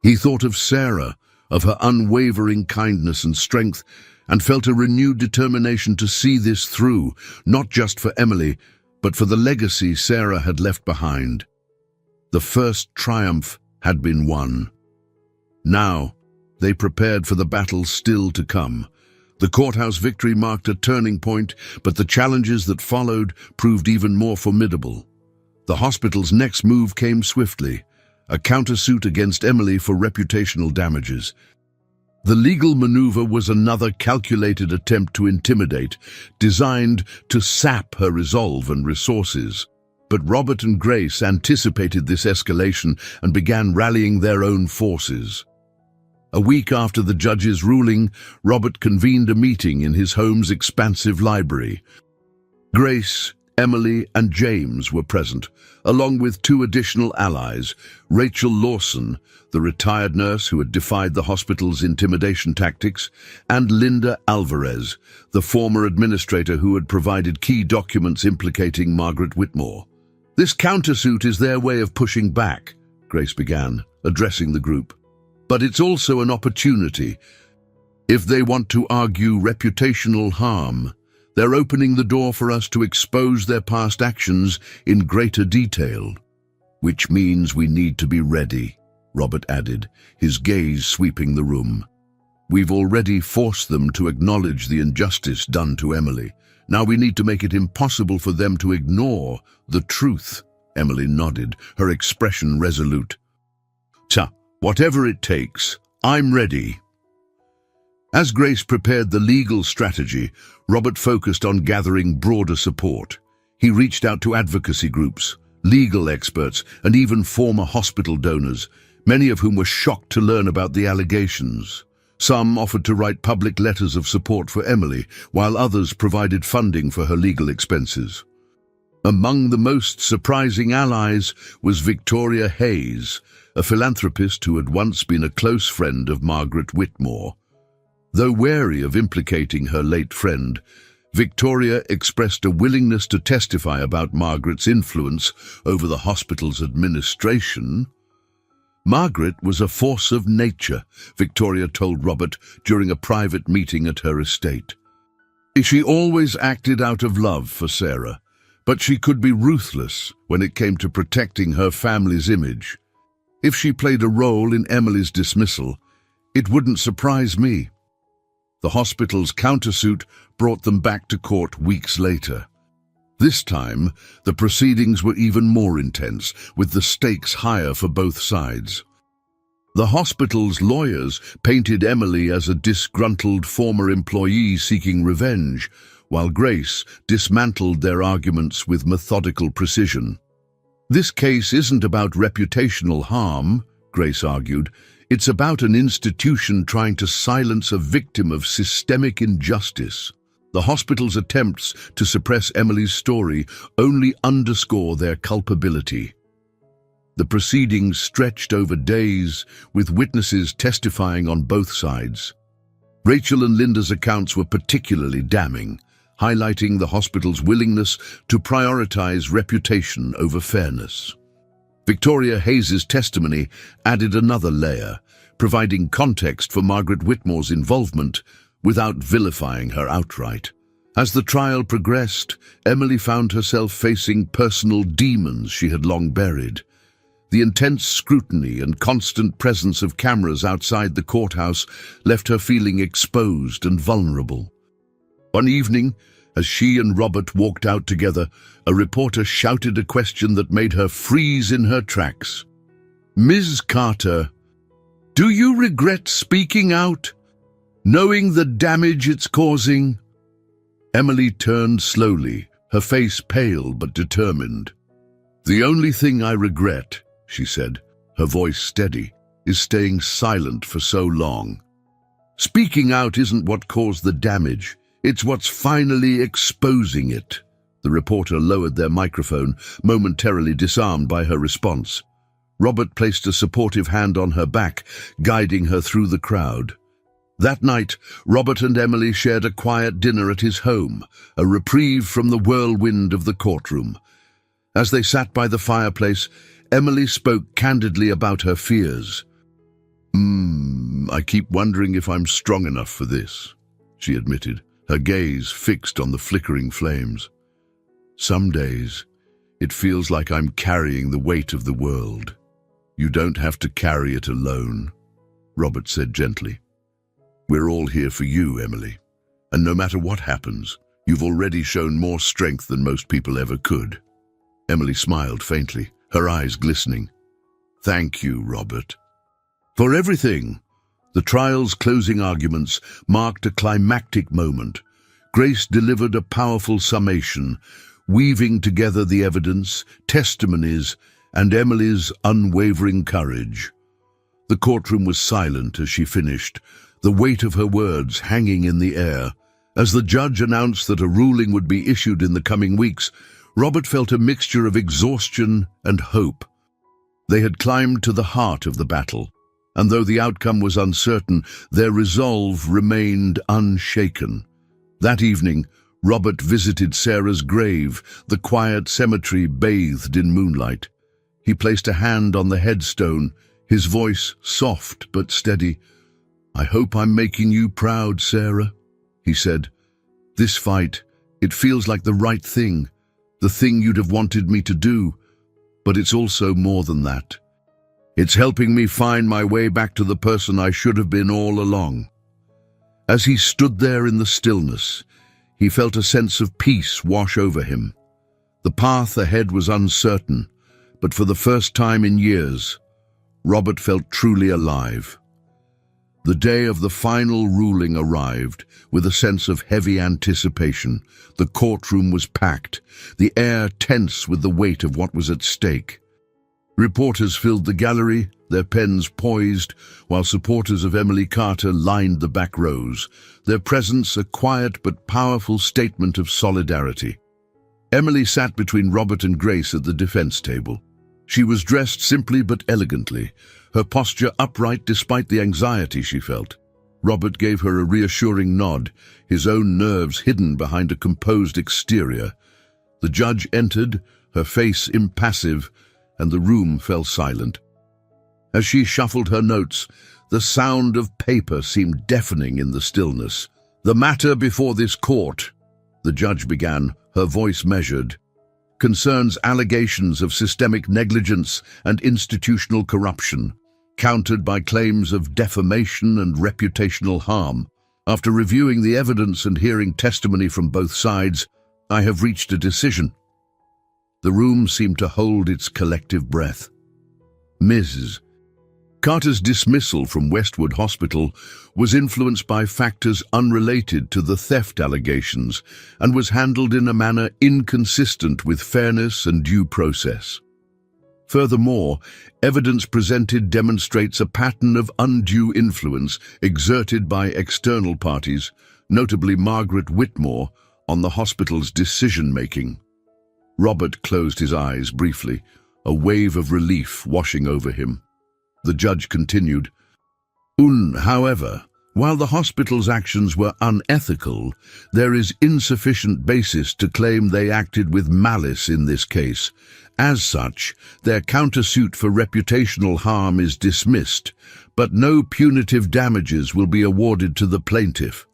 He thought of Sarah, of her unwavering kindness and strength, and felt a renewed determination to see this through, not just for Emily, but for the legacy Sarah had left behind. The first triumph had been won. Now, they prepared for the battle still to come. The courthouse victory marked a turning point, but the challenges that followed proved even more formidable. The hospital's next move came swiftly, a countersuit against Emily for reputational damages. The legal maneuver was another calculated attempt to intimidate, designed to sap her resolve and resources. But Robert and Grace anticipated this escalation and began rallying their own forces. A week after the judge's ruling, Robert convened a meeting in his home's expansive library. Grace, Emily, and James were present, along with two additional allies, Rachel Lawson, the retired nurse who had defied the hospital's intimidation tactics, and Linda Alvarez, the former administrator who had provided key documents implicating Margaret Whitmore. "This countersuit is their way of pushing back," Grace began, addressing the group. "But it's also an opportunity. If they want to argue reputational harm, they're opening the door for us to expose their past actions in greater detail. Which means we need to be ready," Robert added, his gaze sweeping the room. We've already forced them to acknowledge the injustice done to Emily. Now we need to make it impossible for them to ignore the truth." Emily nodded, her expression resolute. "Whatever it takes, I'm ready." As Grace prepared the legal strategy, Robert focused on gathering broader support. He reached out to advocacy groups, legal experts, and even former hospital donors, many of whom were shocked to learn about the allegations. Some offered to write public letters of support for Emily, while others provided funding for her legal expenses. Among the most surprising allies was Victoria Hayes, a philanthropist who had once been a close friend of Margaret Whitmore. Though wary of implicating her late friend, Victoria expressed a willingness to testify about Margaret's influence over the hospital's administration. "Margaret was a force of nature," Victoria told Robert during a private meeting at her estate. "She always acted out of love for Sarah, but she could be ruthless when it came to protecting her family's image. If she played a role in Emily's dismissal, it wouldn't surprise me." The hospital's countersuit brought them back to court weeks later. This time, the proceedings were even more intense, with the stakes higher for both sides. The hospital's lawyers painted Emily as a disgruntled former employee seeking revenge, while Grace dismantled their arguments with methodical precision. "This case isn't about reputational harm," Grace argued. "It's about an institution trying to silence a victim of systemic injustice. The hospital's attempts to suppress Emily's story only underscore their culpability." The proceedings stretched over days, with witnesses testifying on both sides. Rachel and Linda's accounts were particularly damning, highlighting the hospital's willingness to prioritize reputation over fairness. Victoria Hayes's testimony added another layer, providing context for Margaret Whitmore's involvement without vilifying her outright. As the trial progressed, Emily found herself facing personal demons she had long buried. The intense scrutiny and constant presence of cameras outside the courthouse left her feeling exposed and vulnerable. One evening, as she and Robert walked out together, a reporter shouted a question that made her freeze in her tracks. "Ms. Carter, do you regret speaking out, knowing the damage it's causing?" Emily turned slowly, her face pale but determined. "The only thing I regret," she said, her voice steady, "is staying silent for so long. Speaking out isn't what caused the damage, it's what's finally exposing it." The reporter lowered their microphone, momentarily disarmed by her response. Robert placed a supportive hand on her back, guiding her through the crowd. That night, Robert and Emily shared a quiet dinner at his home, a reprieve from the whirlwind of the courtroom. As they sat by the fireplace, Emily spoke candidly about her fears. I keep wondering if I'm strong enough for this," she admitted, her gaze fixed on the flickering flames. "Some days, it feels like I'm carrying the weight of the world." "You don't have to carry it alone," Robert said gently. "We're all here for you, Emily. And no matter what happens, you've already shown more strength than most people ever could." Emily smiled faintly, her eyes glistening. "Thank you, Robert." For everything, the trial's closing arguments marked a climactic moment. Grace delivered a powerful summation, weaving together the evidence, testimonies, and Emily's unwavering courage. The courtroom was silent as she finished, the weight of her words hanging in the air. As the judge announced that a ruling would be issued in the coming weeks, Robert felt a mixture of exhaustion and hope. They had climbed to the heart of the battle, and though the outcome was uncertain, their resolve remained unshaken. That evening, Robert visited Sarah's grave, the quiet cemetery bathed in moonlight. He placed a hand on the headstone, his voice soft but steady. "I hope I'm making you proud, Sarah," he said. "This fight, it feels like the right thing, the thing you'd have wanted me to do, but it's also more than that. It's helping me find my way back to the person I should have been all along." As he stood there in the stillness, he felt a sense of peace wash over him. The path ahead was uncertain, but for the first time in years, Robert felt truly alive. The day of the final ruling arrived with a sense of heavy anticipation. The courtroom was packed, the air tense with the weight of what was at stake. Reporters filled the gallery, their pens poised, while supporters of Emily Carter lined the back rows, their presence a quiet but powerful statement of solidarity. Emily sat between Robert and Grace at the defense table. She was dressed simply but elegantly, her posture upright despite the anxiety she felt. Robert gave her a reassuring nod, his own nerves hidden behind a composed exterior. The judge entered, her face impassive, and the room fell silent. As she shuffled her notes, the sound of paper seemed deafening in the stillness. "The matter before this court," the judge began, her voice measured, "concerns allegations of systemic negligence and institutional corruption, countered by claims of defamation and reputational harm. After reviewing the evidence and hearing testimony from both sides, I have reached a decision." The room seemed to hold its collective breath. Mrs. Carter's dismissal from Westwood Hospital was influenced by factors unrelated to the theft allegations and was handled in a manner inconsistent with fairness and due process. Furthermore, evidence presented demonstrates a pattern of undue influence exerted by external parties, notably Margaret Whitmore, on the hospital's decision-making. Robert closed his eyes briefly, a wave of relief washing over him. The judge continued, However, while the hospital's actions were unethical, there is insufficient basis to claim they acted with malice in this case. As such, their countersuit for reputational harm is dismissed, but no punitive damages will be awarded to the plaintiff.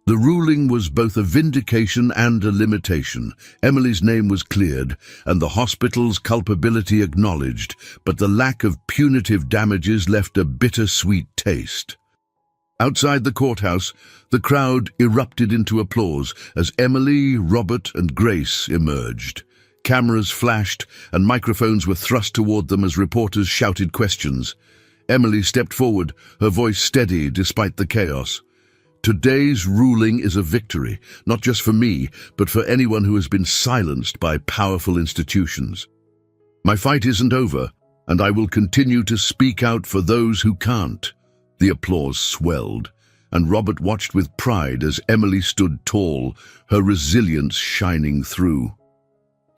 The ruling was both a vindication and a limitation. Emily's name was cleared, and the hospital's culpability acknowledged, but the lack of punitive damages left a bittersweet taste. Outside the courthouse, the crowd erupted into applause as Emily, Robert, and Grace emerged. Cameras flashed, and microphones were thrust toward them as reporters shouted questions. Emily stepped forward, her voice steady despite the chaos. "Today's ruling is a victory, not just for me, but for anyone who has been silenced by powerful institutions. My fight isn't over, and I will continue to speak out for those who can't." The applause swelled, and Robert watched with pride as Emily stood tall, her resilience shining through.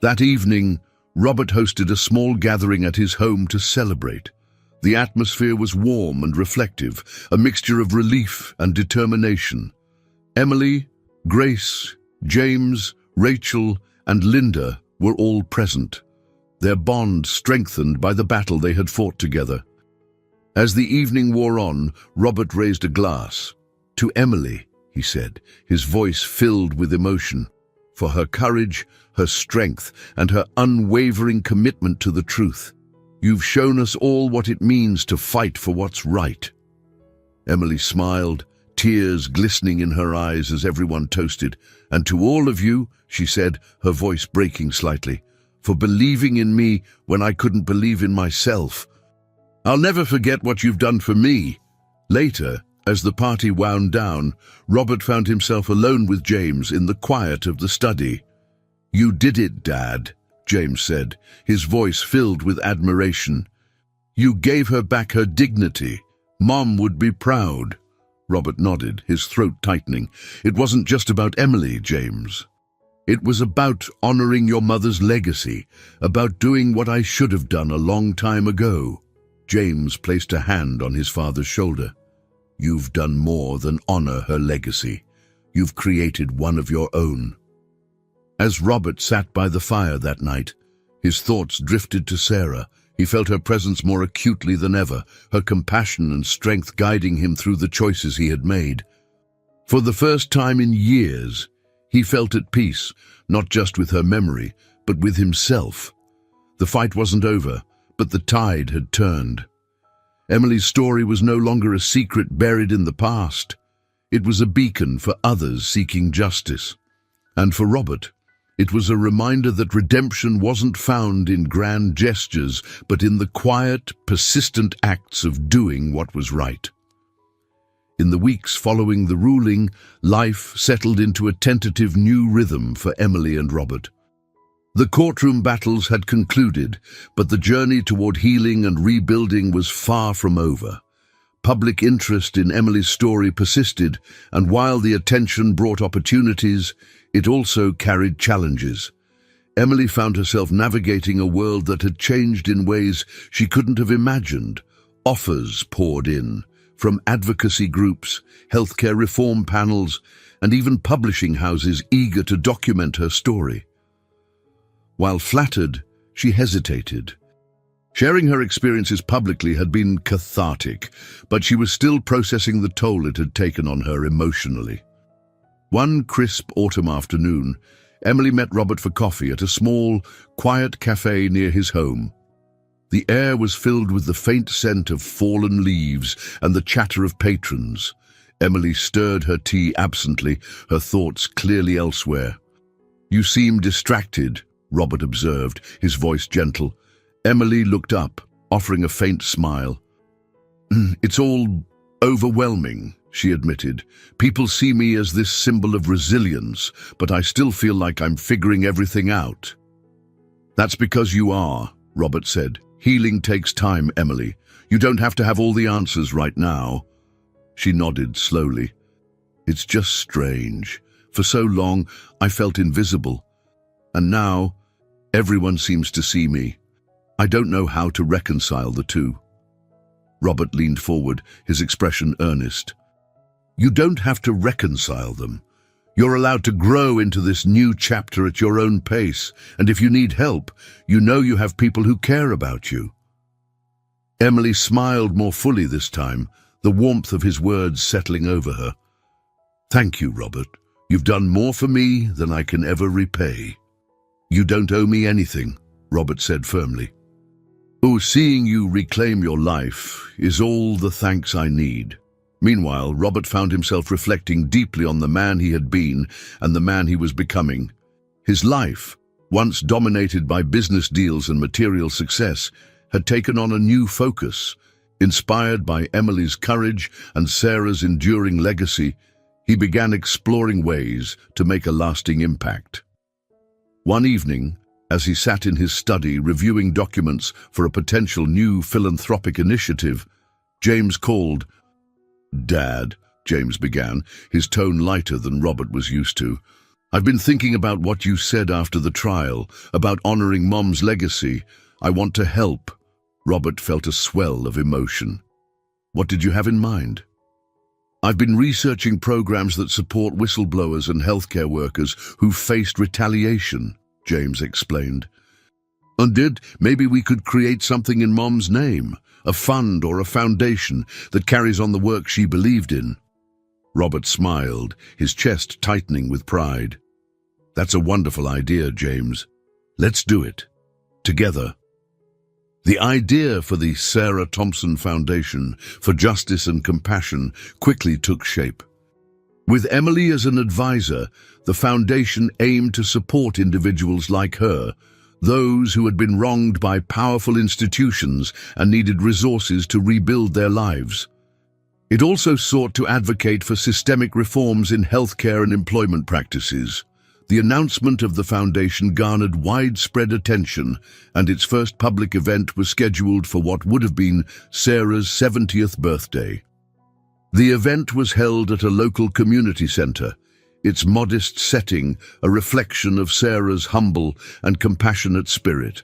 That evening, Robert hosted a small gathering at his home to celebrate. The atmosphere was warm and reflective, a mixture of relief and determination. Emily, Grace, James, Rachel, and Linda were all present, their bond strengthened by the battle they had fought together. As the evening wore on, Robert raised a glass. "To Emily," he said, his voice filled with emotion, "for her courage, her strength, and her unwavering commitment to the truth. You've shown us all what it means to fight for what's right." Emily smiled, tears glistening in her eyes as everyone toasted. "And to all of you," she said, her voice breaking slightly, "for believing in me when I couldn't believe in myself. I'll never forget what you've done for me." Later, as the party wound down, Robert found himself alone with James in the quiet of the study. "You did it, Dad," James said, his voice filled with admiration. "You gave her back her dignity. Mom would be proud." Robert nodded, his throat tightening. "It wasn't just about Emily, James. It was about honoring your mother's legacy, about doing what I should have done a long time ago." James placed a hand on his father's shoulder. "You've done more than honor her legacy. You've created one of your own." As Robert sat by the fire that night, his thoughts drifted to Sarah. He felt her presence more acutely than ever, her compassion and strength guiding him through the choices he had made. For the first time in years, he felt at peace, not just with her memory, but with himself. The fight wasn't over, but the tide had turned. Emily's story was no longer a secret buried in the past. It was a beacon for others seeking justice. And for Robert, it was a reminder that redemption wasn't found in grand gestures, but in the quiet, persistent acts of doing what was right. In the weeks following the ruling, life settled into a tentative new rhythm for Emily and Robert. The courtroom battles had concluded, but the journey toward healing and rebuilding was far from over. Public interest in Emily's story persisted, and while the attention brought opportunities, it also carried challenges. Emily found herself navigating a world that had changed in ways she couldn't have imagined. Offers poured in, from advocacy groups, healthcare reform panels, and even publishing houses eager to document her story. While flattered, she hesitated. Sharing her experiences publicly had been cathartic, but she was still processing the toll it had taken on her emotionally. One crisp autumn afternoon, Emily met Robert for coffee at a small, quiet cafe near his home. The air was filled with the faint scent of fallen leaves and the chatter of patrons. Emily stirred her tea absently, her thoughts clearly elsewhere. "You seem distracted," Robert observed, his voice gentle. Emily looked up, offering a faint smile. "It's all overwhelming," she admitted. "People see me as this symbol of resilience, but I still feel like I'm figuring everything out." "That's because you are," Robert said. "Healing takes time, Emily. You don't have to have all the answers right now." She nodded slowly. "It's just strange. For so long, I felt invisible. And now, everyone seems to see me. I don't know how to reconcile the two." Robert leaned forward, his expression earnest. "You don't have to reconcile them. You're allowed to grow into this new chapter at your own pace, and if you need help, you know you have people who care about you." Emily smiled more fully this time, the warmth of his words settling over her. "Thank you, Robert. You've done more for me than I can ever repay." "You don't owe me anything," Robert said firmly. "Oh, seeing you reclaim your life is all the thanks I need." Meanwhile, Robert found himself reflecting deeply on the man he had been and the man he was becoming. His life, once dominated by business deals and material success, had taken on a new focus. Inspired by Emily's courage and Sarah's enduring legacy, he began exploring ways to make a lasting impact. One evening, as he sat in his study reviewing documents for a potential new philanthropic initiative, James called. "Dad," James began, his tone lighter than Robert was used to. "I've been thinking about what you said after the trial, about honoring Mom's legacy. I want to help." Robert felt a swell of emotion. "What did you have in mind?" "I've been researching programs that support whistleblowers and healthcare workers who've faced retaliation," James explained. "And maybe we could create something in Mom's name, a fund or a foundation that carries on the work she believed in." Robert smiled, his chest tightening with pride. "That's a wonderful idea, James. Let's do it. Together." The idea for the Sarah Thompson Foundation for Justice and Compassion quickly took shape. With Emily as an advisor, the foundation aimed to support individuals like her, those who had been wronged by powerful institutions and needed resources to rebuild their lives. It also sought to advocate for systemic reforms in healthcare and employment practices. The announcement of the foundation garnered widespread attention, and its first public event was scheduled for what would have been Sarah's 70th birthday. The event was held at a local community center, its modest setting a reflection of Sarah's humble and compassionate spirit.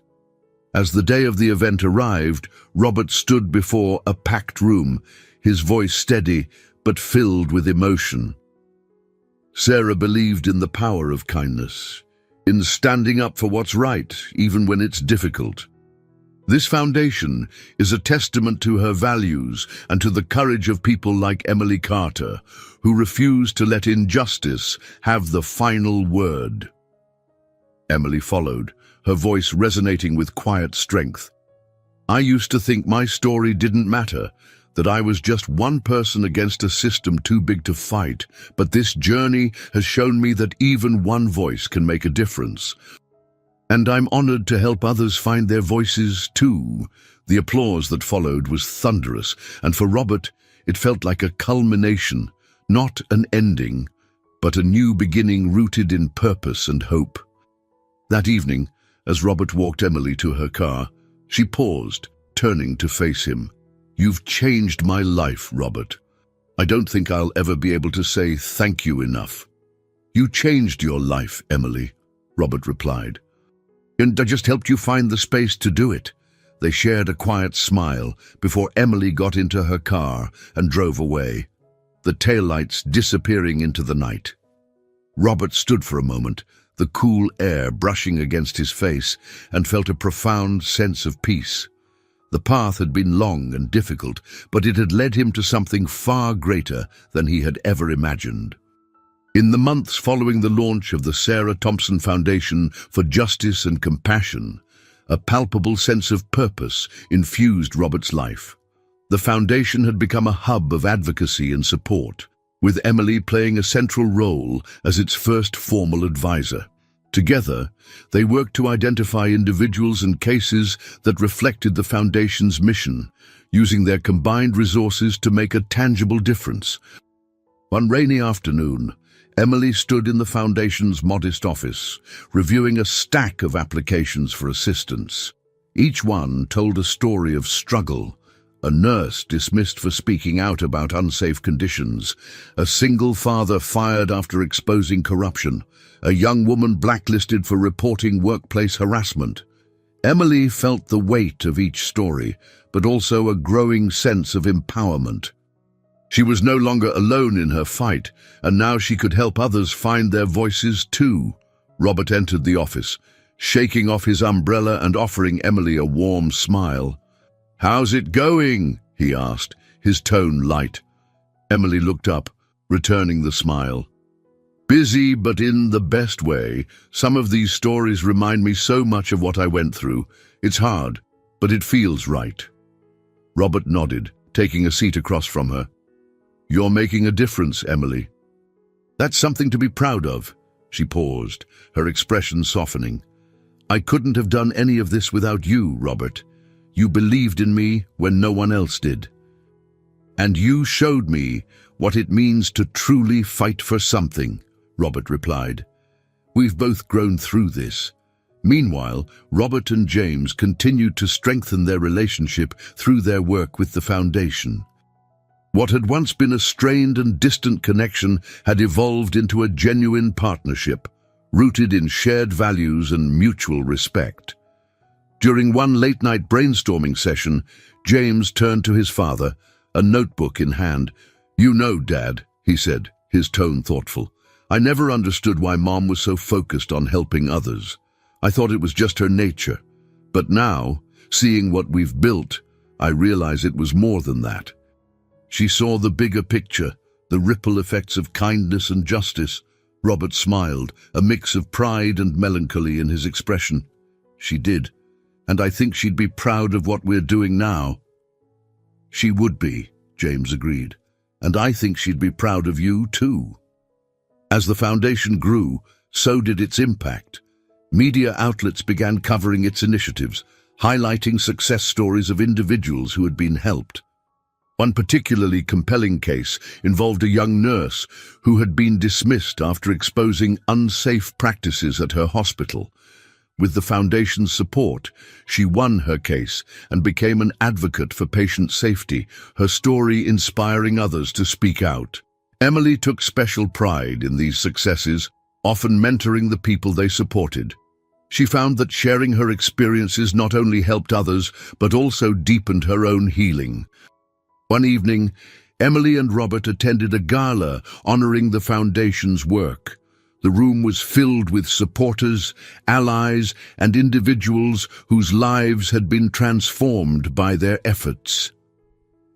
As the day of the event arrived, Robert stood before a packed room, his voice steady but filled with emotion. Sarah believed in the power of kindness, in standing up for what's right, even when it's difficult. This foundation is a testament to her values and to the courage of people like Emily Carter, who refuse to let injustice have the final word. Emily followed, her voice resonating with quiet strength. "I used to think my story didn't matter, that I was just one person against a system too big to fight, but this journey has shown me that even one voice can make a difference. And I'm honored to help others find their voices too. The applause that followed was thunderous, and for Robert, it felt like a culmination, not an ending, but a new beginning rooted in purpose and hope. That evening, as Robert walked Emily to her car, she paused, turning to face him. "You've changed my life, Robert. I don't think I'll ever be able to say thank you enough." "You changed your life, Emily," Robert replied. "And I just helped you find the space to do it." They shared a quiet smile before Emily got into her car and drove away, the taillights disappearing into the night. Robert stood for a moment, the cool air brushing against his face, and felt a profound sense of peace. The path had been long and difficult, but it had led him to something far greater than he had ever imagined. In the months following the launch of the Sarah Thompson Foundation for Justice and Compassion, a palpable sense of purpose infused Robert's life. The foundation had become a hub of advocacy and support, with Emily playing a central role as its first formal advisor. Together, they worked to identify individuals and cases that reflected the Foundation's mission, using their combined resources to make a tangible difference. One rainy afternoon, Emily stood in the Foundation's modest office, reviewing a stack of applications for assistance. Each one told a story of struggle: a nurse dismissed for speaking out about unsafe conditions, a single father fired after exposing corruption, a young woman blacklisted for reporting workplace harassment. Emily felt the weight of each story, but also a growing sense of empowerment. She was no longer alone in her fight, and now she could help others find their voices too. Robert entered the office, shaking off his umbrella and offering Emily a warm smile. "How's it going?" he asked, his tone light. Emily looked up, returning the smile. "Busy, but in the best way. Some of these stories remind me so much of what I went through. It's hard, but it feels right." Robert nodded, taking a seat across from her. "You're making a difference, Emily." "That's something to be proud of." She paused, her expression softening. "I couldn't have done any of this without you, Robert. You believed in me when no one else did. And you showed me what it means to truly fight for something," Robert replied. "We've both grown through this." Meanwhile, Robert and James continued to strengthen their relationship through their work with the Foundation. What had once been a strained and distant connection had evolved into a genuine partnership, rooted in shared values and mutual respect. During one late-night brainstorming session, James turned to his father, a notebook in hand. "You know, Dad," he said, his tone thoughtful, "I never understood why Mom was so focused on helping others. I thought it was just her nature. But now, seeing what we've built, I realize it was more than that." She saw the bigger picture, the ripple effects of kindness and justice. Robert smiled, a mix of pride and melancholy in his expression. "She did. And I think she'd be proud of what we're doing now." "She would be," James agreed. "And I think she'd be proud of you, too." As the Foundation grew, so did its impact. Media outlets began covering its initiatives, highlighting success stories of individuals who had been helped. One particularly compelling case involved a young nurse who had been dismissed after exposing unsafe practices at her hospital. With the Foundation's support, she won her case and became an advocate for patient safety, her story inspiring others to speak out. Emily took special pride in these successes, often mentoring the people they supported. She found that sharing her experiences not only helped others, but also deepened her own healing. One evening, Emily and Robert attended a gala honoring the Foundation's work. The room was filled with supporters, allies, and individuals whose lives had been transformed by their efforts.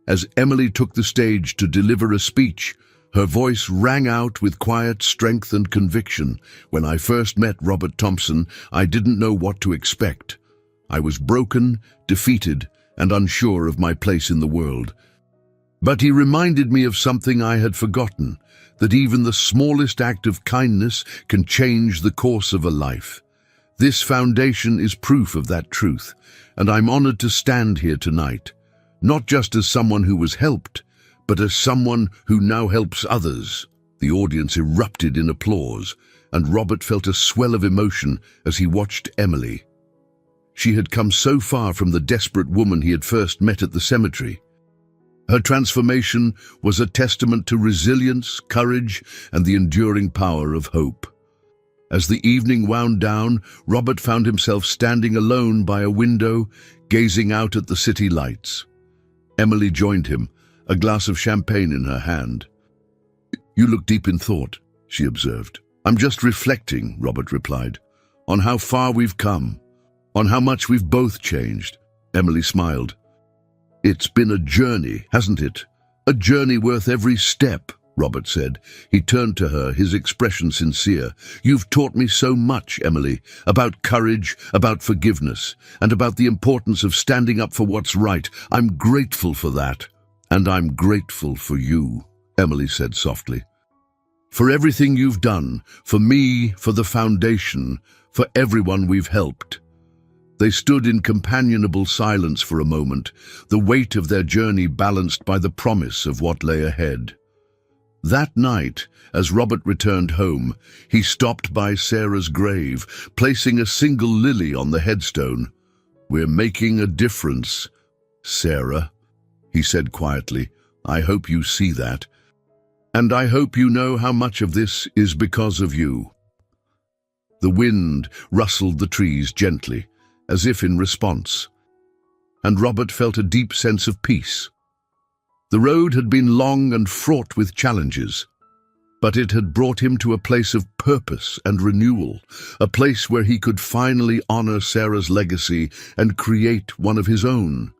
As Emily took the stage to deliver a speech, her voice rang out with quiet strength and conviction. "When I first met Robert Thompson, I didn't know what to expect. I was broken, defeated, and unsure of my place in the world. But he reminded me of something I had forgotten, that even the smallest act of kindness can change the course of a life. This foundation is proof of that truth, and I'm honored to stand here tonight, not just as someone who was helped, but as someone who now helps others." The audience erupted in applause, and Robert felt a swell of emotion as he watched Emily. She had come so far from the desperate woman he had first met at the cemetery. Her transformation was a testament to resilience, courage, and the enduring power of hope. As the evening wound down, Robert found himself standing alone by a window, gazing out at the city lights. Emily joined him, a glass of champagne in her hand. "You look deep in thought," she observed. "I'm just reflecting," Robert replied, "on how far we've come, on how much we've both changed." Emily smiled. "It's been a journey, hasn't it? A journey worth every step," Robert said. He turned to her, his expression sincere. "You've taught me so much, Emily, about courage, about forgiveness, and about the importance of standing up for what's right. I'm grateful for that. And I'm grateful for you," Emily said softly. "For everything you've done, for me, for the foundation, for everyone we've helped." They stood in companionable silence for a moment, the weight of their journey balanced by the promise of what lay ahead. That night, as Robert returned home, he stopped by Sarah's grave, placing a single lily on the headstone. "We're making a difference, Sarah," he said quietly. "I hope you see that. And I hope you know how much of this is because of you." The wind rustled the trees gently, as if in response, and Robert felt a deep sense of peace. The road had been long and fraught with challenges, but it had brought him to a place of purpose and renewal, a place where he could finally honor Sarah's legacy and create one of his own.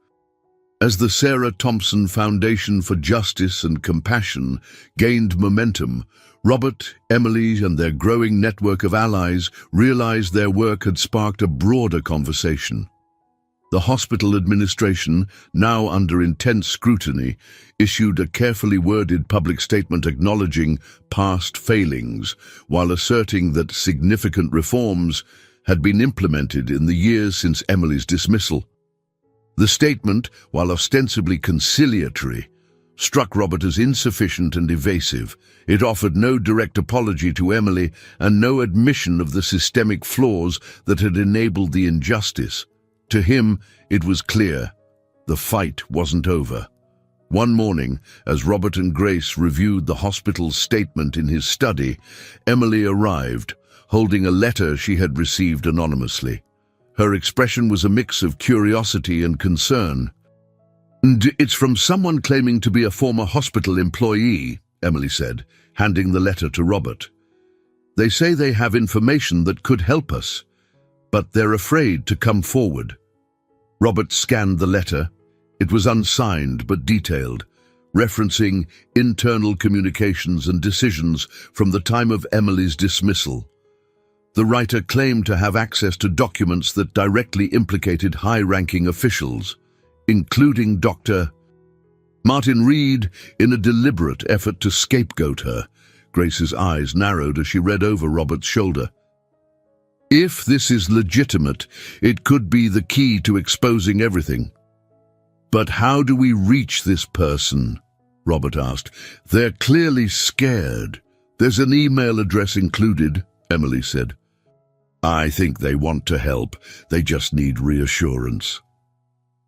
As the Sarah Thompson Foundation for Justice and Compassion gained momentum, Robert, Emily, and their growing network of allies realized their work had sparked a broader conversation. The hospital administration, now under intense scrutiny, issued a carefully worded public statement acknowledging past failings, while asserting that significant reforms had been implemented in the years since Emily's dismissal. The statement, while ostensibly conciliatory, struck Robert as insufficient and evasive. It offered no direct apology to Emily and no admission of the systemic flaws that had enabled the injustice. To him, it was clear. The fight wasn't over. One morning, as Robert and Grace reviewed the hospital's statement in his study, Emily arrived, holding a letter she had received anonymously. Her expression was a mix of curiosity and concern. "And it's from someone claiming to be a former hospital employee," Emily said, handing the letter to Robert. "They say they have information that could help us, but they're afraid to come forward." Robert scanned the letter. It was unsigned but detailed, referencing internal communications and decisions from the time of Emily's dismissal. The writer claimed to have access to documents that directly implicated high-ranking officials, including Dr. Martin Reed, in a deliberate effort to scapegoat her. Grace's eyes narrowed as she read over Robert's shoulder. "If this is legitimate, it could be the key to exposing everything." "But how do we reach this person?" Robert asked. "They're clearly scared." "There's an email address included," Emily said. "I think they want to help. They just need reassurance."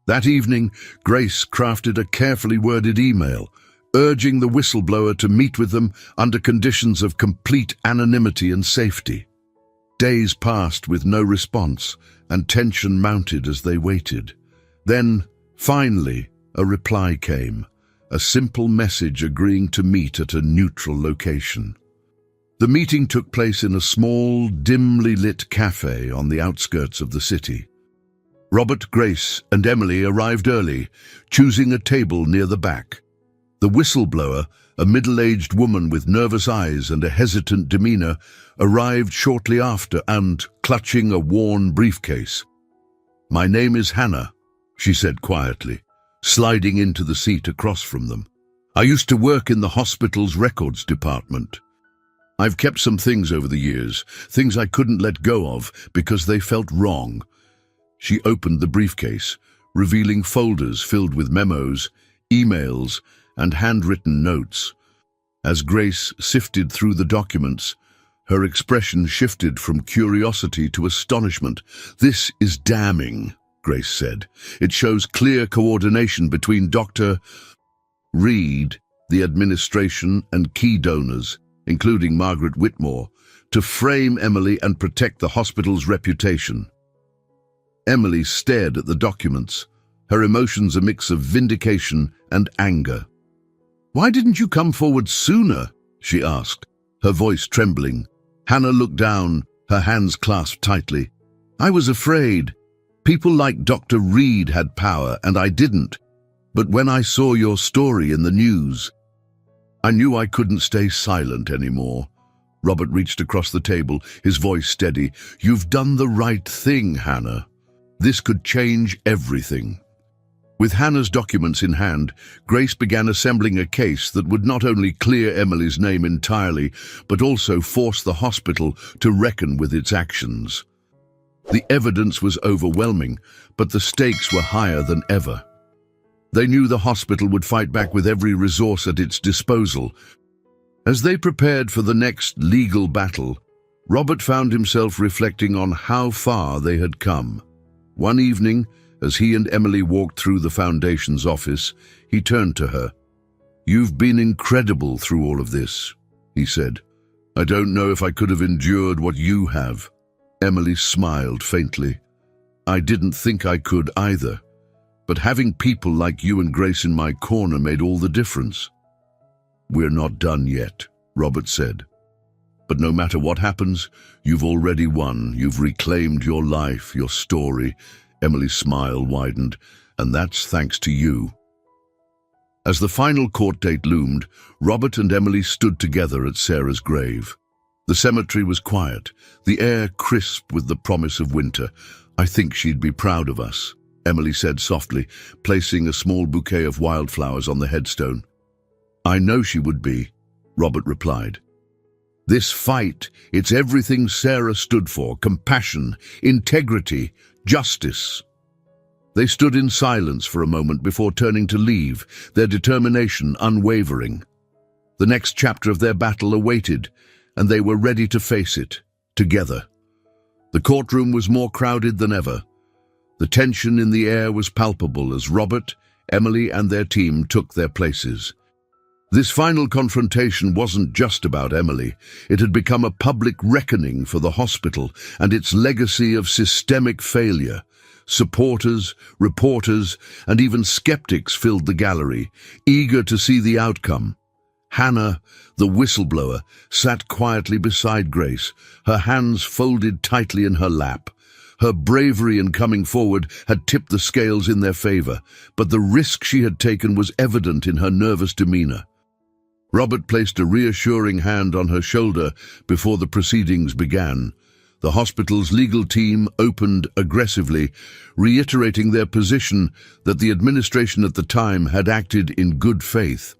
That evening, Grace crafted a carefully worded email, urging the whistleblower to meet with them under conditions of complete anonymity and safety. Days passed with no response, and tension mounted as they waited. Then, finally, a reply came, a simple message agreeing to meet at a neutral location. The meeting took place in a small, dimly lit cafe on the outskirts of the city. Robert, Grace, and Emily arrived early, choosing a table near the back. The whistleblower, a middle-aged woman with nervous eyes and a hesitant demeanor, arrived shortly after and clutching a worn briefcase. "My name is Hannah," she said quietly, sliding into the seat across from them. I used to work in the hospital's records department. I've kept some things over the years, things I couldn't let go of because they felt wrong. She opened the briefcase, revealing folders filled with memos, emails, and handwritten notes. As Grace sifted through the documents, her expression shifted from curiosity to astonishment. "This is damning," Grace said. "It shows clear coordination between Dr. Reed, the administration, and key donors, including Margaret Whitmore, to frame Emily and protect the hospital's reputation." Emily stared at the documents, her emotions a mix of vindication and anger. "Why didn't you come forward sooner?" she asked, her voice trembling. Hannah looked down, her hands clasped tightly. "I was afraid. People like Dr. Reed had power, and I didn't. But when I saw your story in the news, I knew I couldn't stay silent anymore." Robert reached across the table, his voice steady. "You've done the right thing, Hannah. This could change everything." With Hannah's documents in hand, Grace began assembling a case that would not only clear Emily's name entirely, but also force the hospital to reckon with its actions. The evidence was overwhelming, but the stakes were higher than ever. They knew the hospital would fight back with every resource at its disposal. As they prepared for the next legal battle, Robert found himself reflecting on how far they had come. One evening, as he and Emily walked through the Foundation's office, he turned to her. "You've been incredible through all of this," he said. "I don't know if I could have endured what you have." Emily smiled faintly. "I didn't think I could either. But having people like you and Grace in my corner made all the difference." "We're not done yet," Robert said. "But no matter what happens, you've already won. You've reclaimed your life, your story." Emily's smile widened. "And that's thanks to you." As the final court date loomed, Robert and Emily stood together at Sarah's grave. The cemetery was quiet, the air crisp with the promise of winter. "I think she'd be proud of us," Emily said softly, placing a small bouquet of wildflowers on the headstone. "I know she would be," Robert replied. "This fight, it's everything Sarah stood for: compassion, integrity, justice." They stood in silence for a moment before turning to leave, their determination unwavering. The next chapter of their battle awaited, and they were ready to face it, together. The courtroom was more crowded than ever. The tension in the air was palpable as Robert, Emily, and their team took their places. This final confrontation wasn't just about Emily. It had become a public reckoning for the hospital and its legacy of systemic failure. Supporters, reporters, and even skeptics filled the gallery, eager to see the outcome. Hannah, the whistleblower, sat quietly beside Grace, her hands folded tightly in her lap. Her bravery in coming forward had tipped the scales in their favor, but the risk she had taken was evident in her nervous demeanor. Robert placed a reassuring hand on her shoulder before the proceedings began. The hospital's legal team opened aggressively, reiterating their position that the administration at the time had acted in good faith.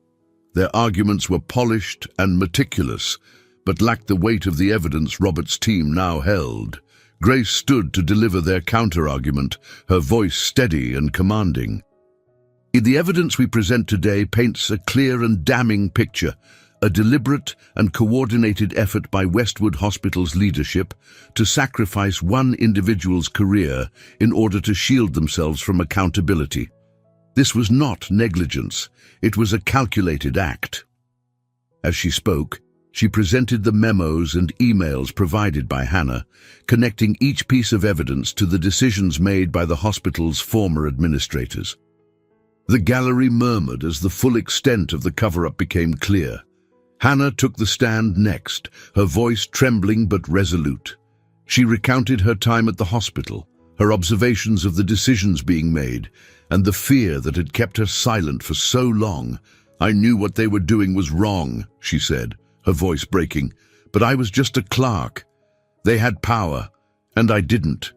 Their arguments were polished and meticulous, but lacked the weight of the evidence Robert's team now held. Grace stood to deliver their counter-argument, her voice steady and commanding. "The evidence we present today paints a clear and damning picture, a deliberate and coordinated effort by Westwood Hospital's leadership to sacrifice one individual's career in order to shield themselves from accountability. This was not negligence, it was a calculated act." As she spoke, she presented the memos and emails provided by Hannah, connecting each piece of evidence to the decisions made by the hospital's former administrators. The gallery murmured as the full extent of the cover-up became clear. Hannah took the stand next, her voice trembling but resolute. She recounted her time at the hospital, her observations of the decisions being made, and the fear that had kept her silent for so long. "I knew what they were doing was wrong," she said, her voice breaking, "but I was just a clerk. They had power, and I didn't.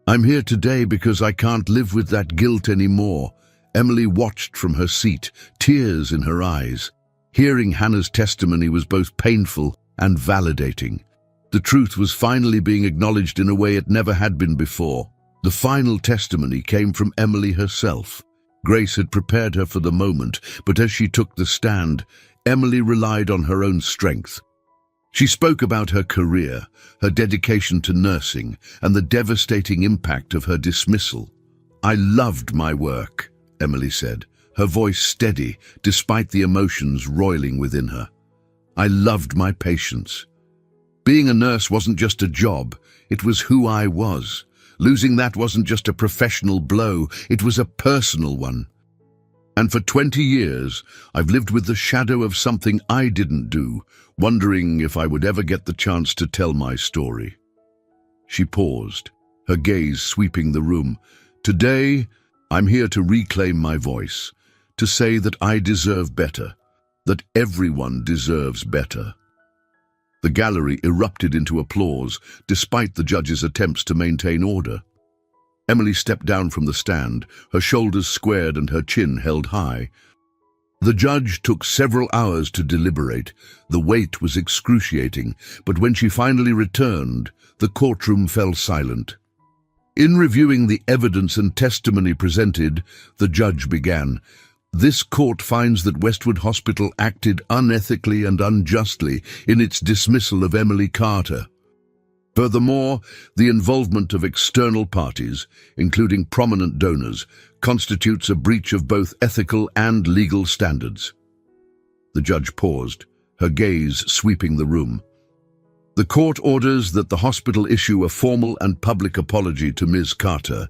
I'm here today because I can't live with that guilt anymore." Emily watched from her seat, tears in her eyes. Hearing Hannah's testimony was both painful and validating. The truth was finally being acknowledged in a way it never had been before. The final testimony came from Emily herself. Grace had prepared her for the moment, but as she took the stand, Emily relied on her own strength. She spoke about her career, her dedication to nursing, and the devastating impact of her dismissal. "I loved my work," Emily said, her voice steady despite the emotions roiling within her. "I loved my patients. Being a nurse wasn't just a job, it was who I was. Losing that wasn't just a professional blow, it was a personal one. And for 20 years, I've lived with the shadow of something I didn't do, wondering if I would ever get the chance to tell my story." She paused, her gaze sweeping the room. "Today, I'm here to reclaim my voice, to say that I deserve better, that everyone deserves better." The gallery erupted into applause, despite the judge's attempts to maintain order. Emily stepped down from the stand, her shoulders squared and her chin held high. The judge took several hours to deliberate. The wait was excruciating, but when she finally returned, the courtroom fell silent. In reviewing the evidence and testimony presented, the judge began, "This court finds that Westwood Hospital acted unethically and unjustly in its dismissal of Emily Carter. Furthermore, the involvement of external parties, including prominent donors, constitutes a breach of both ethical and legal standards." The judge paused, her gaze sweeping the room. "The court orders that the hospital issue a formal and public apology to Ms. Carter,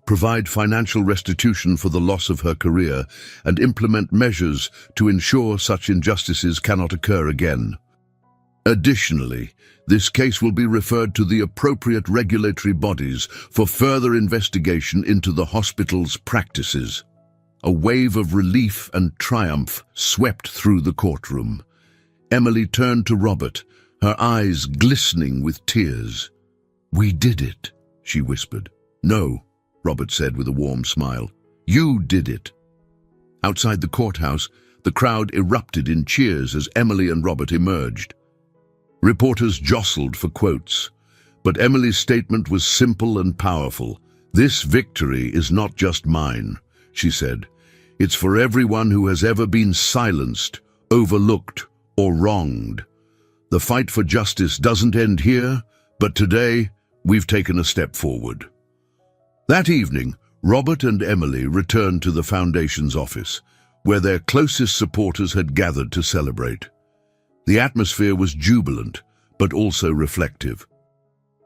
provide financial restitution for the loss of her career, and implement measures to ensure such injustices cannot occur again. Additionally, this case will be referred to the appropriate regulatory bodies for further investigation into the hospital's practices." A wave of relief and triumph swept through the courtroom. Emily turned to Robert, her eyes glistening with tears. "We did it," she whispered. "No," Robert said with a warm smile. "You did it." Outside the courthouse, the crowd erupted in cheers as Emily and Robert emerged. Reporters jostled for quotes, but Emily's statement was simple and powerful. "This victory is not just mine," she said. "It's for everyone who has ever been silenced, overlooked, or wronged. The fight for justice doesn't end here, but today we've taken a step forward." That evening, Robert and Emily returned to the Foundation's office, where their closest supporters had gathered to celebrate. The atmosphere was jubilant, but also reflective.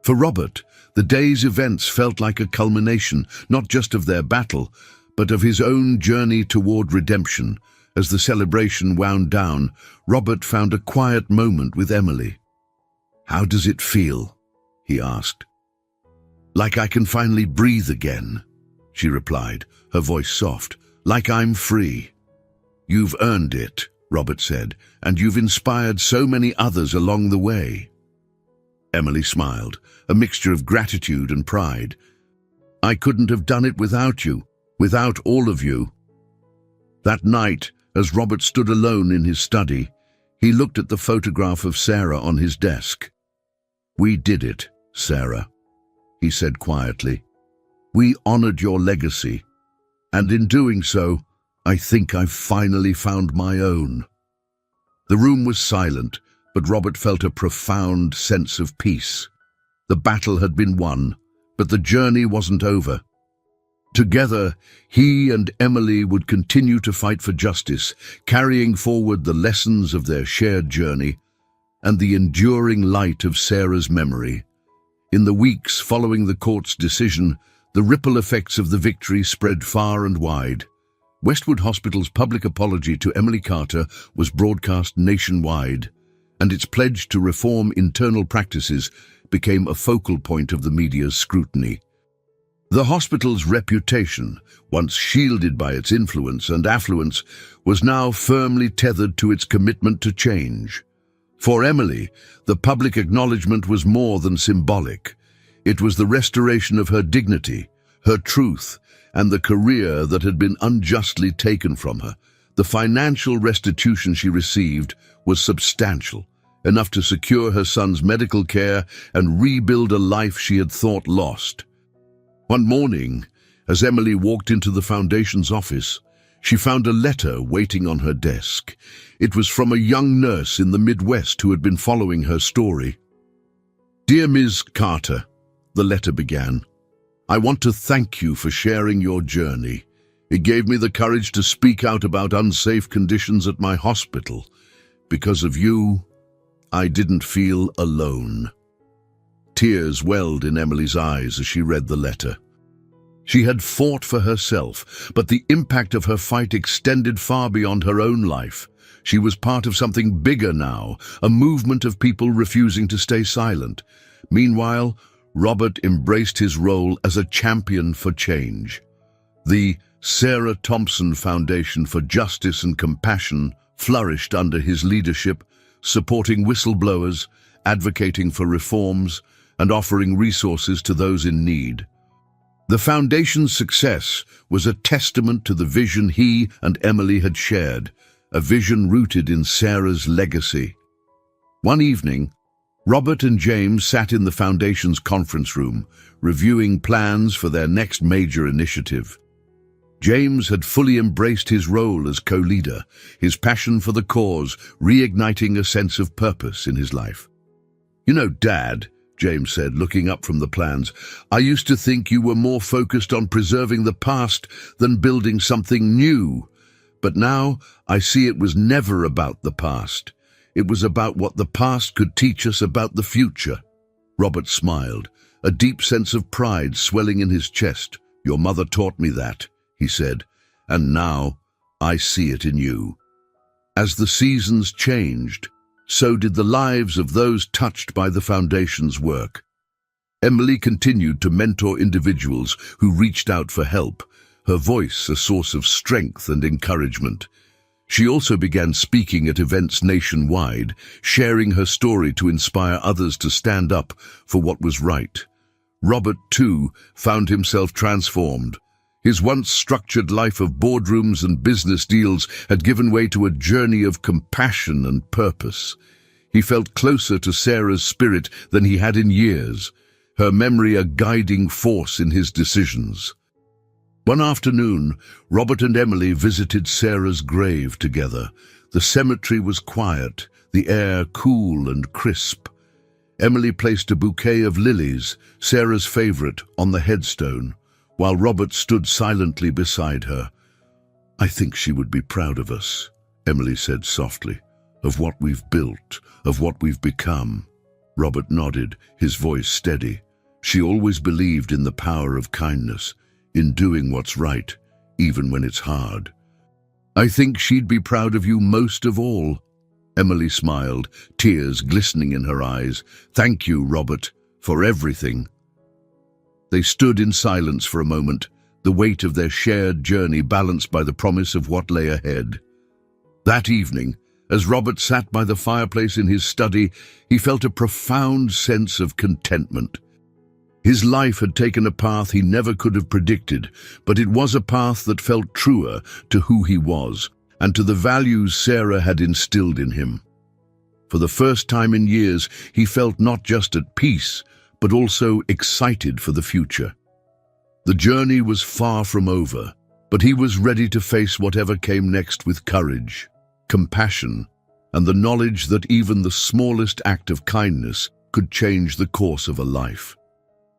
For Robert, the day's events felt like a culmination, not just of their battle, but of his own journey toward redemption. As the celebration wound down, Robert found a quiet moment with Emily. "How does it feel?" he asked. "Like I can finally breathe again," she replied, her voice soft. "Like I'm free." "You've earned it," Robert said, "and you've inspired so many others along the way." Emily smiled, a mixture of gratitude and pride. "I couldn't have done it without you, without all of you." That night, as Robert stood alone in his study, he looked at the photograph of Sarah on his desk. "We did it, Sarah," he said quietly. "We honored your legacy, and in doing so, I think I've finally found my own." The room was silent, but Robert felt a profound sense of peace. The battle had been won, but the journey wasn't over. Together, he and Emily would continue to fight for justice, carrying forward the lessons of their shared journey and the enduring light of Sarah's memory. In the weeks following the court's decision, the ripple effects of the victory spread far and wide. Westwood Hospital's public apology to Emily Carter was broadcast nationwide, and its pledge to reform internal practices became a focal point of the media's scrutiny. The hospital's reputation, once shielded by its influence and affluence, was now firmly tethered to its commitment to change. For Emily, the public acknowledgement was more than symbolic. It was the restoration of her dignity, her truth, and the career that had been unjustly taken from her. The financial restitution she received was substantial, enough to secure her son's medical care and rebuild a life she had thought lost. One morning, as Emily walked into the foundation's office, she found a letter waiting on her desk. It was from a young nurse in the Midwest who had been following her story. "Dear Ms. Carter," the letter began, "I want to thank you for sharing your journey. It gave me the courage to speak out about unsafe conditions at my hospital. Because of you, I didn't feel alone." Tears welled in Emily's eyes as she read the letter. She had fought for herself, but the impact of her fight extended far beyond her own life. She was part of something bigger now, a movement of people refusing to stay silent. Meanwhile, Robert embraced his role as a champion for change. The Sarah Thompson Foundation for Justice and Compassion flourished under his leadership, supporting whistleblowers, advocating for reforms, and offering resources to those in need. The foundation's success was a testament to the vision he and Emily had shared, a vision rooted in Sarah's legacy. One evening, Robert and James sat in the foundation's conference room, reviewing plans for their next major initiative. James had fully embraced his role as co-leader, his passion for the cause reigniting a sense of purpose in his life. "You know, Dad," James said, looking up from the plans, "I used to think you were more focused on preserving the past than building something new. But now I see it was never about the past. It was about what the past could teach us about the future." Robert smiled, a deep sense of pride swelling in his chest. "Your mother taught me that," he said, "and now I see it in you." As the seasons changed, so did the lives of those touched by the foundation's work. Emily continued to mentor individuals who reached out for help, her voice a source of strength and encouragement. She also began speaking at events nationwide, sharing her story to inspire others to stand up for what was right. Robert, too, found himself transformed. His once structured life of boardrooms and business deals had given way to a journey of compassion and purpose. He felt closer to Sarah's spirit than he had in years, her memory a guiding force in his decisions. One afternoon, Robert and Emily visited Sarah's grave together. The cemetery was quiet, the air cool and crisp. Emily placed a bouquet of lilies, Sarah's favorite, on the headstone, while Robert stood silently beside her. "I think she would be proud of us," Emily said softly, "of what we've built, of what we've become." Robert nodded, his voice steady. "She always believed in the power of kindness, in doing what's right, even when it's hard." "I think she'd be proud of you most of all." Emily smiled, tears glistening in her eyes. "Thank you, Robert, for everything." They stood in silence for a moment, the weight of their shared journey balanced by the promise of what lay ahead. That evening, as Robert sat by the fireplace in his study, he felt a profound sense of contentment. His life had taken a path he never could have predicted, but it was a path that felt truer to who he was and to the values Sarah had instilled in him. For the first time in years, he felt not just at peace, but also excited for the future. The journey was far from over, but he was ready to face whatever came next with courage, compassion, and the knowledge that even the smallest act of kindness could change the course of a life.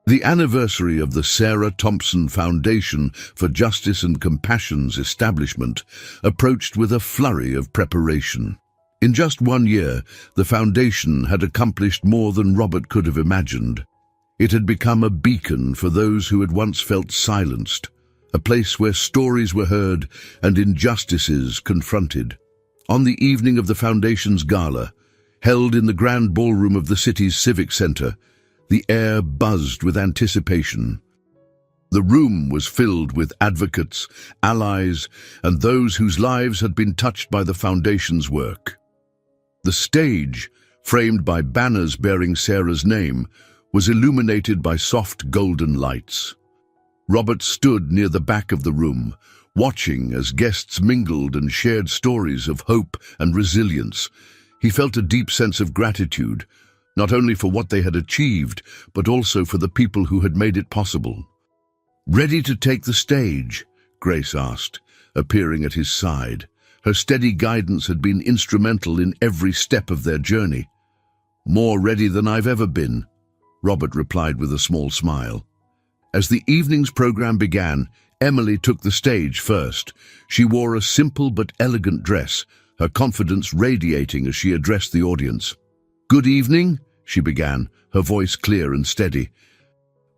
The anniversary of the Sarah Thompson Foundation for Justice and Compassion's establishment approached with a flurry of preparation. In just 1 year, the foundation had accomplished more than Robert could have imagined. It had become a beacon for those who had once felt silenced, a place where stories were heard and injustices confronted. On the evening of the foundation's gala, held in the grand ballroom of the city's civic center, the air buzzed with anticipation. The room was filled with advocates, allies, and those whose lives had been touched by the foundation's work. The stage, framed by banners bearing Sarah's name, was illuminated by soft golden lights. Robert stood near the back of the room, watching as guests mingled and shared stories of hope and resilience. He felt a deep sense of gratitude, not only for what they had achieved, but also for the people who had made it possible. "Ready to take the stage?" Grace asked, appearing at his side. Her steady guidance had been instrumental in every step of their journey. "More ready than I've ever been," Robert replied with a small smile. As the evening's program began, Emily took the stage first. She wore a simple but elegant dress, her confidence radiating as she addressed the audience. "Good evening," she began, her voice clear and steady.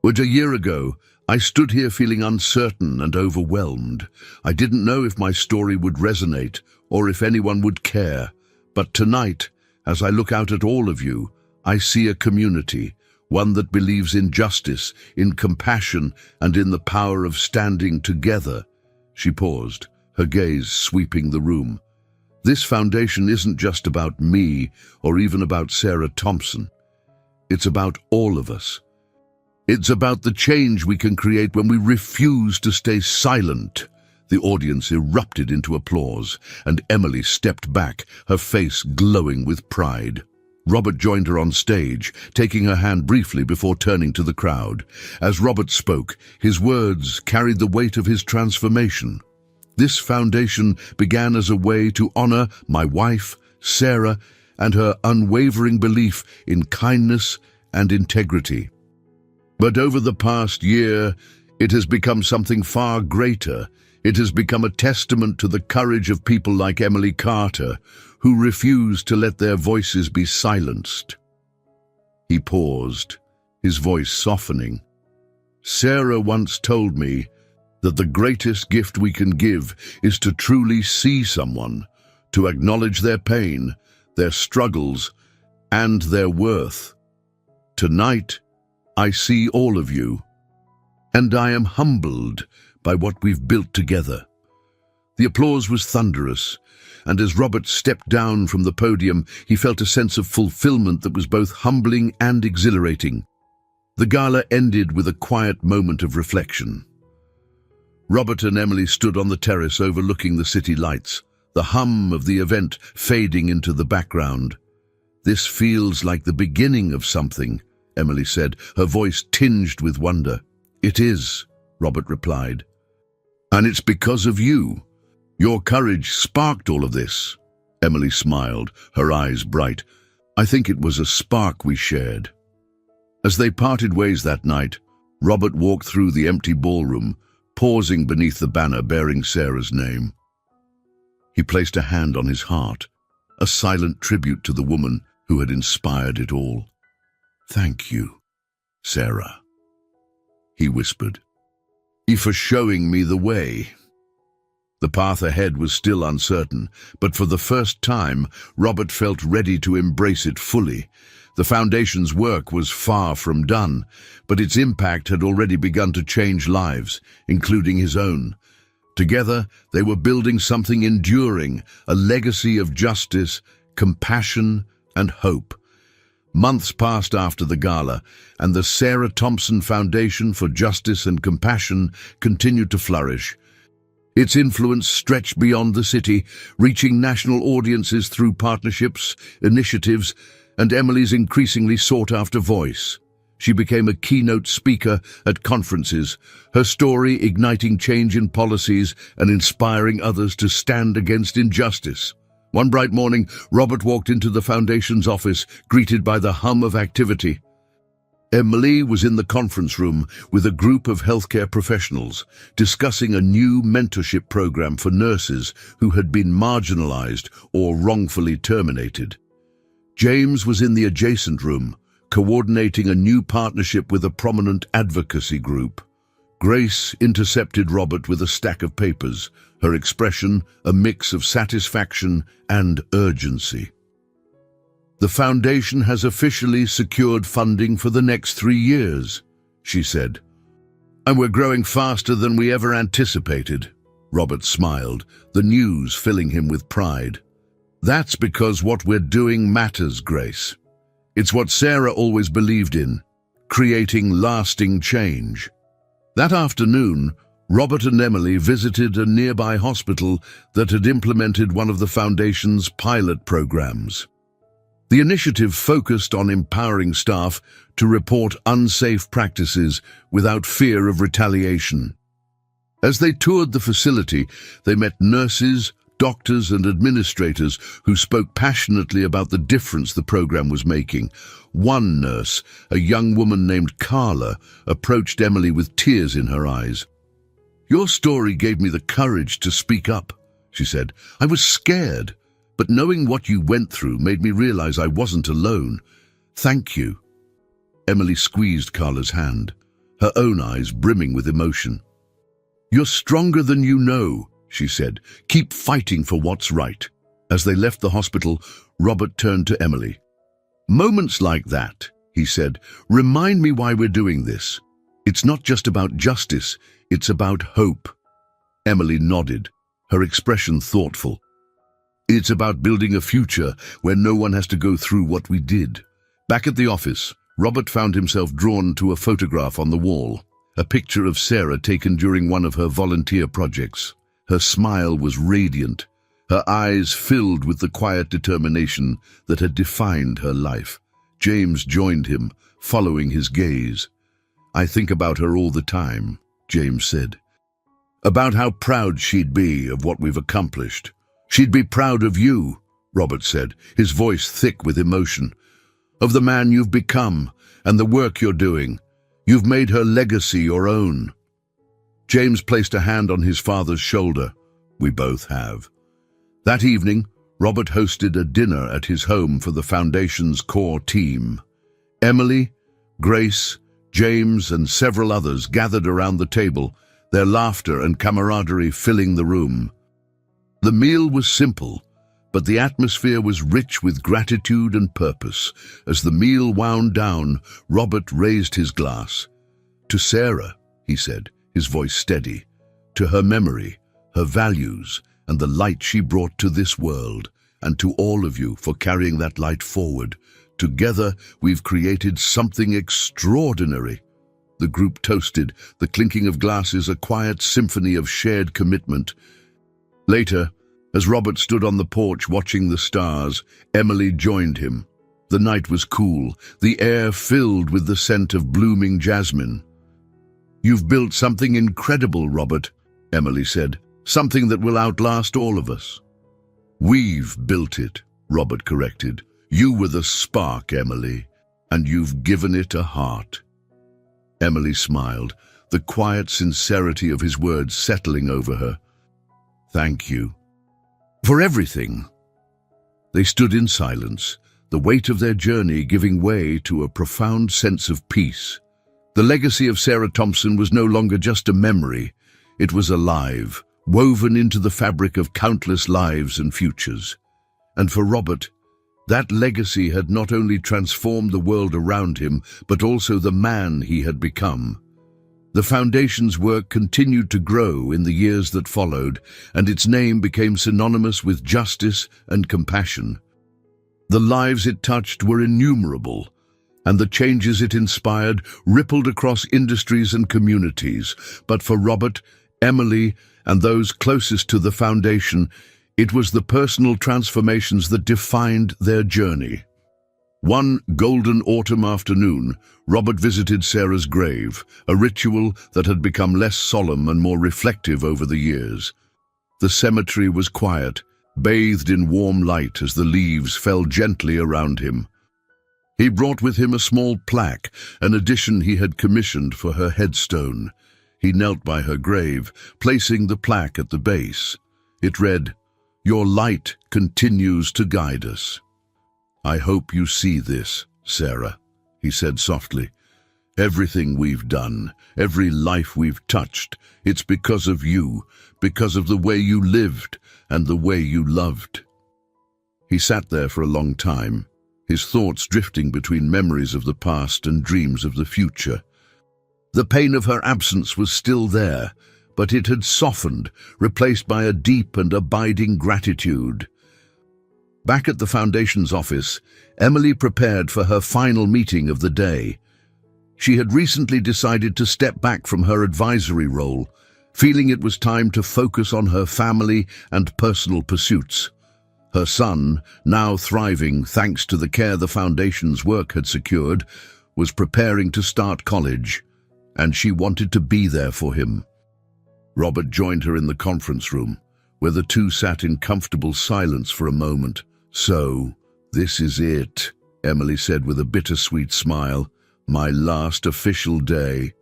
"A year ago, I stood here feeling uncertain and overwhelmed. I didn't know if my story would resonate or if anyone would care. But tonight, as I look out at all of you, I see a community, one that believes in justice, in compassion, and in the power of standing together." She paused, her gaze sweeping the room. "This foundation isn't just about me or even about Sarah Thompson. It's about all of us. It's about the change we can create when we refuse to stay silent." The audience erupted into applause, and Emily stepped back, her face glowing with pride. Robert joined her on stage, taking her hand briefly before turning to the crowd. As Robert spoke, his words carried the weight of his transformation. "This foundation began as a way to honor my wife, Sarah, and her unwavering belief in kindness and integrity. But over the past year, it has become something far greater. It has become a testament to the courage of people like Emily Carter, who refuse to let their voices be silenced." He paused, his voice softening. "Sarah once told me that the greatest gift we can give is to truly see someone, to acknowledge their pain, their struggles, and their worth. Tonight, I see all of you, and I am humbled by what we've built together." The applause was thunderous, and as Robert stepped down from the podium, he felt a sense of fulfillment that was both humbling and exhilarating. The gala ended with a quiet moment of reflection. Robert and Emily stood on the terrace overlooking the city lights, the hum of the event fading into the background. "This feels like the beginning of something," Emily said, her voice tinged with wonder. "It is," Robert replied. "And it's because of you. Your courage sparked all of this." Emily smiled, her eyes bright. "I think it was a spark we shared." As they parted ways that night, Robert walked through the empty ballroom, pausing beneath the banner bearing Sarah's name. He placed a hand on his heart, a silent tribute to the woman who had inspired it all. "Thank you, Sarah," he whispered, "for showing me the way." The path ahead was still uncertain, but for the first time, Robert felt ready to embrace it fully. The foundation's work was far from done, but its impact had already begun to change lives, including his own. Together, they were building something enduring, a legacy of justice, compassion, and hope. Months passed after the gala, and the Sarah Thompson Foundation for Justice and Compassion continued to flourish. Its influence stretched beyond the city, reaching national audiences through partnerships, initiatives, and Emily's increasingly sought-after voice. She became a keynote speaker at conferences, her story igniting change in policies and inspiring others to stand against injustice. One bright morning, Robert walked into the foundation's office, greeted by the hum of activity. Emily was in the conference room with a group of healthcare professionals, discussing a new mentorship program for nurses who had been marginalized or wrongfully terminated. James was in the adjacent room, coordinating a new partnership with a prominent advocacy group. Grace intercepted Robert with a stack of papers, her expression a mix of satisfaction and urgency. "The foundation has officially secured funding for the next 3 years," she said. "And we're growing faster than we ever anticipated." Robert smiled, the news filling him with pride. "That's because what we're doing matters, Grace. It's what Sarah always believed in, creating lasting change." That afternoon, Robert and Emily visited a nearby hospital that had implemented one of the Foundation's pilot programs. The initiative focused on empowering staff to report unsafe practices without fear of retaliation. As they toured the facility, they met nurses, doctors, and administrators who spoke passionately about the difference the program was making. One nurse, a young woman named Carla, approached Emily with tears in her eyes. "Your story gave me the courage to speak up," she said. "I was scared, but knowing what you went through made me realize I wasn't alone. Thank you." Emily squeezed Carla's hand, her own eyes brimming with emotion. "You're stronger than you know," she said. "Keep fighting for what's right." As they left the hospital, Robert turned to Emily. "Moments like that," he said, "remind me why we're doing this. It's not just about justice, it's about hope." Emily nodded, her expression thoughtful. "It's about building a future where no one has to go through what we did." Back at the office, Robert found himself drawn to a photograph on the wall, a picture of Sarah taken during one of her volunteer projects. Her smile was radiant, her eyes filled with the quiet determination that had defined her life. James joined him, following his gaze. "I think about her all the time," James said. "About how proud she'd be of what we've accomplished." "She'd be proud of you," Robert said, his voice thick with emotion. "Of the man you've become and the work you're doing. You've made her legacy your own." James placed a hand on his father's shoulder. "We both have." That evening, Robert hosted a dinner at his home for the Foundation's core team. Emily, Grace, James, and several others gathered around the table, their laughter and camaraderie filling the room. The meal was simple, but the atmosphere was rich with gratitude and purpose. As the meal wound down, Robert raised his glass. "To Sarah," he said, his voice steady, "to her memory, her values, and the light she brought to this world, and to all of you for carrying that light forward. Together, we've created something extraordinary." The group toasted, the clinking of glasses a quiet symphony of shared commitment. Later, as Robert stood on the porch watching the stars, Emily joined him. The night was cool, the air filled with the scent of blooming jasmine. "You've built something incredible, Robert," Emily said, "something that will outlast all of us." "We've built it," Robert corrected. "You were the spark, Emily, and you've given it a heart." Emily smiled, the quiet sincerity of his words settling over her. "Thank you for everything." They stood in silence, the weight of their journey giving way to a profound sense of peace. The legacy of Sarah Thompson was no longer just a memory. It was alive, woven into the fabric of countless lives and futures. And for Robert, that legacy had not only transformed the world around him, but also the man he had become. The Foundation's work continued to grow in the years that followed, and its name became synonymous with justice and compassion. The lives it touched were innumerable, and the changes it inspired rippled across industries and communities. But for Robert, Emily, and those closest to the Foundation, it was the personal transformations that defined their journey. One golden autumn afternoon, Robert visited Sarah's grave, a ritual that had become less solemn and more reflective over the years. The cemetery was quiet, bathed in warm light as the leaves fell gently around him. He brought with him a small plaque, an addition he had commissioned for her headstone. He knelt by her grave, placing the plaque at the base. It read, "Your light continues to guide us." "I hope you see this, Sarah," he said softly. "Everything we've done, every life we've touched, it's because of you, because of the way you lived and the way you loved." He sat there for a long time, his thoughts drifting between memories of the past and dreams of the future. The pain of her absence was still there, but it had softened, replaced by a deep and abiding gratitude. Back at the Foundation's office, Emily prepared for her final meeting of the day. She had recently decided to step back from her advisory role, feeling it was time to focus on her family and personal pursuits. Her son, now thriving thanks to the care the foundation's work had secured, was preparing to start college, and she wanted to be there for him. Robert joined her in the conference room, where the two sat in comfortable silence for a moment. "So, this is it," Emily said with a bittersweet smile. "My last official day."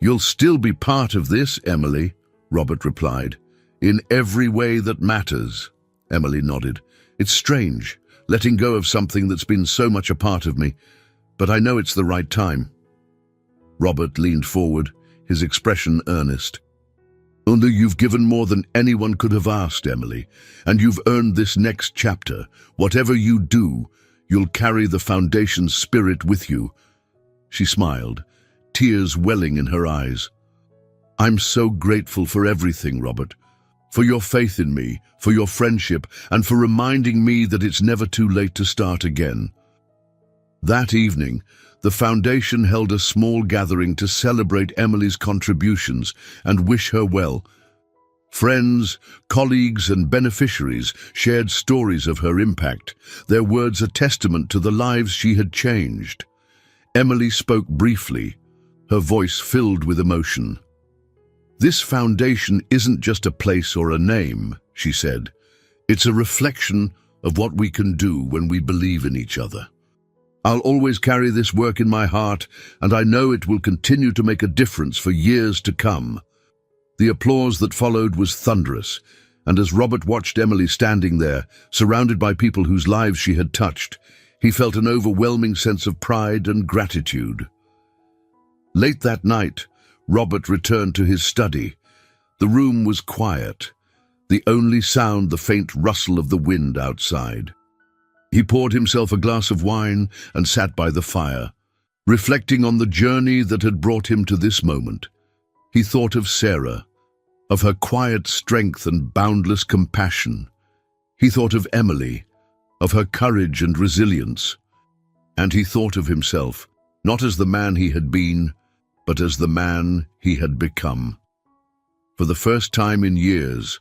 "You'll still be part of this, Emily," Robert replied. "In every way that matters." Emily nodded. "It's strange, letting go of something that's been so much a part of me, but I know it's the right time." Robert leaned forward, his expression earnest. "Only you've given more than anyone could have asked, Emily, and you've earned this next chapter. Whatever you do, you'll carry the foundation's spirit with you." She smiled, tears welling in her eyes. "I'm so grateful for everything, Robert. For your faith in me, for your friendship, and for reminding me that it's never too late to start again." That evening, the foundation held a small gathering to celebrate Emily's contributions and wish her well. Friends, colleagues, and beneficiaries shared stories of her impact, their words a testament to the lives she had changed. Emily spoke briefly, her voice filled with emotion. "This foundation isn't just a place or a name," she said. "It's a reflection of what we can do when we believe in each other. I'll always carry this work in my heart, and I know it will continue to make a difference for years to come." The applause that followed was thunderous, and as Robert watched Emily standing there, surrounded by people whose lives she had touched, he felt an overwhelming sense of pride and gratitude. Late that night, Robert returned to his study. The room was quiet, the only sound the faint rustle of the wind outside. He poured himself a glass of wine and sat by the fire, reflecting on the journey that had brought him to this moment. He thought of Sarah, of her quiet strength and boundless compassion. He thought of Emily, of her courage and resilience. And he thought of himself, not as the man he had been, but as the man he had become. For the first time in years,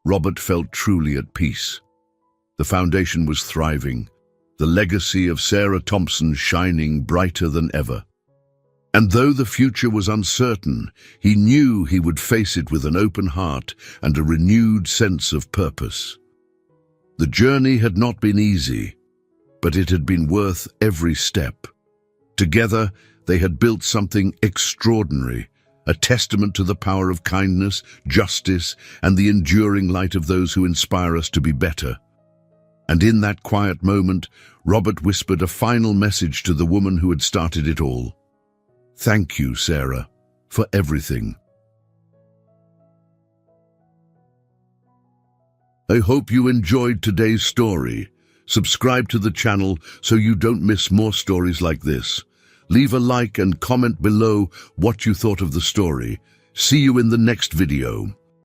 Robert felt truly at peace. The foundation was thriving, the legacy of Sarah Thompson shining brighter than ever. And though the future was uncertain, he knew he would face it with an open heart and a renewed sense of purpose. The journey had not been easy, but it had been worth every step. Together, they had built something extraordinary, a testament to the power of kindness, justice, and the enduring light of those who inspire us to be better. And in that quiet moment, Robert whispered a final message to the woman who had started it all. "Thank you, Sarah, for everything." I hope you enjoyed today's story. Subscribe to the channel so you don't miss more stories like this. Leave a like and comment below what you thought of the story. See you in the next video.